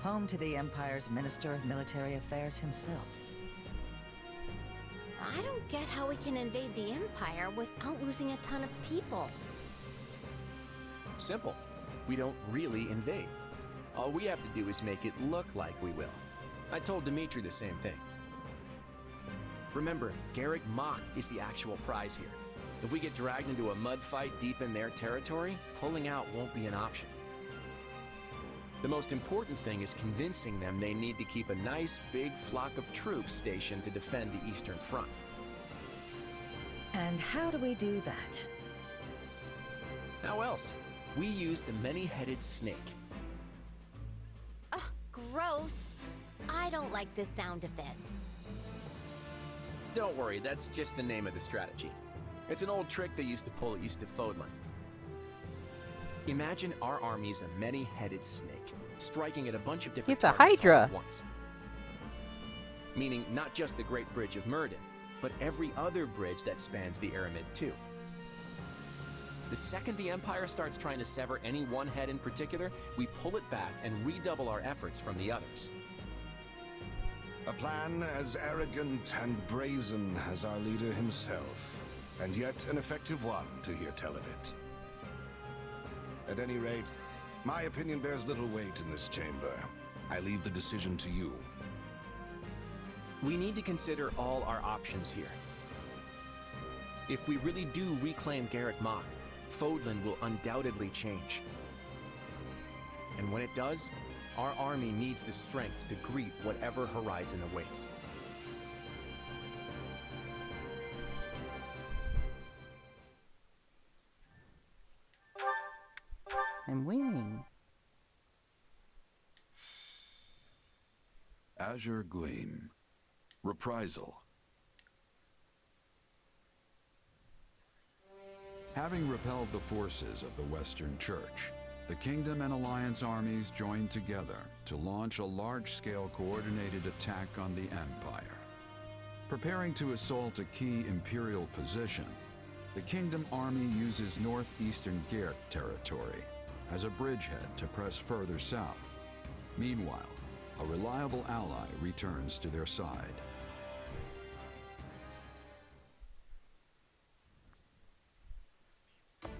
home to the Empire's Minister of Military Affairs himself. I don't get how we can invade the Empire without losing a ton of people. Simple. We don't really invade. All we have to do is make it look like we will. I told Dimitri the same thing. Remember, Garrick Mach is the actual prize here. If we get dragged into a mud fight deep in their territory, pulling out won't be an option. The most important thing is convincing them they need to keep a nice big flock of troops stationed to defend the Eastern Front. And how do we do that? How else? We use the many-headed snake. Ugh, gross. I don't like the sound of this. Don't worry, that's just the name of the strategy. It's an old trick they used to pull east of Fodlan. Imagine our army's a many-headed snake, striking at a bunch of different It's a targets all Hydra. at once. Meaning not just the Great Bridge of Murden, but every other bridge that spans the Aramid too. The second the Empire starts trying to sever any one head in particular, we pull it back and redouble our efforts from the others. A plan as arrogant and brazen as our leader himself, and yet an effective one to hear tell of it. At any rate, my opinion bears little weight in this chamber. I leave the decision to you. We need to consider all our options here. If we really do reclaim Garreg Mach, Fodlan will undoubtedly change. And when it does, our army needs the strength to greet whatever horizon awaits. I'm winning. Azure Gleam. Reprisal. Having repelled the forces of the Western Church, the Kingdom and Alliance armies joined together to launch a large-scale coordinated attack on the Empire. Preparing to assault a key Imperial position, the Kingdom army uses northeastern Garreg territory as a bridgehead to press further south. Meanwhile, a reliable ally returns to their side.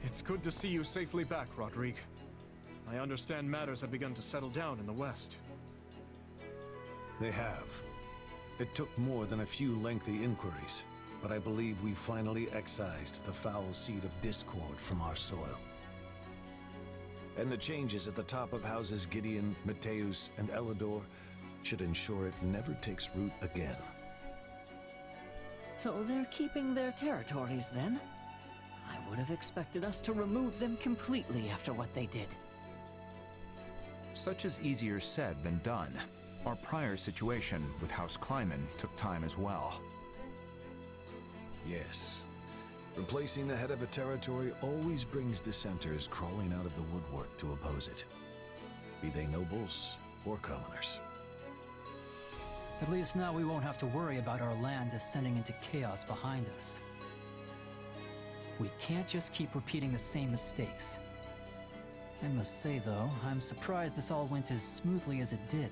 It's good to see you safely back, Rodrigue. I understand matters have begun to settle down in the West. They have. It took more than a few lengthy inquiries, but I believe we finally excised the foul seed of discord from our soil. And the changes at the top of houses Gideon, Mateus, and Elidor should ensure it never takes root again. So they're keeping their territories then? I would have expected us to remove them completely after what they did. Such is easier said than done. Our prior situation with House Kleiman took time as well. Yes. Replacing the head of a territory always brings dissenters crawling out of the woodwork to oppose it. Be they nobles or commoners. At least now we won't have to worry about our land descending into chaos behind us. We can't just keep repeating the same mistakes. I must say, though, I'm surprised this all went as smoothly as it did.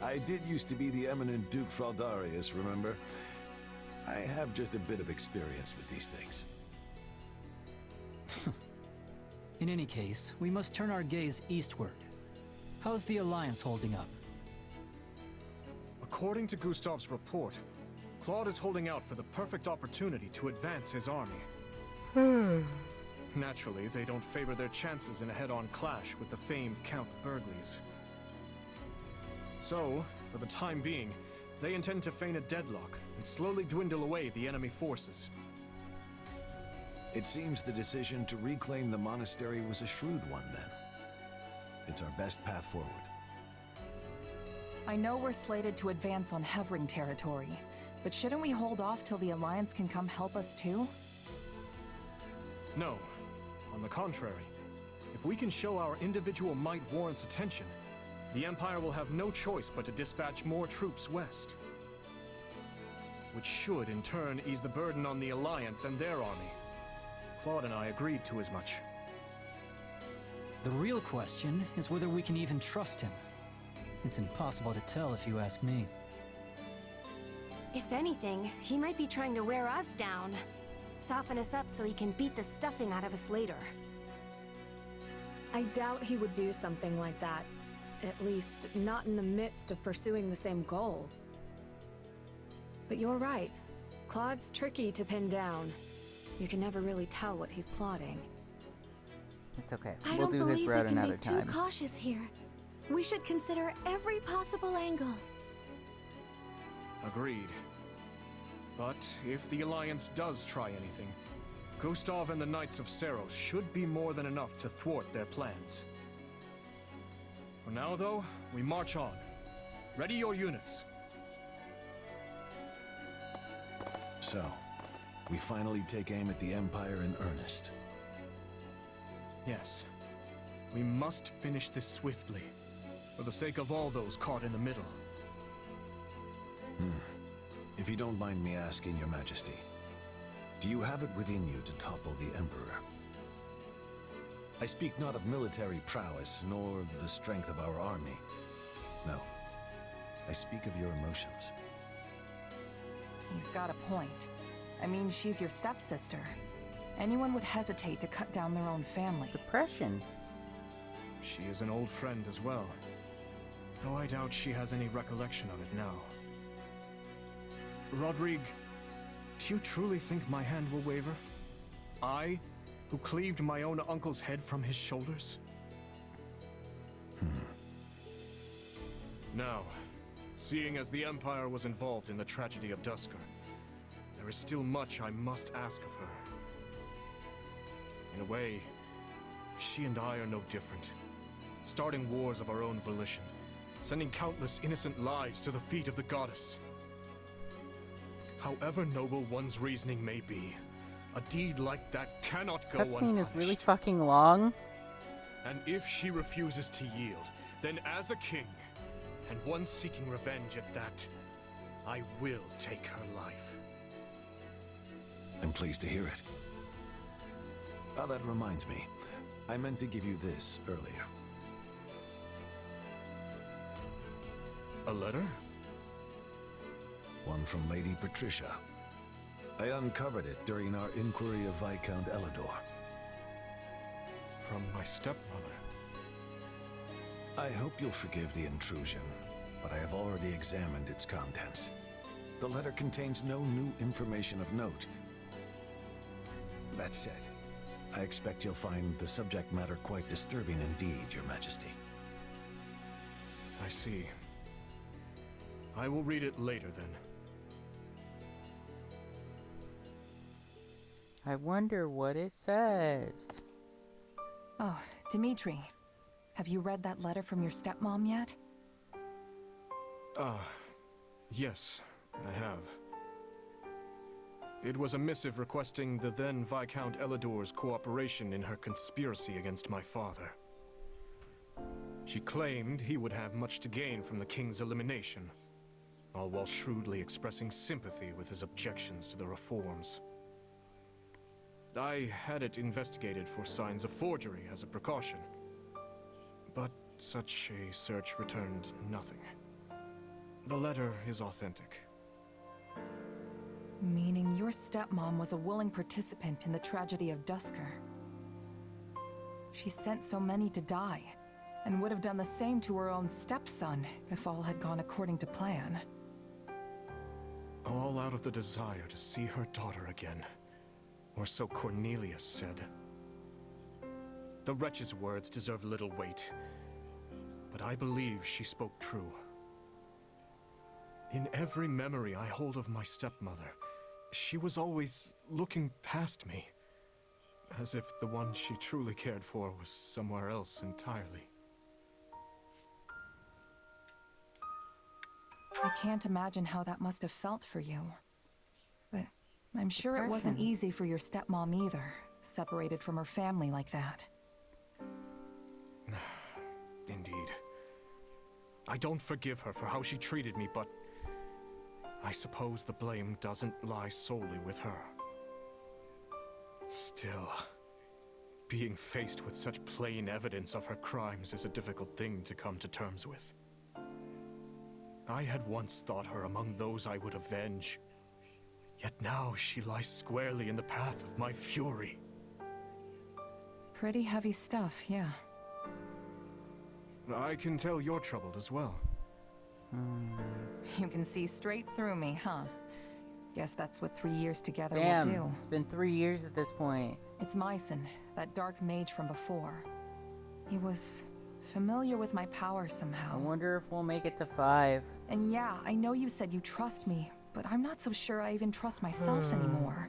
I did used to be the eminent Duke Fraldarius, remember? I have just a bit of experience with these things. In any case, we must turn our gaze eastward. How's the Alliance holding up? According to Gustav's report, Claude is holding out for the perfect opportunity to advance his army. Naturally, they don't favor their chances in a head-on clash with the famed Count Burgleys. So, for the time being, they intend to feign a deadlock and slowly dwindle away the enemy forces. It seems the decision to reclaim the monastery was a shrewd one then. It's our best path forward. I know we're slated to advance on Hevring territory, but shouldn't we hold off till the Alliance can come help us too? No. On the contrary, if we can show our individual might warrants attention, the Empire will have no choice but to dispatch more troops west. Which should, in turn, ease the burden on the Alliance and their army. Claude and I agreed to as much. The real question is whether we can even trust him. It's impossible to tell if you ask me. If anything, he might be trying to wear us down. Soften us up so he can beat the stuffing out of us later. I doubt he would do something like that. At least, not in the midst of pursuing the same goal. But you're right. Claude's tricky to pin down. You can never really tell what he's plotting. It's okay. I We'll don't do his believe we route can another be time. too cautious here. We should consider every possible angle. Agreed. But if the Alliance does try anything, Gustav and the Knights of Seros should be more than enough to thwart their plans. For now, though, we march on. Ready your units. So, we finally take aim at the Empire in earnest. Yes. We must finish this swiftly, for the sake of all those caught in the middle. If you don't mind me asking, Your Majesty, Do you have it within you to topple the Emperor? I speak not of military prowess, nor the strength of our army. No. I speak of your emotions. He's got a point. I mean, she's your stepsister. Anyone would hesitate to cut down their own family. Depression. She is an old friend as well. Though I doubt she has any recollection of it now. Rodrigue, do you truly think my hand will waver? I, who cleaved my own uncle's head from his shoulders? Now, seeing as the Empire was involved in the tragedy of Duscar, there is still much I must ask of her. In a way, she and I are no different. Starting wars of our own volition, sending countless innocent lives to the feet of the goddess. However noble one's reasoning may be, a deed like that cannot go unpunished. Cutscene is really fucking long. And if she refuses to yield, then as a king, and one seeking revenge at that, I will take her life. I'm pleased to hear it. Ah, that reminds me. I meant to give you this earlier. A letter? One from Lady Patricia. I uncovered it during our inquiry of Viscount Elidor. From my stepmother. I hope you'll forgive the intrusion, but I have already examined its contents. The letter contains no new information of note. That said, I expect you'll find the subject matter quite disturbing indeed, Your Majesty. I see. I will read it later then. I wonder what it says. Oh, Dimitri. Have you read that letter from your stepmom yet? Yes, I have. It was a missive requesting the then Viscount Elidor's cooperation in her conspiracy against my father. She claimed he would have much to gain from the king's elimination, all while shrewdly expressing sympathy with his objections to the reforms. I had it investigated for signs of forgery as a precaution, but such a search returned nothing. The letter is authentic. Meaning your stepmom was a willing participant in the tragedy of Duscar. She sent so many to die, and would have done the same to her own stepson if all had gone according to plan. All out of the desire to see her daughter again, or so Cornelius said. The wretch's words deserve little weight, but I believe she spoke true. In every memory I hold of my stepmother, she was always looking past me, as if the one she truly cared for was somewhere else entirely. I can't imagine how that must have felt for you. But I'm sure it wasn't easy for your stepmom either, separated from her family like that. Indeed. I don't forgive her for how she treated me, but I suppose the blame doesn't lie solely with her. Still, being faced with such plain evidence of her crimes is a difficult thing to come to terms with. I had once thought her among those I would avenge, yet now she lies squarely in the path of my fury. Pretty heavy stuff, yeah. I can tell you're troubled as well. You can see straight through me, huh? Guess that's what 3 years together Damn, will do. it's been 3 years at this point. It's Myson, that dark mage from before. He was familiar with my power somehow. I wonder if we'll make it to 5. And yeah, I know you said you trust me, but I'm not so sure I even trust myself anymore.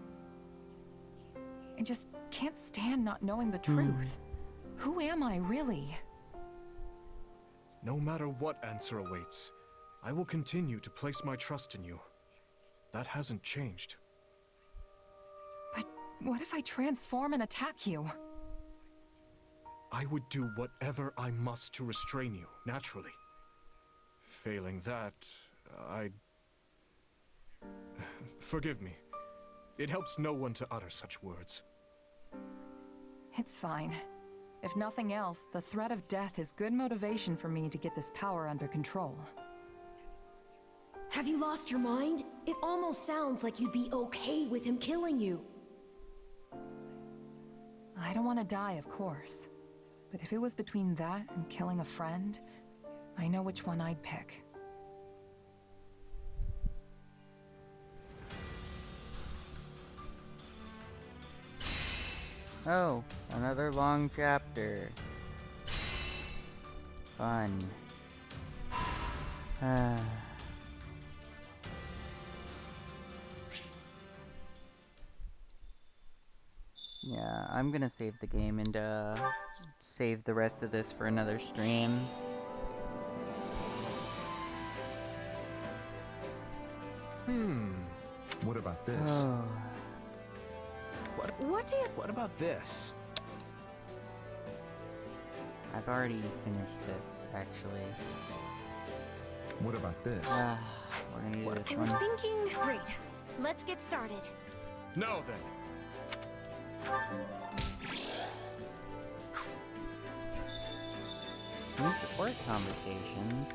I just can't stand not knowing the truth. Who am I, really? No matter what answer awaits, I will continue to place my trust in you. That hasn't changed. But what if I transform and attack you? I would do whatever I must to restrain you, naturally. Failing that, I'd... Forgive me. It helps no one to utter such words. It's fine. If nothing else, the threat of death is good motivation for me to get this power under control. Have you lost your mind? It almost sounds like you'd be okay with him killing you. I don't want to die, of course. But if it was between that and killing a friend, I know which one I'd pick. Oh, another long chapter. Fun. Yeah, I'm gonna save the game and save the rest of this for another stream. What about this? Oh. What about this? I've already finished this, actually. What about this? We're gonna do this I one. was thinking... Great. Let's get started. No, then. New support conversations.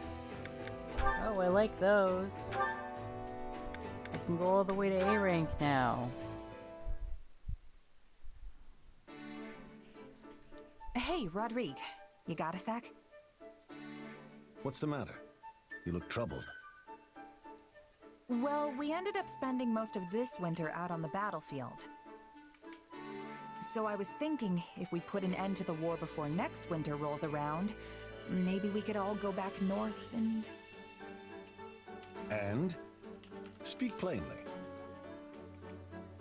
Oh, I like those. I can go all the way to A rank now. Hey, Rodrigue. You got a sec? What's the matter? You look troubled. Well, we ended up spending most of this winter out on the battlefield. So I was thinking, if we put an end to the war before next winter rolls around, maybe we could all go back north and... And? Speak plainly.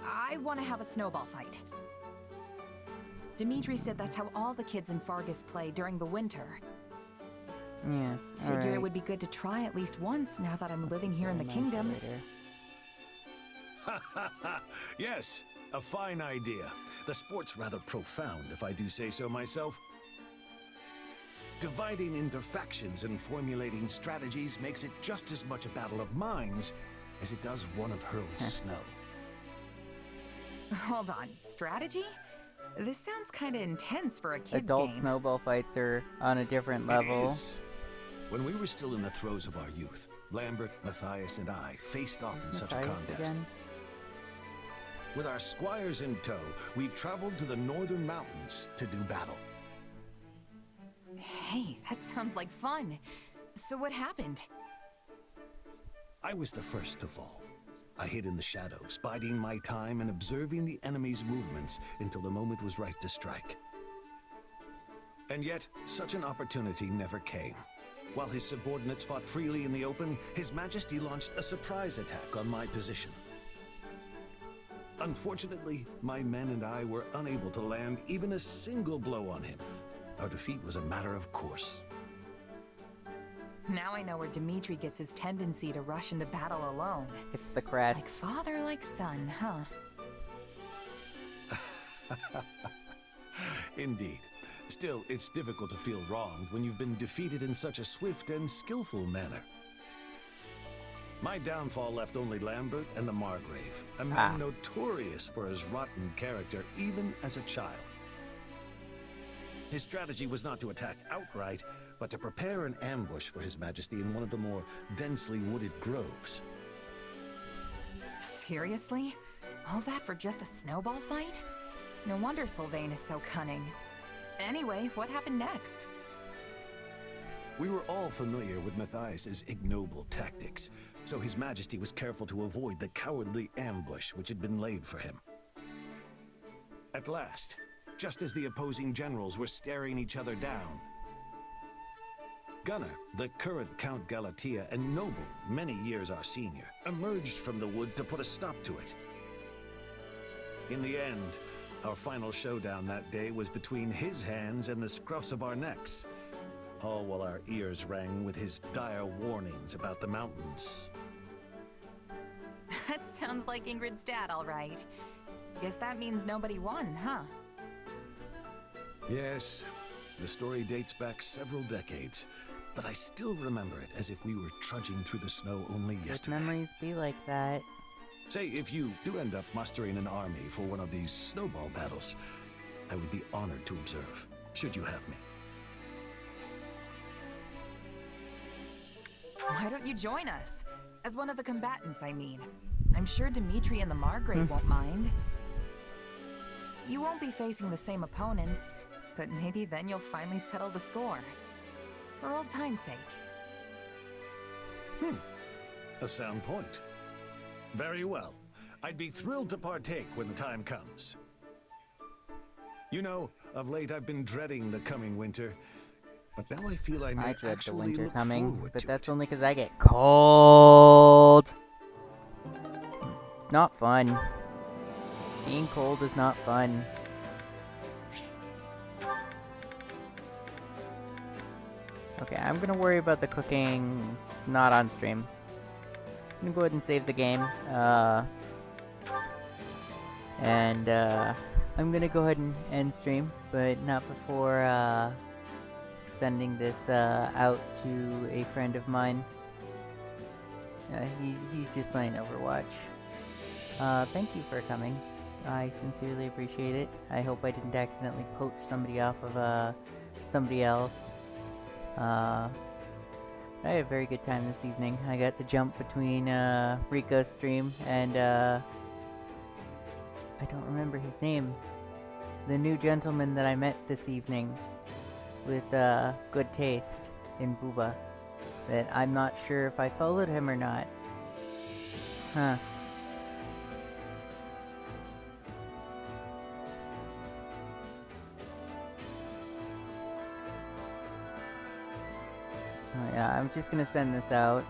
I want to have a snowball fight. Dimitri said that's how all the kids in Fargus play during the winter. Yes, Figure it would be good to try at least once now that I'm living here in the kingdom. Ha ha ha! Yes, a fine idea. The sport's rather profound, if I do say so myself. Dividing into factions and formulating strategies makes it just as much a battle of minds as it does one of hurled snow. Hold on, strategy? This sounds kinda intense for a kid's Adult game. snowball fights are on a different level. It is. When we were still in the throes of our youth, Lambert, Matthias, and I faced off in such a contest. Again? With our squires in tow, we traveled to the northern mountains to do battle. Hey, that sounds like fun. So what happened? I was the first to fall. I hid in the shadows, biding my time and observing the enemy's movements until the moment was right to strike. And yet, such an opportunity never came. While his subordinates fought freely in the open, His Majesty launched a surprise attack on my position. Unfortunately, my men and I were unable to land even a single blow on him. Our defeat was a matter of course. Now I know where Dimitri gets his tendency to rush into battle alone. It's the crest. Like father, like son, huh? Indeed. Still, it's difficult to feel wronged when you've been defeated in such a swift and skillful manner. My downfall left only Lambert and the Margrave, a man notorious for his rotten character even as a child. His strategy was not to attack outright, but to prepare an ambush for His Majesty in one of the more densely wooded groves. Seriously? All that for just a snowball fight? No wonder Sylvain is so cunning. Anyway, what happened next? We were all familiar with Matthias's ignoble tactics, so His Majesty was careful to avoid the cowardly ambush which had been laid for him. At last, just as the opposing generals were staring each other down, Gunnar, the current Count Galatea and noble, many years our senior, emerged from the wood to put a stop to it. In the end, our final showdown that day was between his hands and the scruffs of our necks, all while our ears rang with his dire warnings about the mountains. That sounds like Ingrid's dad, all right. Guess that means nobody won, huh? Yes, the story dates back several decades, but I still remember it as if we were trudging through the snow only yesterday. Memories be like that. Say, if you do end up mustering an army for one of these snowball battles, I would be honored to observe, should you have me. Why don't you join us? As one of the combatants, I mean. I'm sure Dimitri and the Margrave won't mind. You won't be facing the same opponents, but maybe then you'll finally settle the score. For old time's sake. A sound point. Very well. I'd be thrilled to partake when the time comes. You know, of late I've been dreading the coming winter, but now I feel I may I dread the actually winter look coming, forward but to that's only because I get cold. It's not fun. Being cold is not fun. Okay, I'm gonna worry about the cooking not on stream. I'm gonna go ahead and save the game. I'm gonna go ahead and end stream, but not before sending this out to a friend of mine. He's just playing Overwatch. Thank you for coming. I sincerely appreciate it. I hope I didn't accidentally poach somebody off of somebody else. I had a very good time this evening. I got to jump between Rico's stream and I don't remember his name. The new gentleman that I met this evening with good taste in Booba. That I'm not sure if I followed him or not. Huh. Yeah, I'm just gonna send this out.